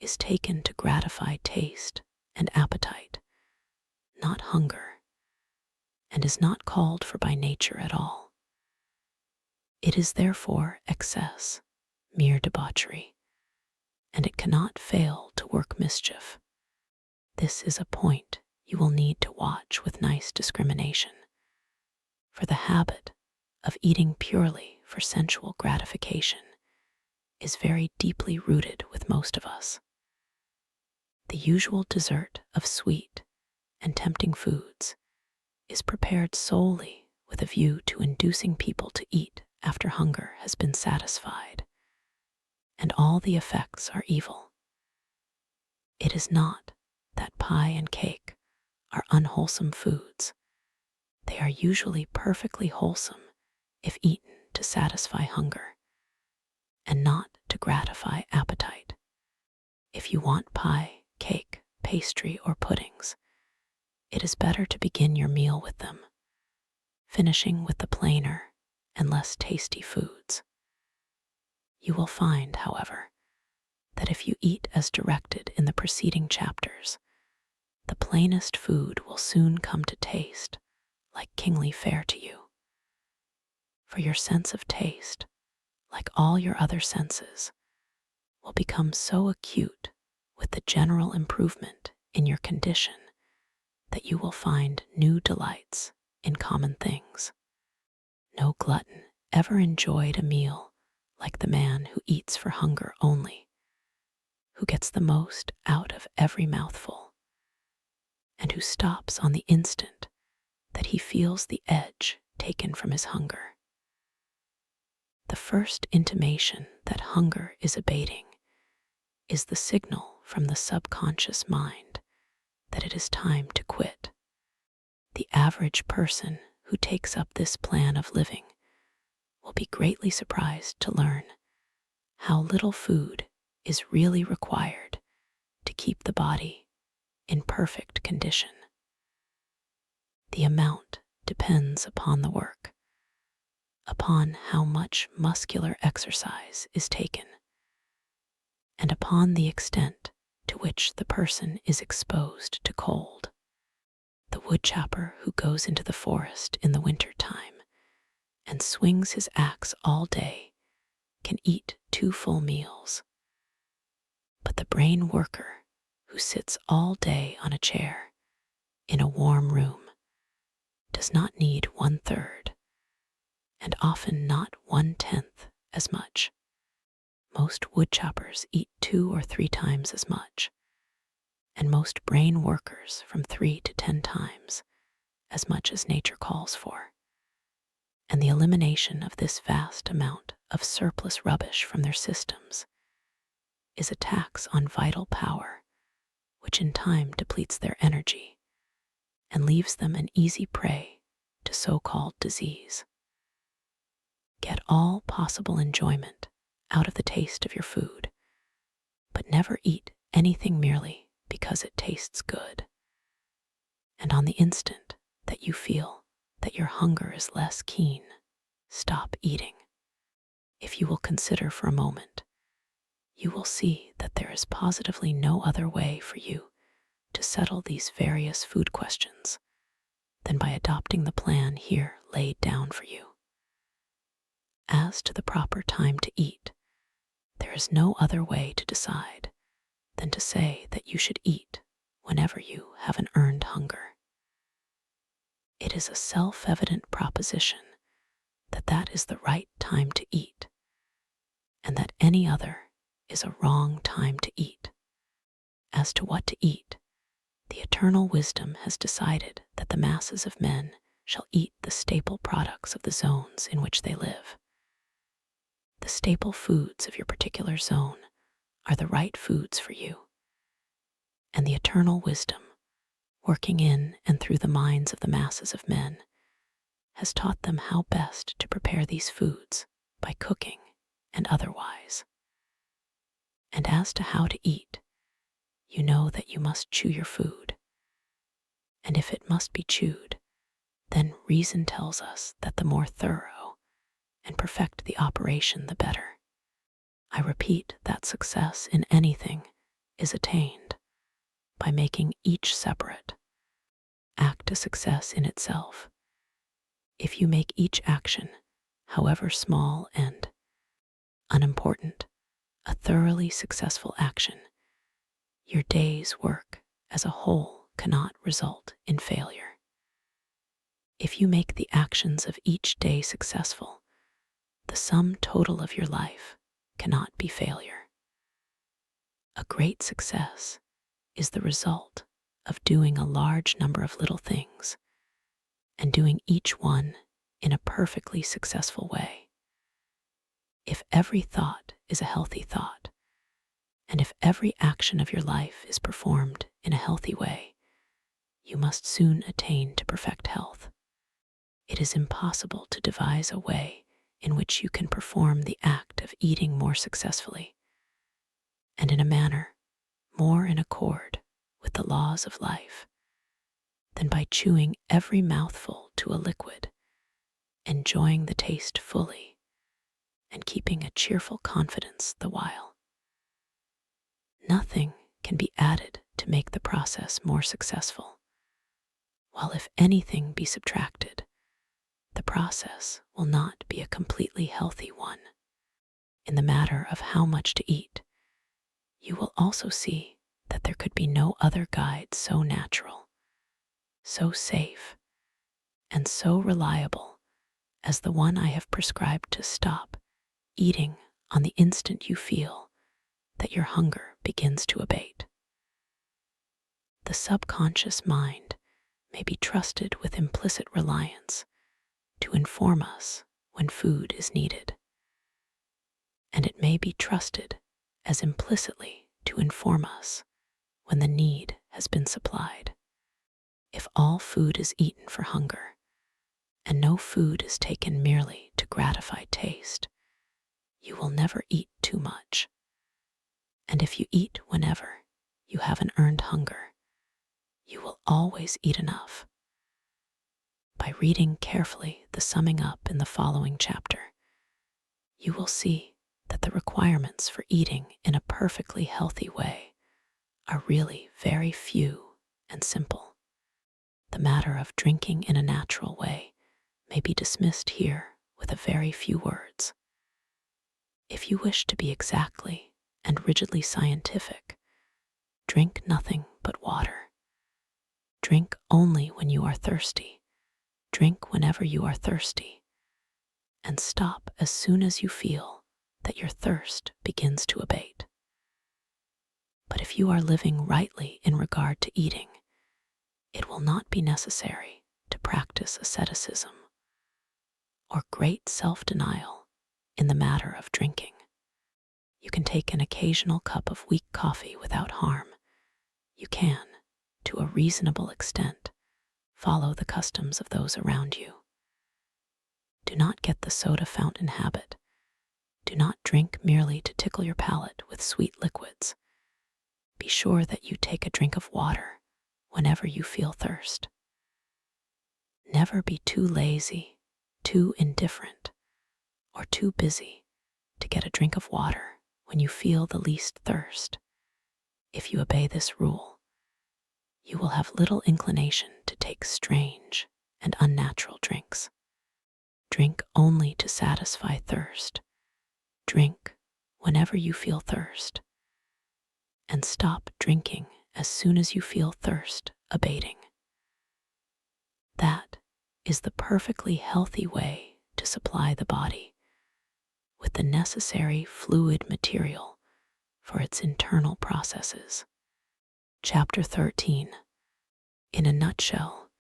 is taken to gratify taste and appetite, not hunger, and is not called for by nature at all. It is therefore excess, mere debauchery, and it cannot fail to work mischief. This is a point you will need to watch with nice discrimination, for the habit of eating purely for sensual gratification is very deeply rooted with most of us. The usual dessert of sweet and tempting foods is prepared solely with a view to inducing people to eat after hunger has been satisfied, and all the effects are evil. It is not that pie and cake are unwholesome foods. They are usually perfectly wholesome if eaten to satisfy hunger, and not to gratify appetite. If you want pie, cake, pastry, or puddings, it is better to begin your meal with them, finishing with the plainer and less tasty foods. You will find, however, that if you eat as directed in the preceding chapters, the plainest food will soon come to taste like kingly fare to you. For your sense of taste, like all your other senses, will become so acute with the general improvement in your condition that you will find new delights in common things. No glutton ever enjoyed a meal like the man who eats for hunger only, who gets the most out of every mouthful, and who stops on the instant that he feels the edge taken from his hunger. The first intimation that hunger is abating is the signal from the subconscious mind that it is time to quit. The average person who takes up this plan of living will be greatly surprised to learn how little food is really required to keep the body in perfect condition. The amount depends upon the work, upon how much muscular exercise is taken, and upon the extent to which the person is exposed to cold. The woodchopper who goes into the forest in the winter time and swings his axe all day can eat 2 full meals. But the brain worker who sits all day on a chair in a warm room does not need 1/3, and often not 1/10 as much. Most woodchoppers eat 2 or 3 times as much, and most brain workers from 3 to 10 times as much as nature calls for. And the elimination of this vast amount of surplus rubbish from their systems is a tax on vital power, which in time depletes their energy and leaves them an easy prey to so-called disease. Get all possible enjoyment out of the taste of your food, but never eat anything merely because it tastes good. And on the instant that you feel that your hunger is less keen, stop eating. If you will consider for a moment, you will see that there is positively no other way for you to settle these various food questions than by adopting the plan here laid down for you. As to the proper time to eat, there is no other way to decide than to say that you should eat whenever you have an earned hunger. It is a self-evident proposition that that is the right time to eat, and that any other is a wrong time to eat. As to what to eat, the eternal wisdom has decided that the masses of men shall eat the staple products of the zones in which they live. The staple foods of your particular zone are the right foods for you, and the eternal wisdom, working in and through the minds of the masses of men, has taught them how best to prepare these foods by cooking and otherwise. And as to how to eat, you know that you must chew your food. And if it must be chewed, then reason tells us that the more thorough and perfect the operation, the better. I repeat that success in anything is attained by making each separate act a success in itself. If you make each action, however small and unimportant, a thoroughly successful action, your day's work as a whole cannot result in failure. If you make the actions of each day successful, the sum total of your life cannot be failure. A great success is the result of doing a large number of little things and doing each one in a perfectly successful way. If every thought is a healthy thought, and if every action of your life is performed in a healthy way, you must soon attain to perfect health. It is impossible to devise a way in which you can perform the act of eating more successfully, and in a manner more in accord with the laws of life, than by chewing every mouthful to a liquid, enjoying the taste fully, and keeping a cheerful confidence the while. Nothing can be added to make the process more successful, while if anything be subtracted, the process will not be a completely healthy one. In the matter of how much to eat, you will also see that there could be no other guide so natural, so safe, and so reliable as the one I have prescribed to stop eating on the instant you feel that your hunger begins to abate. The subconscious mind may be trusted with implicit reliance to inform us when food is needed, and it may be trusted as implicitly to inform us when the need has been supplied. If all food is eaten for hunger, and no food is taken merely to gratify taste, you will never eat too much. And if you eat whenever you have an earned hunger, you will always eat enough. By reading carefully the summing up in the following chapter, you will see that the requirements for eating in a perfectly healthy way are really very few and simple. The matter of drinking in a natural way may be dismissed here with a very few words. If you wish to be exactly and rigidly scientific, drink nothing but water. Drink only when you are thirsty. Drink whenever you are thirsty, and stop as soon as you feel that your thirst begins to abate. But if you are living rightly in regard to eating, it will not be necessary to practice asceticism or great self-denial in the matter of drinking. You can take an occasional cup of weak coffee without harm. You can, to a reasonable extent, follow the customs of those around you. Do not get the soda fountain habit. Do not drink merely to tickle your palate with sweet liquids. Be sure that you take a drink of water whenever you feel thirst. Never be too lazy, too indifferent, or too busy to get a drink of water when you feel the least thirst. If you obey this rule, you will have little inclination to take strange and unnatural drinks. Drink only to satisfy thirst. Drink whenever you feel thirst. And stop drinking as soon as you feel thirst abating. That is the perfectly healthy way to supply the body with the necessary fluid material for its internal processes. Chapter 13. In a nutshell,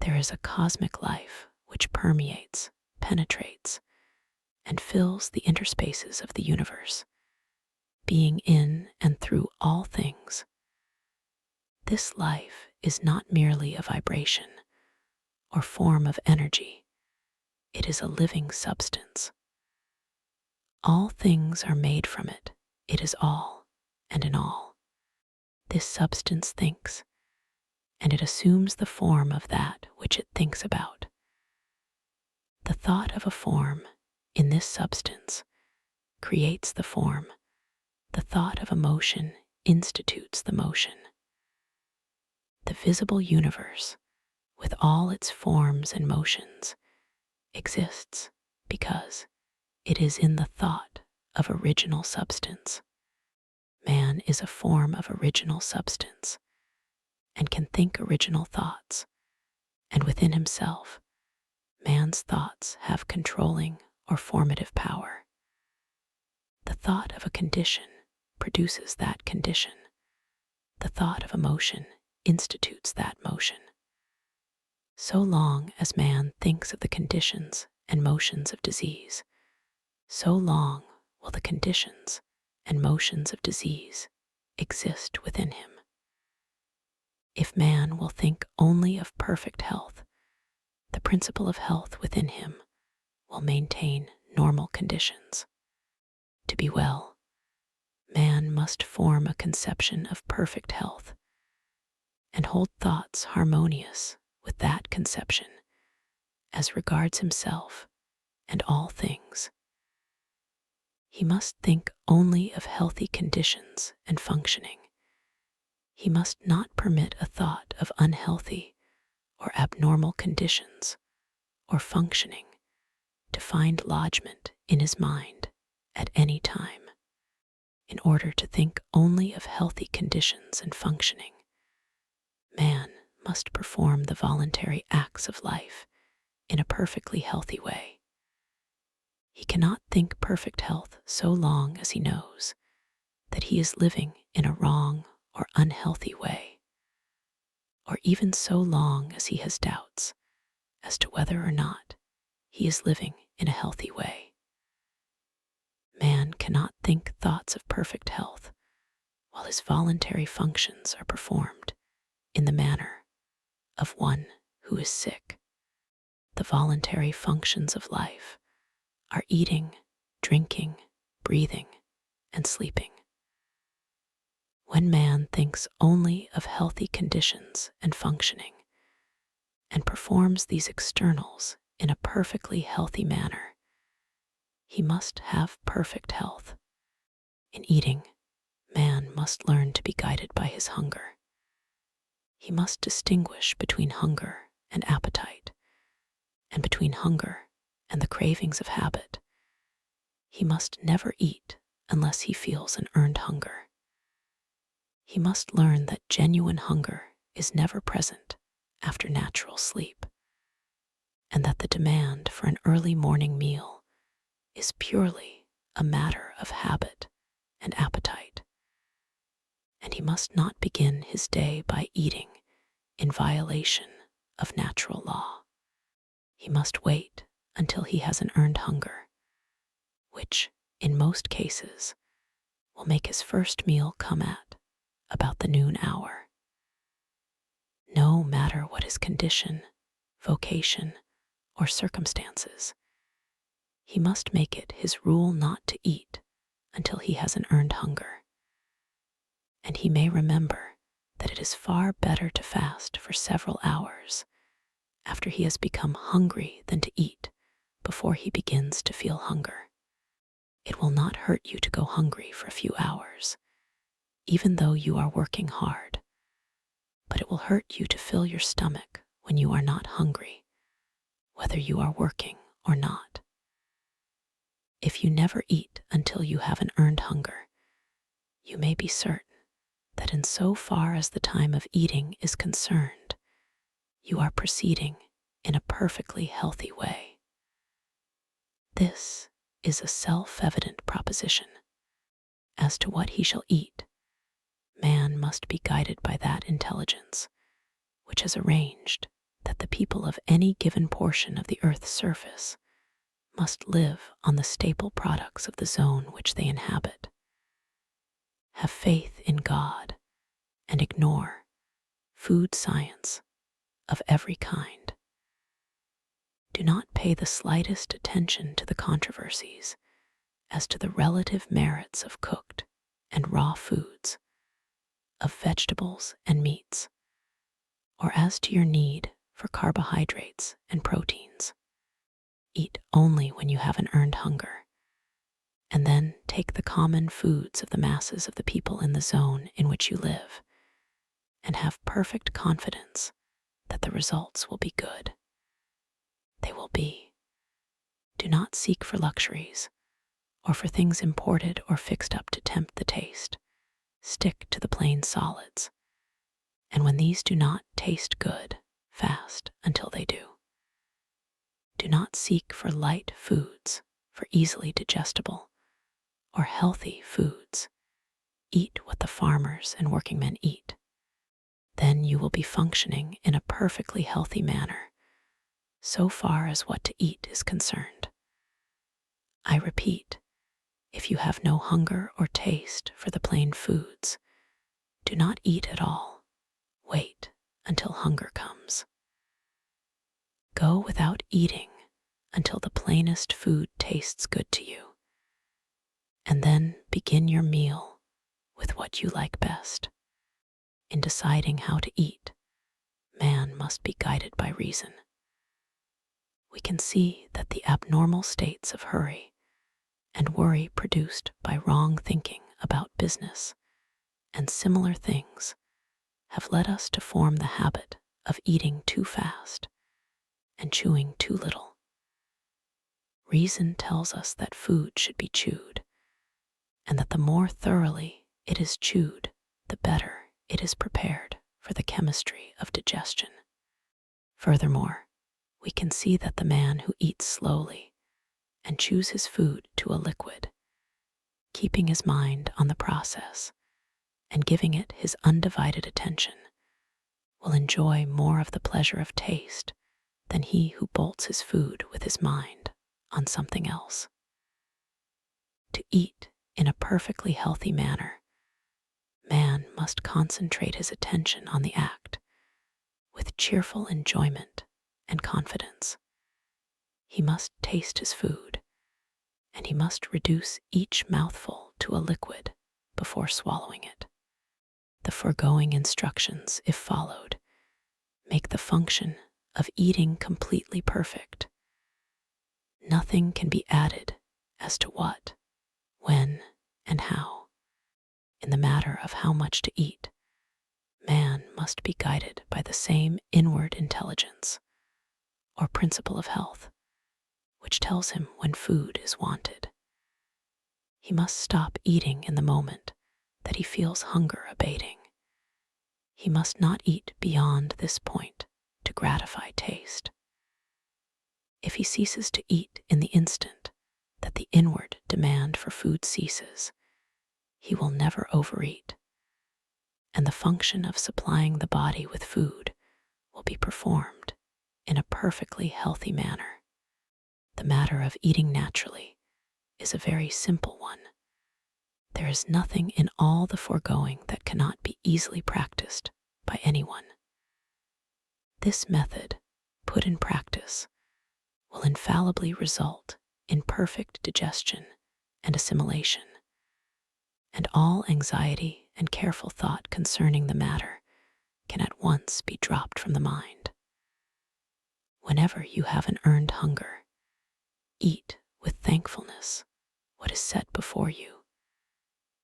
there is a cosmic life which permeates, penetrates, and fills the interspaces of the universe, being in and through all things. This life is not merely a vibration or form of energy. It is a living substance. All things are made from it. It is all and in all. This substance thinks, and it assumes the form of that which it thinks about. The thought of a form in this substance creates the form. The thought of a motion institutes the motion. The visible universe, with all its forms and motions, exists because it is in the thought of original substance. Man is a form of original substance and can think original thoughts, and within himself, man's thoughts have controlling or formative power. The thought of a condition produces that condition. The thought of a motion institutes that motion. So long as man thinks of the conditions and motions of disease, so long will the conditions and motions of disease exist within him. If man will think only of perfect health, the principle of health within him will maintain normal conditions. To be well, man must form a conception of perfect health and hold thoughts harmonious with that conception as regards himself and all things. He must think only of healthy conditions and functioning. He must not permit a thought of unhealthy or abnormal conditions or functioning to find lodgment in his mind at any time. In order to think only of healthy conditions and functioning, man must perform the voluntary acts of life in a perfectly healthy way. He cannot think perfect health so long as he knows that he is living in a wrong or unhealthy way, or even so long as he has doubts as to whether or not he is living in a healthy way. Man cannot think thoughts of perfect health while his voluntary functions are performed in the manner of one who is sick. The voluntary functions of life are eating, drinking, breathing, and sleeping. When man thinks only of healthy conditions and functioning, and performs these externals in a perfectly healthy manner, he must have perfect health. In eating, man must learn to be guided by his hunger. He must distinguish between hunger and appetite, and between hunger and the cravings of habit. He must never eat unless he feels an earned hunger. He must learn that genuine hunger is never present after natural sleep, and that the demand for an early morning meal is purely a matter of habit and appetite. And he must not begin his day by eating in violation of natural law. He must wait until he has an earned hunger, which, in most cases, will make his first meal come at about the noon hour. No matter what his condition, vocation, or circumstances, he must make it his rule not to eat until he has an earned hunger. And he may remember that it is far better to fast for several hours after he has become hungry than to eat before he begins to feel hunger. It will not hurt you to go hungry for a few hours, even though you are working hard, but it will hurt you to fill your stomach when you are not hungry, whether you are working or not. If you never eat until you have an earned hunger, you may be certain that in so far as the time of eating is concerned, you are proceeding in a perfectly healthy way. This is a self-evident proposition. As to what he shall eat, man must be guided by that intelligence which has arranged that the people of any given portion of the earth's surface must live on the staple products of the zone which they inhabit. Have faith in God and ignore food science of every kind. Do not pay the slightest attention to the controversies as to the relative merits of cooked and raw foods, of vegetables and meats, or as to your need for carbohydrates and proteins. Eat only when you have an earned hunger, and then take the common foods of the masses of the people in the zone in which you live, and have perfect confidence that the results will be good. They will be. Do not seek for luxuries, or for things imported or fixed up to tempt the taste. Stick to the plain solids, and when these do not taste good, fast until they do. Do not seek for light foods, for easily digestible, or healthy foods. Eat what the farmers and working men eat. Then you will be functioning in a perfectly healthy manner, so far as what to eat is concerned. I repeat, if you have no hunger or taste for the plain foods, do not eat at all. Wait until hunger comes. Go without eating until the plainest food tastes good to you, and then begin your meal with what you like best. In deciding how to eat, man must be guided by reason. We can see that the abnormal states of hurry and worry produced by wrong thinking about business and similar things have led us to form the habit of eating too fast and chewing too little. Reason tells us that food should be chewed, and that the more thoroughly it is chewed, the better it is prepared for the chemistry of digestion. Furthermore, we can see that the man who eats slowly and chews his food to a liquid, keeping his mind on the process and giving it his undivided attention, will enjoy more of the pleasure of taste than he who bolts his food with his mind on something else. To eat in a perfectly healthy manner, man must concentrate his attention on the act with cheerful enjoyment and confidence. He must taste his food, and he must reduce each mouthful to a liquid before swallowing it. The foregoing instructions, if followed, make the function of eating completely perfect. Nothing can be added as to what, when, and how. In the matter of how much to eat, man must be guided by the same inward intelligence, or principle of health, which tells him when food is wanted. He must stop eating in the moment that he feels hunger abating. He must not eat beyond this point to gratify taste. If he ceases to eat in the instant that the inward demand for food ceases, he will never overeat, and the function of supplying the body with food will be performed in a perfectly healthy manner. The matter of eating naturally is a very simple one. There is nothing in all the foregoing that cannot be easily practiced by anyone. This method, put in practice, will infallibly result in perfect digestion and assimilation, and all anxiety and careful thought concerning the matter can at once be dropped from the mind. Whenever you have an earned hunger, eat with thankfulness what is set before you,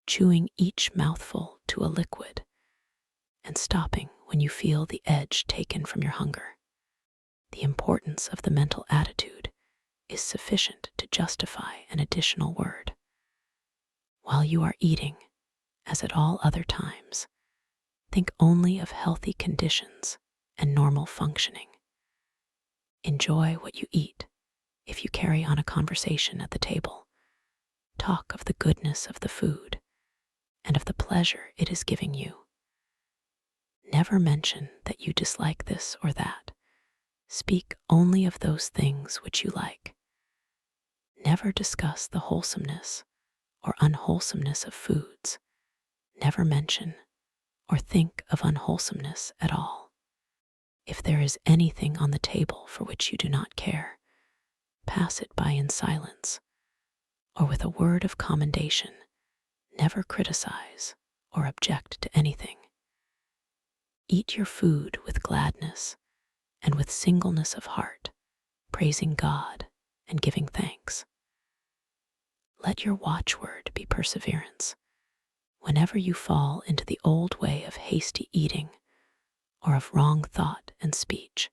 chewing each mouthful to a liquid and stopping when you feel the edge taken from your hunger. The importance of the mental attitude is sufficient to justify an additional word. While you are eating, as at all other times, think only of healthy conditions and normal functioning. Enjoy what you eat. If you carry on a conversation at the table, talk of the goodness of the food and of the pleasure it is giving you. Never mention that you dislike this or that. Speak only of those things which you like. Never discuss the wholesomeness or unwholesomeness of foods. Never mention or think of unwholesomeness at all. If there is anything on the table for which you do not care, pass it by in silence, or with a word of commendation. Never criticize or object to anything. Eat your food with gladness and with singleness of heart, praising God and giving thanks. Let your watchword be perseverance. Whenever you fall into the old way of hasty eating or of wrong thought and speech,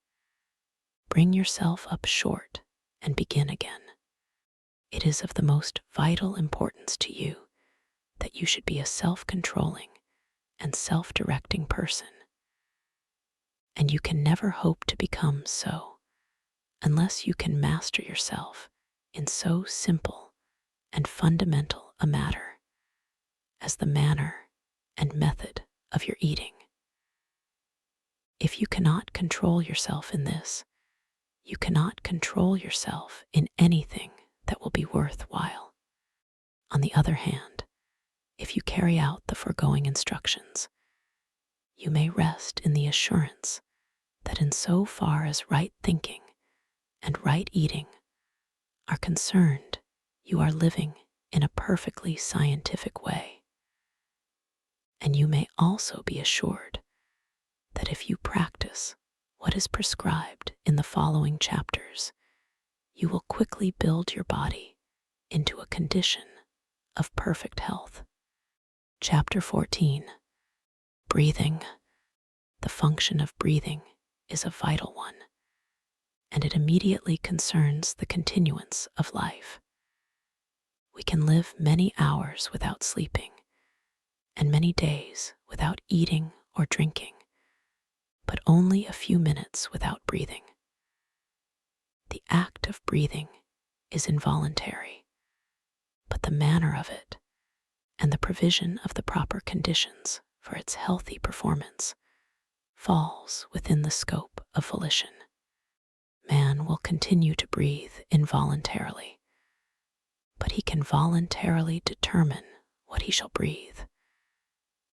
bring yourself up short and begin again. It is of the most vital importance to you that you should be a self-controlling and self-directing person, and you can never hope to become so unless you can master yourself in so simple and fundamental a matter as the manner and method of your eating. If you cannot control yourself in this, you cannot control yourself in anything that will be worthwhile. On the other hand, if you carry out the foregoing instructions, you may rest in the assurance that in so far as right thinking and right eating are concerned, you are living in a perfectly scientific way. And you may also be assured that if you practice what is prescribed in the following chapters, you will quickly build your body into a condition of perfect health. Chapter 14. Breathing. The function of breathing is a vital one, and it immediately concerns the continuance of life. We can live many hours without sleeping, and many days without eating or drinking, but only a few minutes without breathing. The act of breathing is involuntary, but the manner of it and the provision of the proper conditions for its healthy performance falls within the scope of volition. Man will continue to breathe involuntarily, but he can voluntarily determine what he shall breathe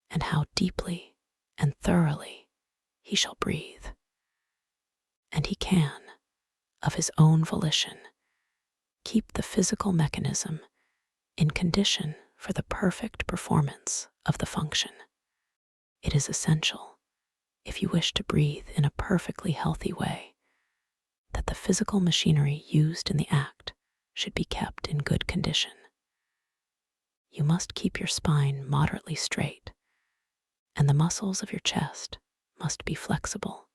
and how deeply and thoroughly he shall breathe. And he can, of his own volition, keep the physical mechanism in condition for the perfect performance of the function. It is essential, if you wish to breathe in a perfectly healthy way, that the physical machinery used in the act should be kept in good condition. You must keep your spine moderately straight, and the muscles of your chest must be flexible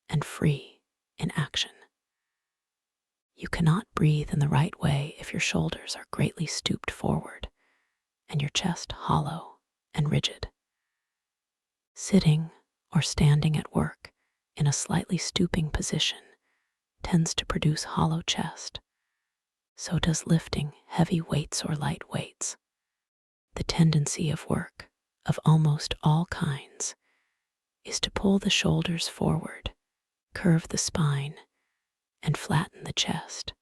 and free in action. You cannot breathe in the right way if your shoulders are greatly stooped forward and your chest hollow and rigid. Sitting or standing at work in a slightly stooping position tends to produce hollow chest. So does lifting heavy weights or light weights. The tendency of work of almost all kinds is to pull the shoulders forward, curve the spine, and flatten the chest.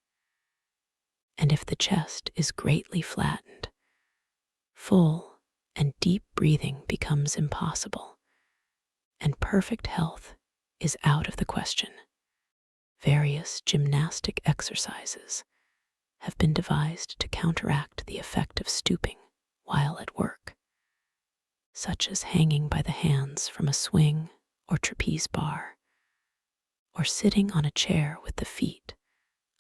And if the chest is greatly flattened, full and deep breathing becomes impossible, and perfect health is out of the question. Various gymnastic exercises have been devised to counteract the effect of stooping while at work, such as hanging by the hands from a swing or trapeze bar, or sitting on a chair with the feet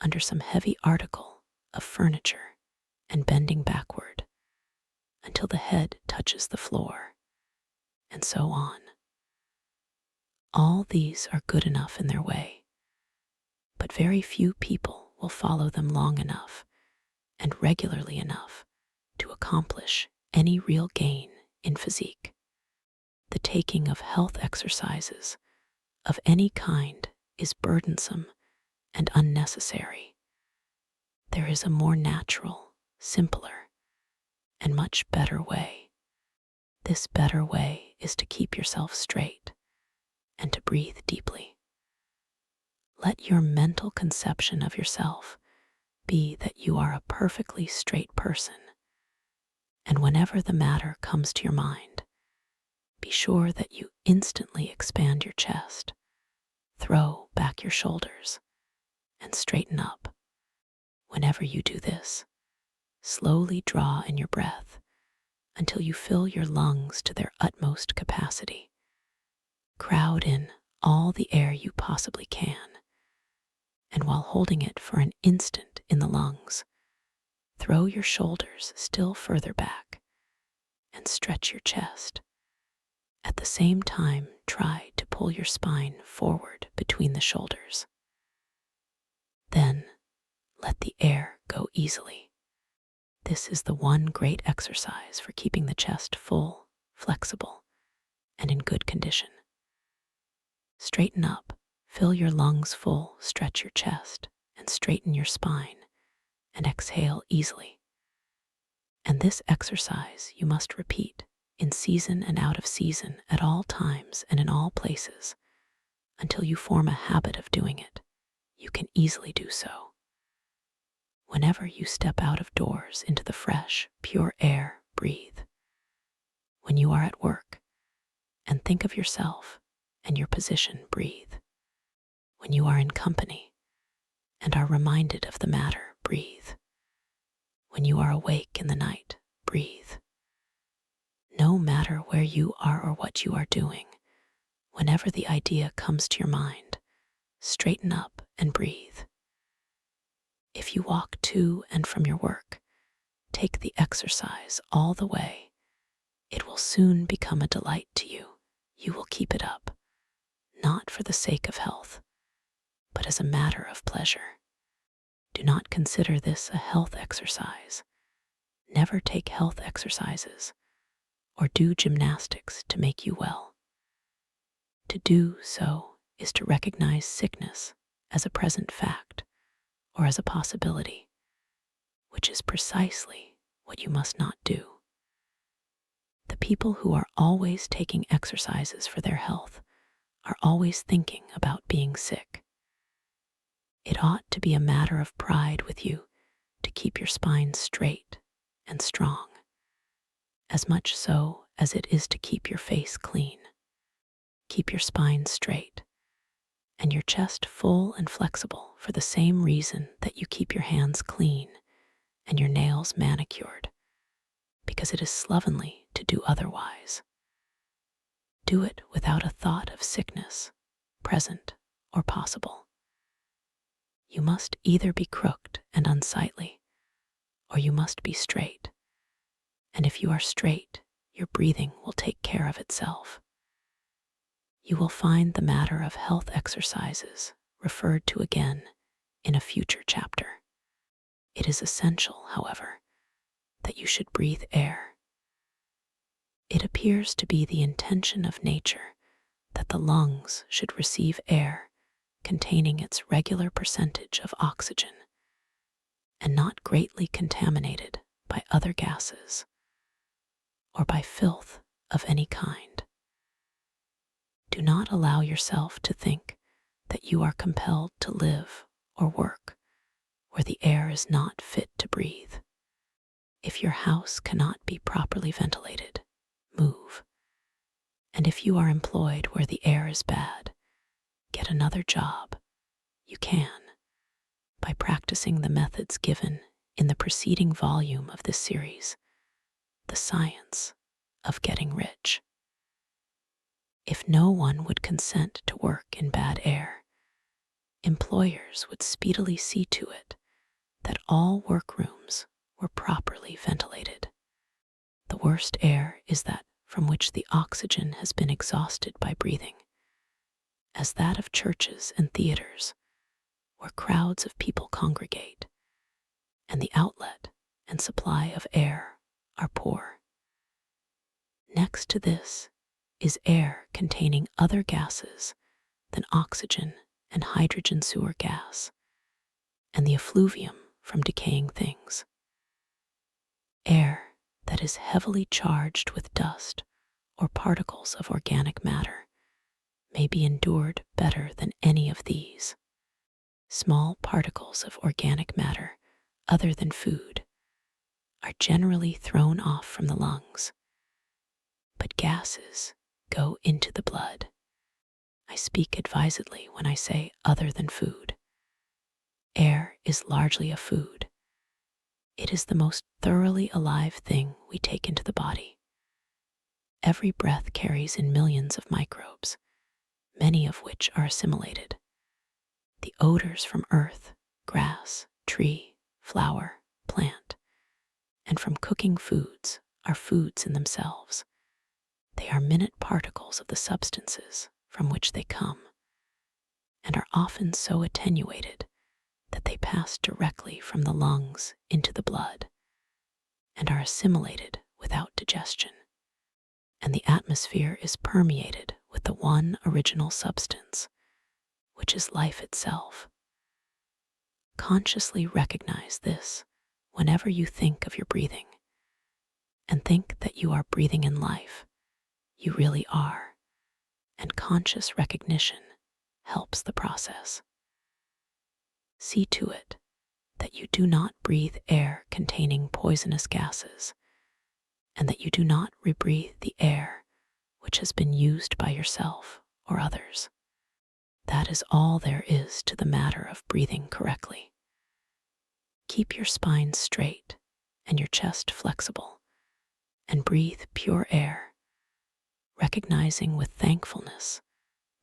under some heavy article of furniture and bending backward until the head touches the floor, and so on. All these are good enough in their way, but very few people will follow them long enough and regularly enough to accomplish any real gain in physique. The taking of health exercises of any kind is burdensome and unnecessary. There is a more natural, simpler, and much better way. This better way is to keep yourself straight and to breathe deeply. Let your mental conception of yourself be that you are a perfectly straight person, and whenever the matter comes to your mind, be sure that you instantly expand your chest, throw back your shoulders, and straighten up. Whenever you do this, slowly draw in your breath until you fill your lungs to their utmost capacity. Crowd in all the air you possibly can, and while holding it for an instant in the lungs, throw your shoulders still further back and stretch your chest. At the same time, try to pull your spine forward between the shoulders. Then, let the air go easily. This is the one great exercise for keeping the chest full, flexible, and in good condition. Straighten up, fill your lungs full, stretch your chest, and straighten your spine, and exhale easily. And this exercise you must repeat in season and out of season at all times and in all places until you form a habit of doing it. You can easily do so. Whenever you step out of doors into the fresh, pure air, breathe. When you are at work, and think of yourself and your position, breathe. When you are in company and are reminded of the matter, breathe. When you are awake in the night, breathe. No matter where you are or what you are doing, whenever the idea comes to your mind, straighten up and breathe. If you walk to and from your work, take the exercise all the way. It will soon become a delight to you. You will keep it up, not for the sake of health, but as a matter of pleasure. Do not consider this a health exercise. Never take health exercises or do gymnastics to make you well. To do so is to recognize sickness as a present fact or as a possibility, which is precisely what you must not do. The people who are always taking exercises for their health are always thinking about being sick. It ought to be a matter of pride with you to keep your spine straight and strong, as much so as it is to keep your face clean. Keep your spine straight and your chest full and flexible for the same reason that you keep your hands clean and your nails manicured, because it is slovenly to do otherwise. Do it without a thought of sickness, present or possible. You must either be crooked and unsightly, or you must be straight. And if you are straight, your breathing will take care of itself. You will find the matter of health exercises referred to again in a future chapter. It is essential, however, that you should breathe air. It appears to be the intention of nature that the lungs should receive air containing its regular percentage of oxygen and not greatly contaminated by other gases or by filth of any kind. Do not allow yourself to think that you are compelled to live or work where the air is not fit to breathe. If your house cannot be properly ventilated, move. And if you are employed where the air is bad, get another job. You can, by practicing the methods given in the preceding volume of this series, The Science of Getting Rich. If no one would consent to work in bad air, employers would speedily see to it that all workrooms were properly ventilated. The worst air is that from which the oxygen has been exhausted by breathing, as that of churches and theaters, where crowds of people congregate, and the outlet and supply of air are poor. Next to this is air containing other gases than oxygen and hydrogen sewer gas, and the effluvium from decaying things. Air that is heavily charged with dust or particles of organic matter may be endured better than any of these. Small particles of organic matter other than food are generally thrown off from the lungs, but gases go into the blood. I speak advisedly when I say other than food. Air is largely a food. It is the most thoroughly alive thing we take into the body. Every breath carries in millions of microbes, many of which are assimilated. The odors from earth, grass, tree, flower, plant, and from cooking foods are foods in themselves. They are minute particles of the substances from which they come, and are often so attenuated that they pass directly from the lungs into the blood and are assimilated without digestion, and the atmosphere is permeated with the one original substance, which is life itself. Consciously recognize this whenever you think of your breathing, and think that you are breathing in life. You really are, and conscious recognition helps the process. See to it that you do not breathe air containing poisonous gases, and that you do not rebreathe the air which has been used by yourself or others. That is all there is to the matter of breathing correctly. Keep your spine straight and your chest flexible, and breathe pure air, recognizing with thankfulness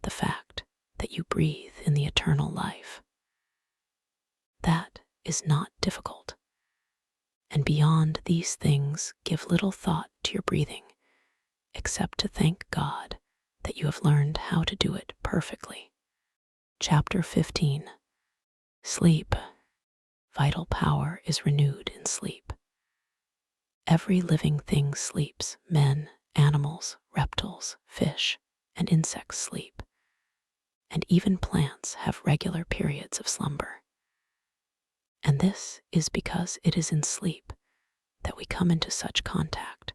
the fact that you breathe in the eternal life. That is not difficult, and beyond these things give little thought to your breathing, except to thank God that you have learned how to do it perfectly. Chapter 15. Sleep. Vital power is renewed in sleep. Every living thing sleeps. Men, animals, reptiles, fish, and insects sleep, and even plants have regular periods of slumber. And this is because it is in sleep that we come into such contact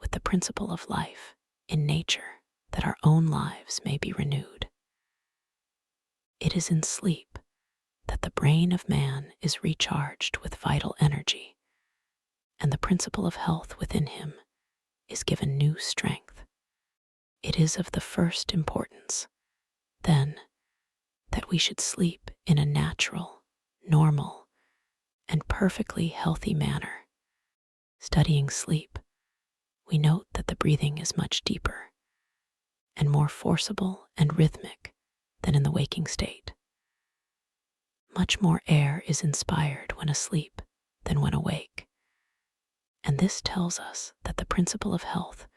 with the principle of life in nature that our own lives may be renewed. It is in sleep that the brain of man is recharged with vital energy, and the principle of health within him is given new strength. It is of the first importance, then, that we should sleep in a natural, normal, and perfectly healthy manner. Studying sleep, we note that the breathing is much deeper and more forcible and rhythmic than in the waking state. Much more air is inspired when asleep than when awake, and this tells us that the principle of health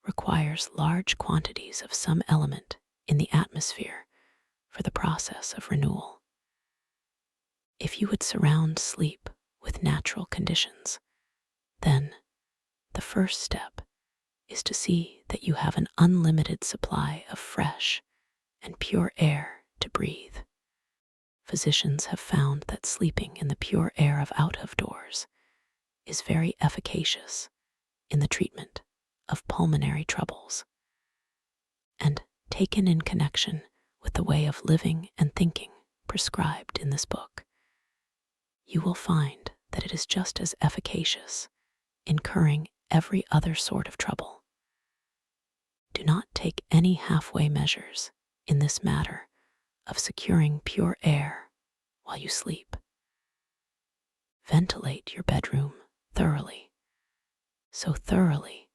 requires large quantities of some element in the atmosphere for the process of renewal. If you would surround sleep with natural conditions, then the first step is to see that you have an unlimited supply of fresh and pure air to breathe. Physicians have found that sleeping in the pure air of out of doors is very efficacious in the treatment of pulmonary troubles. And taken in connection with the way of living and thinking prescribed in this book, you will find that it is just as efficacious in curing every other sort of trouble. Do not take any halfway measures in this matter of securing pure air while you sleep. Ventilate your bedroom thoroughly, so thoroughly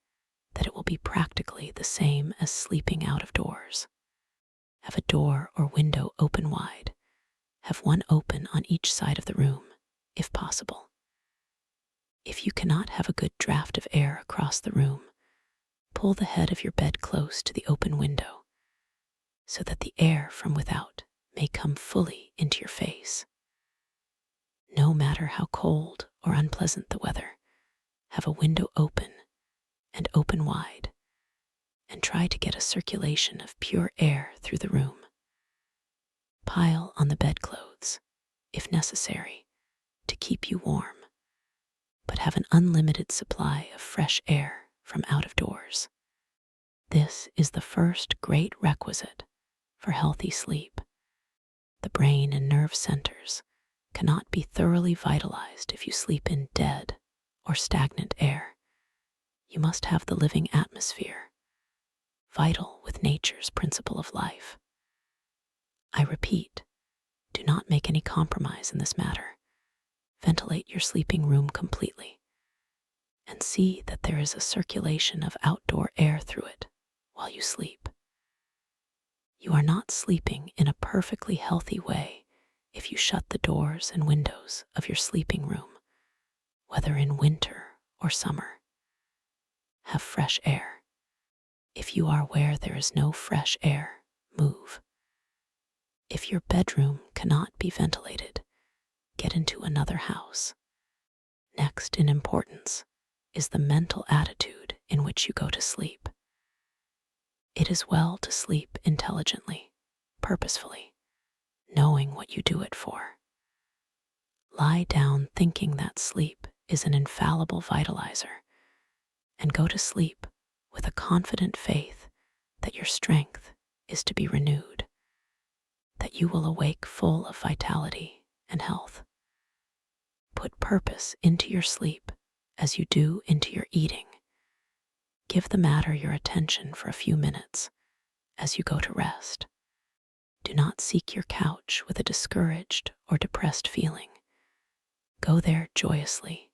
that it will be practically the same as sleeping out of doors. Have a door or window open wide. Have one open on each side of the room, if possible. If you cannot have a good draft of air across the room, pull the head of your bed close to the open window so that the air from without may come fully into your face. No matter how cold or unpleasant the weather, have a window open and open wide, and try to get a circulation of pure air through the room. Pile on the bedclothes, if necessary, to keep you warm, but have an unlimited supply of fresh air from out of doors. This is the first great requisite for healthy sleep. The brain and nerve centers cannot be thoroughly vitalized if you sleep in dead or stagnant air. You must have the living atmosphere, vital with nature's principle of life. I repeat, do not make any compromise in this matter. Ventilate your sleeping room completely and see that there is a circulation of outdoor air through it while you sleep. You are not sleeping in a perfectly healthy way if you shut the doors and windows of your sleeping room, whether in winter or summer. Have fresh air. If you are where there is no fresh air, move. If your bedroom cannot be ventilated, get into another house. Next in importance is the mental attitude in which you go to sleep. It is well to sleep intelligently, purposefully, knowing what you do it for. Lie down thinking that sleep is an infallible vitalizer, and go to sleep with a confident faith that your strength is to be renewed, that you will awake full of vitality and health. Put purpose into your sleep as you do into your eating. Give the matter your attention for a few minutes as you go to rest. Do not seek your couch with a discouraged or depressed feeling. Go there joyously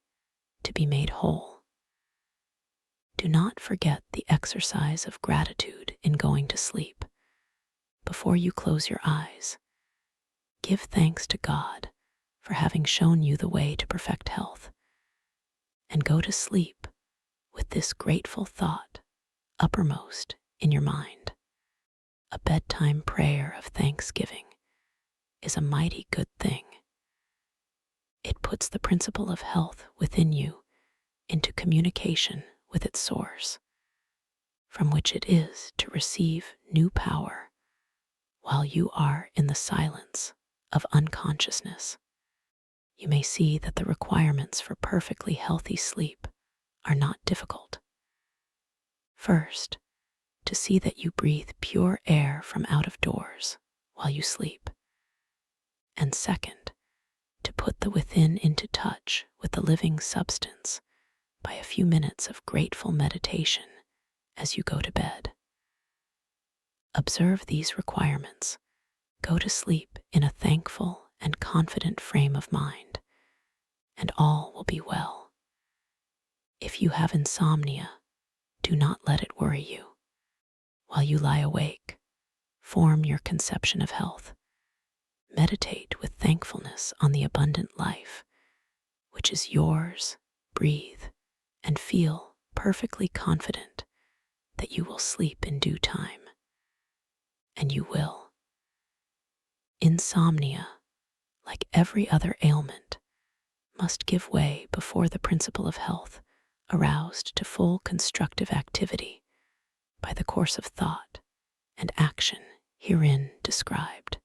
to be made whole. Do not forget the exercise of gratitude in going to sleep. Before you close your eyes, give thanks to God for having shown you the way to perfect health, and go to sleep with this grateful thought uppermost in your mind. A bedtime prayer of thanksgiving is a mighty good thing. It puts the principle of health within you into communication with its source, from which it is to receive new power while you are in the silence of unconsciousness. You may see that the requirements for perfectly healthy sleep are not difficult. First, to see that you breathe pure air from out of doors while you sleep. And second, to put the within into touch with the living substance by a few minutes of grateful meditation as you go to bed. Observe these requirements. Go to sleep in a thankful and confident frame of mind, and all will be well. If you have insomnia, do not let it worry you. While you lie awake, form your conception of health. Meditate with thankfulness on the abundant life, which is yours. Breathe and feel perfectly confident that you will sleep in due time. And you will. Insomnia, like every other ailment, must give way before the principle of health, aroused to full constructive activity by the course of thought and action herein described.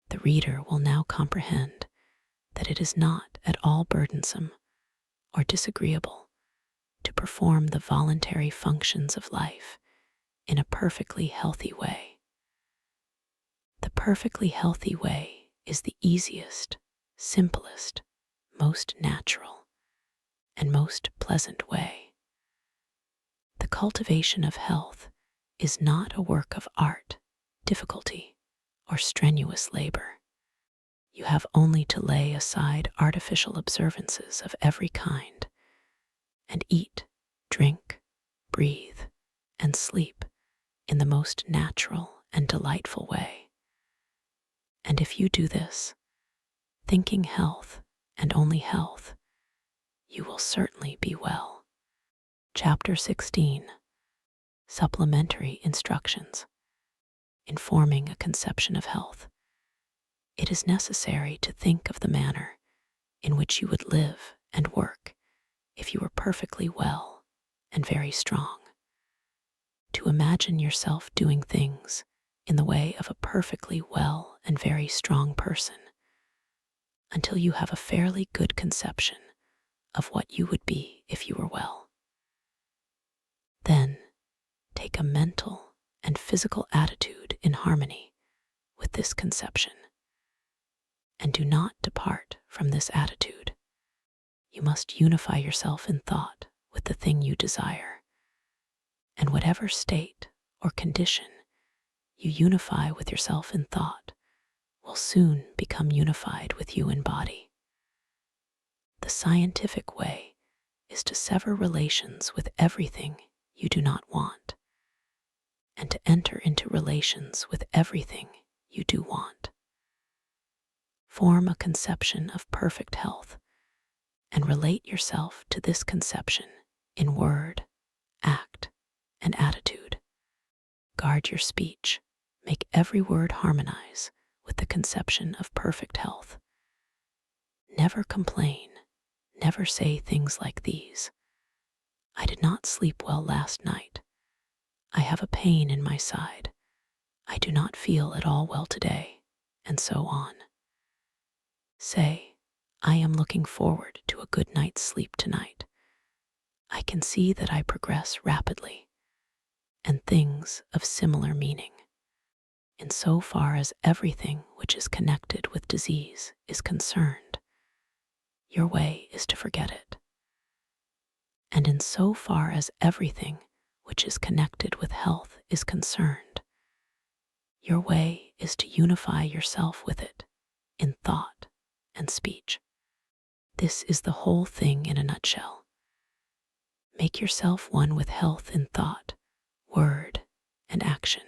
The reader will now comprehend that it is not at all burdensome or disagreeable to perform the voluntary functions of life in a perfectly healthy way. The perfectly healthy way is the easiest, simplest, most natural, and most pleasant way. The cultivation of health is not a work of art, difficulty, or strenuous labor. You have only to lay aside artificial observances of every kind and eat, drink, breathe, and sleep in the most natural and delightful way. And if you do this, thinking health and only health, you will certainly be well. Chapter 16. Supplementary Instructions. In forming a conception of health, it is necessary to think of the manner in which you would live and work if you were perfectly well and very strong. To imagine yourself doing things in the way of a perfectly well and very strong person until you have a fairly good conception of what you would be if you were well. Then take a mental and physical attitude in harmony with this conception, and do not depart from this attitude. You must unify yourself in thought with the thing you desire, and whatever state or condition you unify with yourself in thought will soon become unified with you in body. The scientific way is to sever relations with everything you do not want, and to enter into relations with everything you do want. Form a conception of perfect health and relate yourself to this conception in word, act, and attitude. Guard your speech. Make every word harmonize with the conception of perfect health. Never complain. Never say things like these: I did not sleep well last night. I have a pain in my side. I do not feel at all well today, and so on. Say, I am looking forward to a good night's sleep tonight. I can see that I progress rapidly, and things of similar meaning. In so far as everything which is connected with disease is concerned, your way is to forget it. And in so far as everything which is connected with health is concerned, your way is to unify yourself with it in thought and speech. This is the whole thing in a nutshell. Make yourself one with health in thought, word, and action.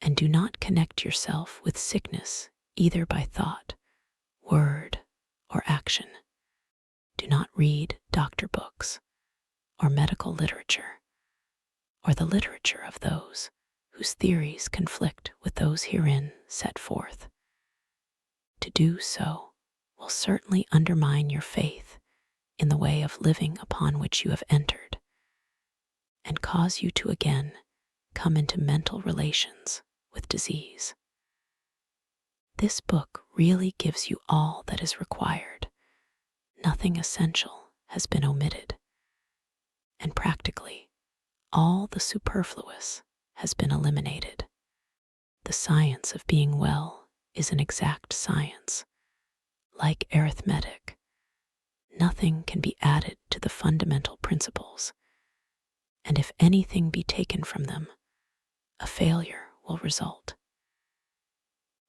And do not connect yourself with sickness either by thought, word, or action. Do not read doctor books or medical literature, or the literature of those whose theories conflict with those herein set forth. To do so will certainly undermine your faith in the way of living upon which you have entered, and cause you to again come into mental relations with disease. This book really gives you all that is required. Nothing essential has been omitted, and practically all the superfluous has been eliminated. The science of being well is an exact science. Like arithmetic, nothing can be added to the fundamental principles, and if anything be taken from them, a failure will result.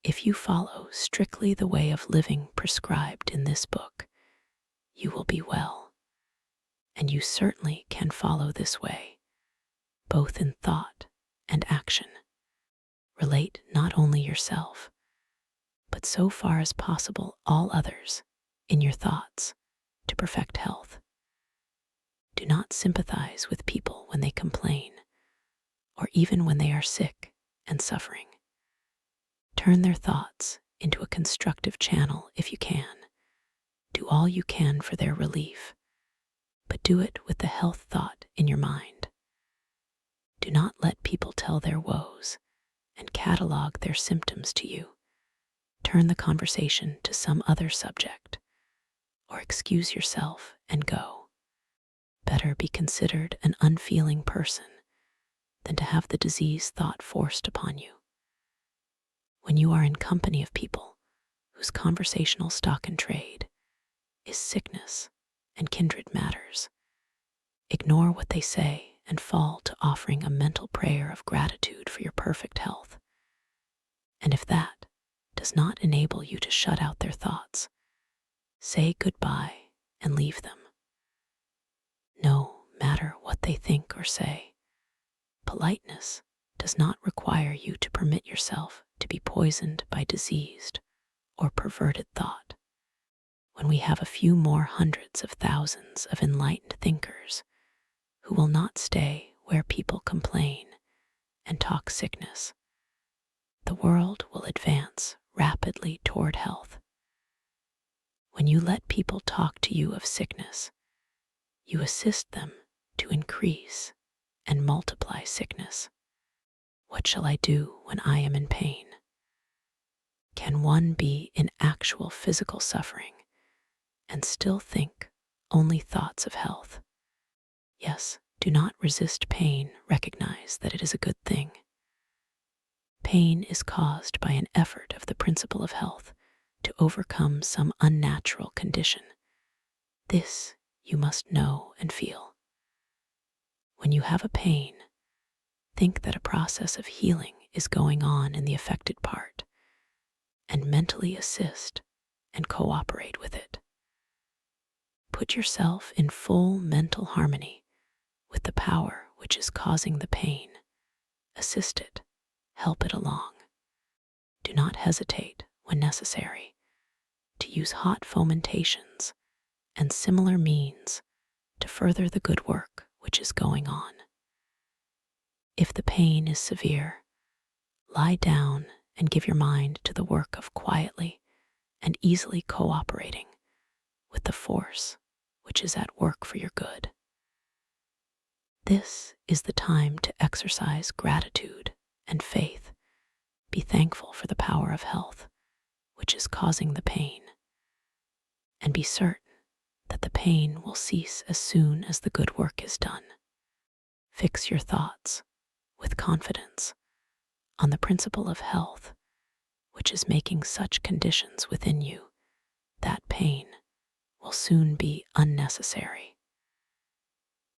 If you follow strictly the way of living prescribed in this book, you will be well, and you certainly can follow this way, both in thought and action. Relate not only yourself, but so far as possible all others in your thoughts to perfect health. Do not sympathize with people when they complain, or even when they are sick and suffering. Turn their thoughts into a constructive channel if you can. Do all you can for their relief, but do it with the health thought in your mind. Do not let people tell their woes and catalog their symptoms to you. Turn the conversation to some other subject, or excuse yourself and go. Better be considered an unfeeling person than to have the disease thought forced upon you. When you are in company of people whose conversational stock in trade is sickness and kindred matters, ignore what they say and fall to offering a mental prayer of gratitude for your perfect health. And if that does not enable you to shut out their thoughts, say goodbye and leave them. No matter what they think or say, politeness does not require you to permit yourself to be poisoned by diseased or perverted thought. when we have a few more hundreds of thousands of enlightened thinkers who will not stay where people complain and talk sickness, the world will advance rapidly toward health. When you let people talk to you of sickness, you assist them to increase and multiply sickness. What shall I do when I am in pain? Can one be in actual physical suffering and still think only thoughts of health? Yes, do not resist pain. Recognize that it is a good thing. Pain is caused by an effort of the principle of health to overcome some unnatural condition. This you must know and feel. When you have a pain, think that a process of healing is going on in the affected part, and mentally assist and cooperate with it. Put yourself in full mental harmony with the power which is causing the pain. Assist it, help it along. Do not hesitate, when necessary, to use hot fomentations and similar means to further the good work which is going on. If the pain is severe, lie down and give your mind to the work of quietly and easily cooperating with the force which is at work for your good. This is the time to exercise gratitude and faith. Be thankful for the power of health, which is causing the pain, and be certain that the pain will cease as soon as the good work is done. Fix your thoughts with confidence on the principle of health, which is making such conditions within you that pain will soon be unnecessary.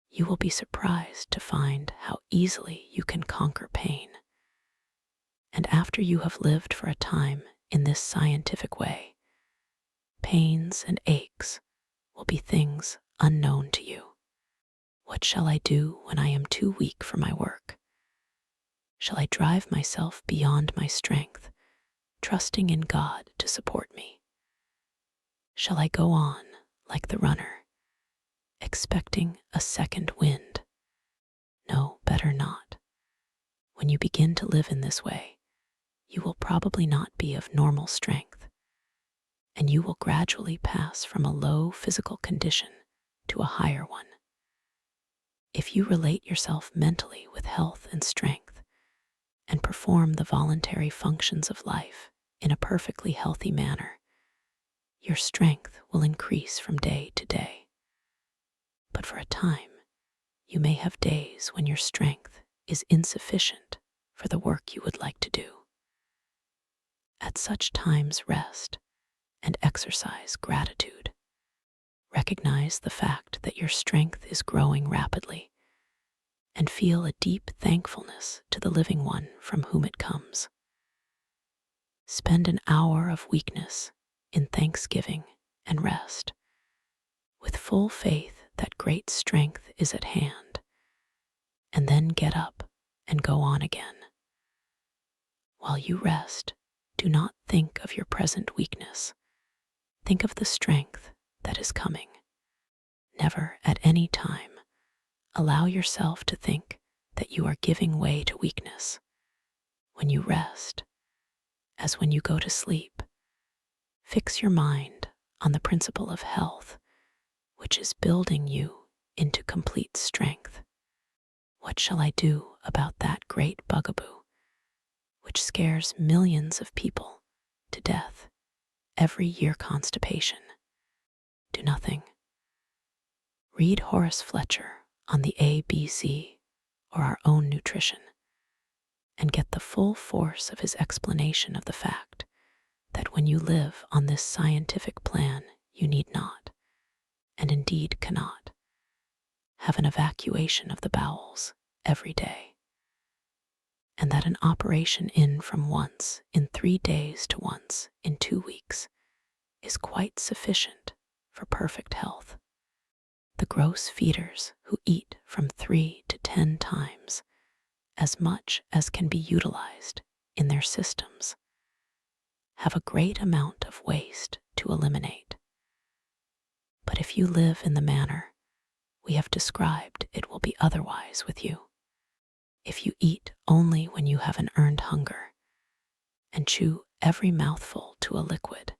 You will be surprised to find how easily you can conquer pain. And after you have lived for a time in this scientific way, pains and aches will be things unknown to you. What shall I do when I am too weak for my work? Shall I drive myself beyond my strength, trusting in God to support me? Shall I go on like the runner, expecting a second wind? No, better not. When you begin to live in this way, you will probably not be of normal strength, and you will gradually pass from a low physical condition to a higher one. If you relate yourself mentally with health and strength, and perform the voluntary functions of life in a perfectly healthy manner, your strength will increase from day to day. But for a time, you may have days when your strength is insufficient for the work you would like to do. At such times, rest and exercise gratitude. Recognize the fact that your strength is growing rapidly, and feel a deep thankfulness to the living one from whom it comes. Spend an hour of weakness in thanksgiving and rest, with full faith that great strength is at hand, and then get up and go on again. While you rest, do not think of your present weakness. Think of the strength that is coming. Never at any time allow yourself to think that you are giving way to weakness. When you rest, as when you go to sleep, fix your mind on the principle of health, which is building you into complete strength. What shall I do about that great bugaboo, which scares millions of people to death every year? Constipation. Do nothing. Read Horace Fletcher on the ABC or our own nutrition, and get the full force of his explanation of the fact that when you live on this scientific plan, you need not, and indeed cannot, have an evacuation of the bowels every day, and that an operation in from once in 3 days to once in 2 weeks is quite sufficient for perfect health. The gross feeders who eat from 3 to 10 times as much as can be utilized in their systems have a great amount of waste to eliminate. But if you live in the manner we have described, it will be otherwise with you. If you eat only when you have an earned hunger, and chew every mouthful to a liquid,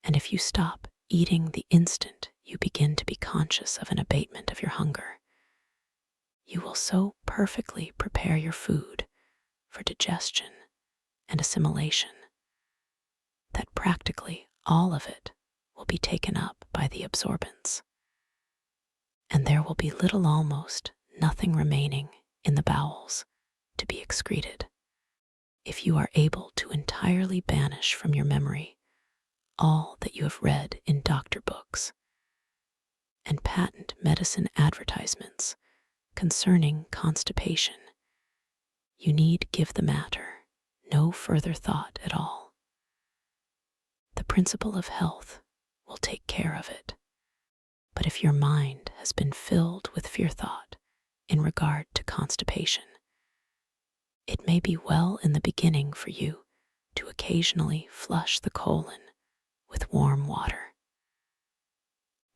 and if you stop eating the instant you begin to be conscious of an abatement of your hunger, you will so perfectly prepare your food for digestion and assimilation that practically all of it will be taken up by the absorbents, and there will be little, almost nothing remaining in the bowels to be excreted. If you are able to entirely banish from your memory all that you have read in doctor books and patent medicine advertisements concerning constipation, you need give the matter no further thought at all. The principle of health will take care of it. But if your mind has been filled with fear thought in regard to constipation, it may be well in the beginning for you to occasionally flush the colon with warm water.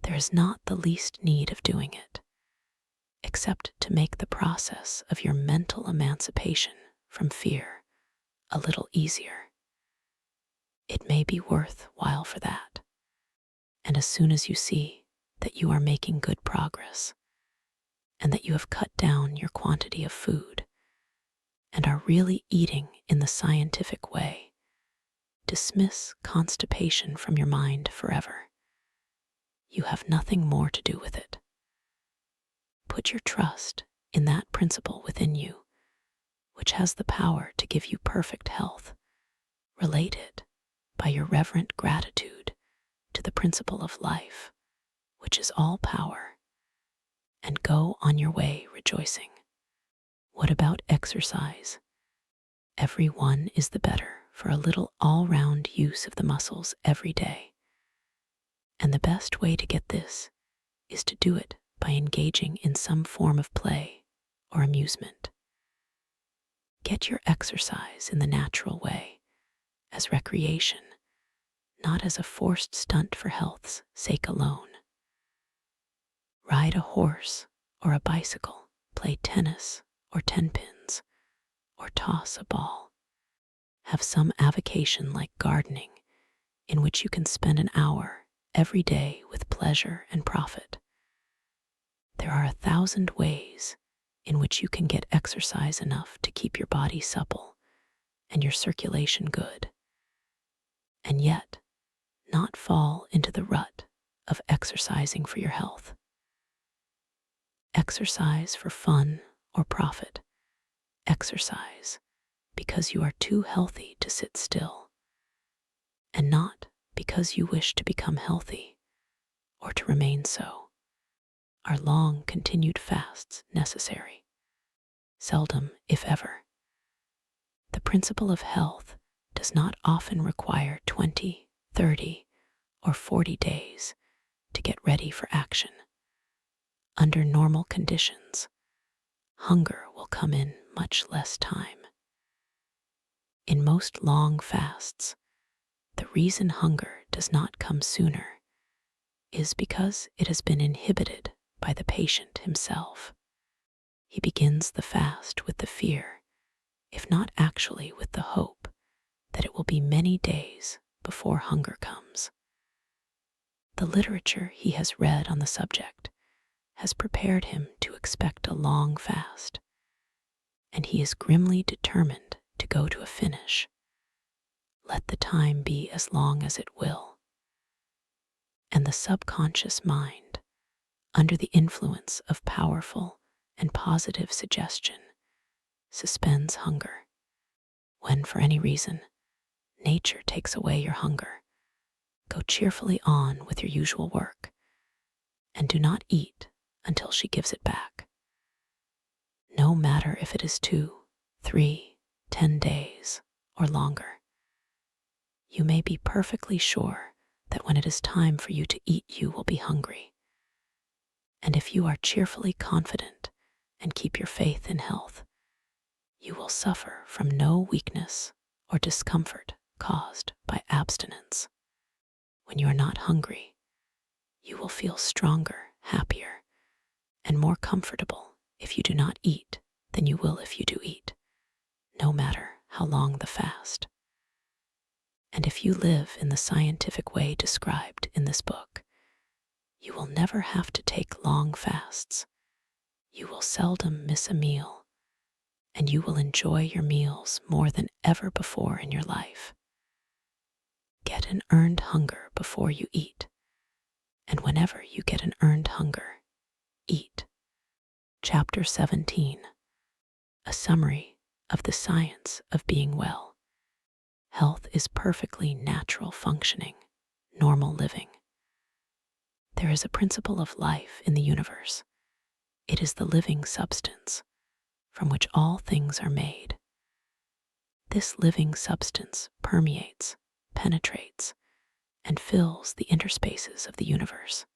There is not the least need of doing it, except to make the process of your mental emancipation from fear a little easier. It may be worth while for that. And as soon as you see that you are making good progress, and that you have cut down your quantity of food, and are really eating in the scientific way, dismiss constipation from your mind forever. You have nothing more to do with it. Put your trust in that principle within you, which has the power to give you perfect health, related by your reverent gratitude to the principle of life, which is all power, and go on your way rejoicing. What about exercise? Every one is the better for a little all-round use of the muscles every day. And the best way to get this is to do it by engaging in some form of play or amusement. Get your exercise in the natural way, as recreation, not as a forced stunt for health's sake alone. Ride a horse or a bicycle, play tennis or 10 pins, or toss a ball. Have some avocation like gardening, in which you can spend an hour every day with pleasure and profit. There are 1,000 ways in which you can get exercise enough to keep your body supple and your circulation good, and yet not fall into the rut of exercising for your health. Exercise for fun or profit. Exercise because you are too healthy to sit still, and not because you wish to become healthy or to remain so. Are long continued fasts necessary? Seldom, if ever. The principle of health does not often require 20, 30, or 40 days to get ready for action. Under normal conditions, hunger will come in much less time. In most long fasts, the reason hunger does not come sooner is because it has been inhibited by the patient himself. He begins the fast with the fear, if not actually with the hope, that it will be many days before hunger comes. The literature he has read on the subject has prepared him to expect a long fast, and he is grimly determined to go to a finish, let the time be as long as it will. And the subconscious mind, under the influence of powerful and positive suggestion, suspends hunger. When, for any reason, nature takes away your hunger, go cheerfully on with your usual work, and do not eat until she gives it back. No matter if it is 2, 3, 10 days, or longer. You may be perfectly sure that when it is time for you to eat, you will be hungry. And if you are cheerfully confident and keep your faith in health, you will suffer from no weakness or discomfort caused by abstinence. When you are not hungry, You will feel stronger, happier, and more comfortable if you do not eat than you will if you do eat, no matter how long the fast. And if you live in the scientific way described in this book, you will never have to take long fasts. You will seldom miss a meal, and you will enjoy your meals more than ever before in your life. Get an earned hunger before you eat, and whenever you get an earned hunger, eat. Chapter 17. A summary of the science of being well. Health is perfectly natural functioning, normal living. There is a principle of life in the universe. It is the living substance from which all things are made. This living substance permeates, penetrates, and fills the interspaces of the universe.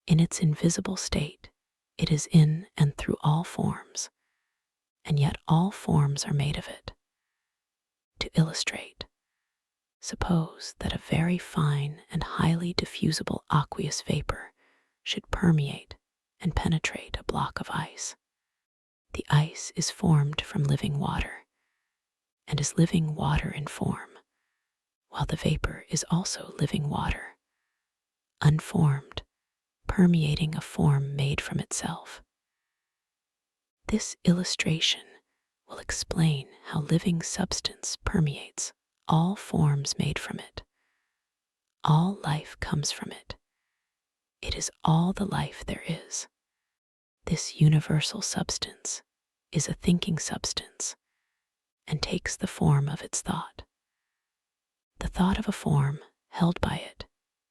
In its invisible state, it is in and through all forms, and yet all forms are made of it. To illustrate, suppose that a very fine and highly diffusible aqueous vapor should permeate and penetrate a block of ice. The ice is formed from living water, and is living water in form, while the vapor is also living water, unformed, permeating a form made from itself. This illustration will explain how living substance permeates all forms made from it. All life comes from it. It is all the life there is. This universal substance is a thinking substance and takes the form of its thought. The thought of a form held by it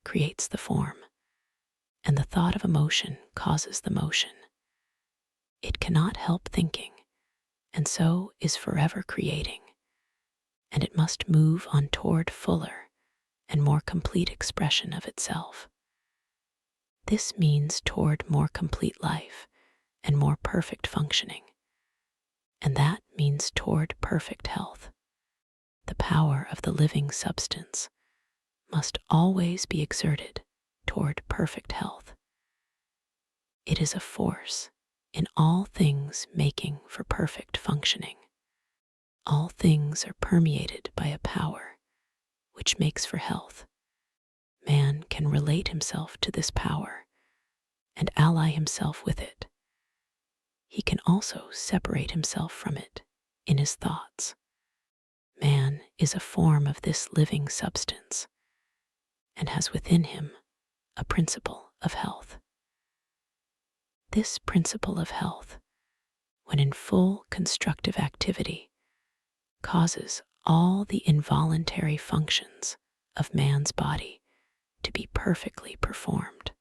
creates the form, and the thought of emotion causes the motion. It cannot help thinking, and so is forever creating, and it must move on toward fuller and more complete expression of itself. This means toward more complete life and more perfect functioning, and that means toward perfect health. The power of the living substance must always be exerted toward perfect health. It is a force in all things making for perfect functioning. All things are permeated by a power which makes for health. Man can relate himself to this power and ally himself with it. He can also separate himself from it in his thoughts. Man is a form of this living substance and has within him a principle of health. This principle of health, when in full constructive activity, causes all the involuntary functions of man's body to be perfectly performed.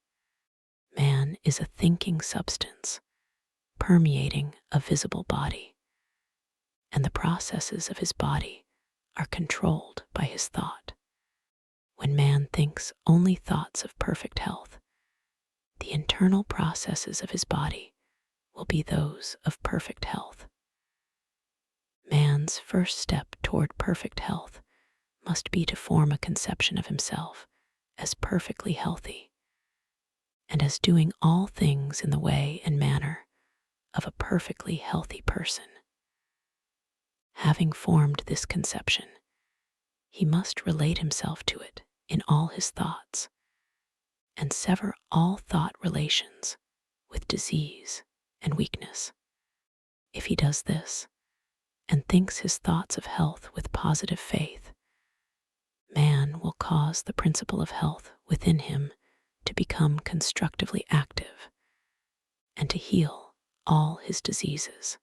Man is a thinking substance permeating a visible body, and the processes of his body are controlled by his thought. When man thinks only thoughts of perfect health, the internal processes of his body will be those of perfect health. Man's first step toward perfect health must be to form a conception of himself as perfectly healthy and as doing all things in the way and manner of a perfectly healthy person. Having formed this conception, he must relate himself to it in all his thoughts and sever all thought relations with disease and weakness. If he does this and thinks his thoughts of health with positive faith, man will cause the principle of health within him to become constructively active and to heal all his diseases.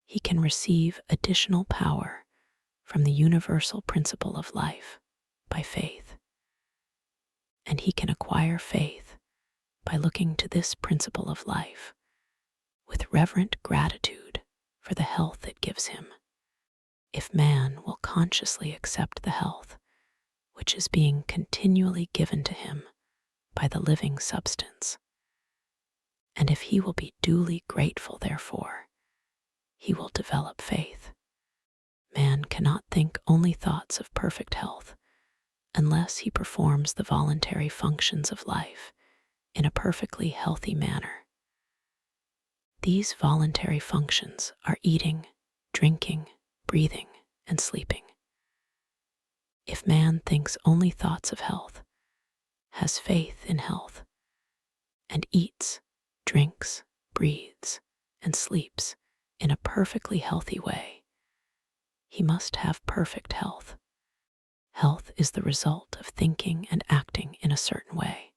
He can receive additional power from the universal principle of life by faith, and he can acquire faith by looking to this principle of life with reverent gratitude for the health it gives him. If man will consciously accept the health which is being continually given to him by the living substance, and if he will be duly grateful therefore, he will develop faith. Man cannot think only thoughts of perfect health unless he performs the voluntary functions of life in a perfectly healthy manner. These voluntary functions are eating, drinking, breathing, and sleeping. If man thinks only thoughts of health, has faith in health, and eats, drinks, breathes, and sleeps in a perfectly healthy way, he must have perfect health. Health is the result of thinking and acting in a certain way.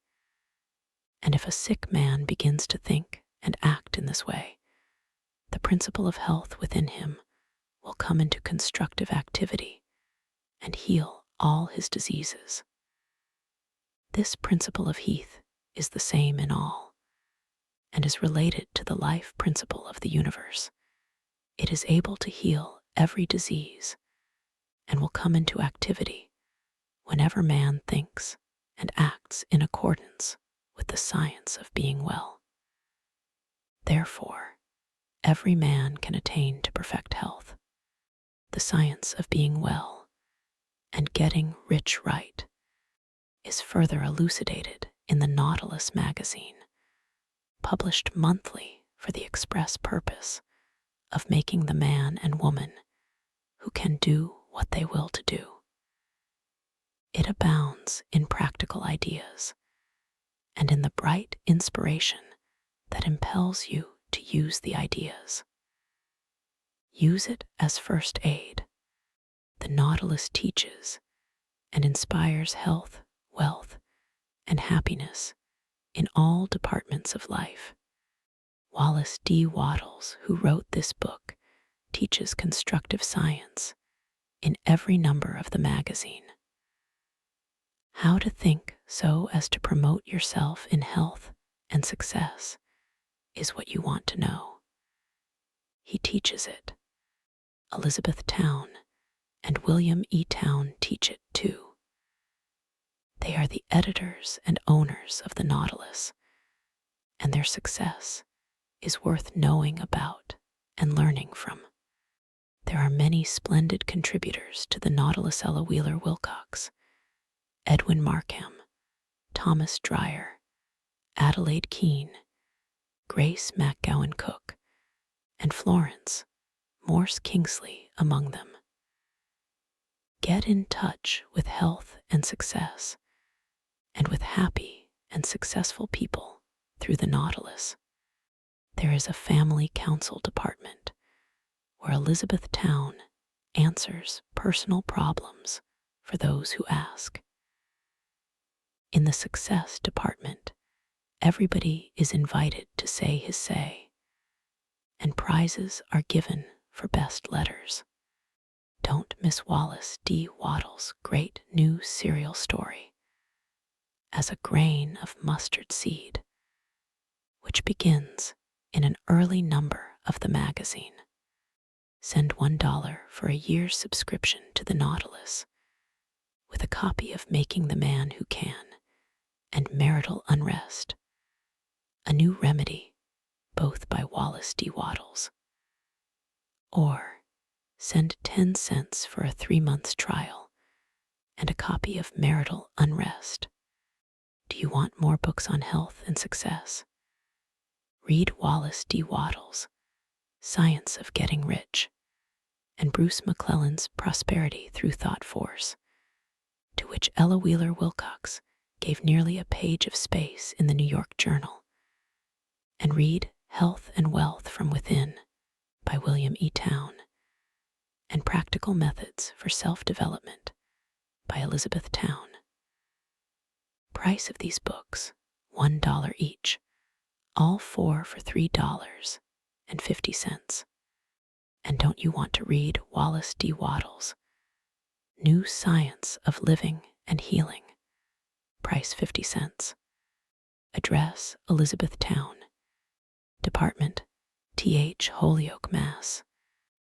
And if a sick man begins to think and act in this way, the principle of health within him will come into constructive activity and heal all his diseases. This principle of health is the same in all, and is related to the life principle of the universe. It is able to heal every disease and will come into activity whenever man thinks and acts in accordance with the science of being well. Therefore, every man can attain to perfect health. The science of being well and getting rich right is further elucidated in the Nautilus magazine, published monthly for the express purpose of making the man and woman who can do what they will to do. It abounds in practical ideas and in the bright inspiration that impels you to use the ideas. Use it as first aid. The Nautilus teaches and inspires health, wealth, and happiness in all departments of life. Wallace D. Wattles, who wrote this book, teaches constructive science in every number of the magazine. How to think so as to promote yourself in health and success is what you want to know. He teaches it. Elizabeth Town and William E. Town teach it too. They are the editors and owners of the Nautilus, and their success is worth knowing about and learning from. There are many splendid contributors to the Nautilus: Ella Wheeler Wilcox, Edwin Markham, Thomas Dreyer, Adelaide Keene, Grace MacGowan Cook, and Florence Morse Kingsley among them. Get in touch with health and success, and with happy and successful people through the Nautilus. There is a family counsel department where Elizabeth Town answers personal problems for those who ask. In the success department, everybody is invited to say his say, and prizes are given for best letters. Don't miss Wallace D. Wattles' great new serial story, As a Grain of Mustard Seed, which begins in an early number of the magazine. Send $1 for a year's subscription to the Nautilus, with a copy of Making the Man Who Can and Marital Unrest, a new remedy, both by Wallace D. Wattles. Or send 10 cents for a 3-month trial and a copy of Marital Unrest. Do you want more books on health and success? Read Wallace D. Wattles' Science of Getting Rich and Bruce McClelland's Prosperity Through Thought Force, to which Ella Wheeler Wilcox gave nearly a page of space in the New York Journal. And read Health and Wealth from Within by William E. Town and Practical Methods for Self-Development by Elizabeth Town. Price of these books, $1 each, all 4 for $3.50. And don't you want to read Wallace D. Wattles' New Science of Living and Healing? Price 50 cents. Address Elizabeth Town, Department, Th. Holyoke, Mass.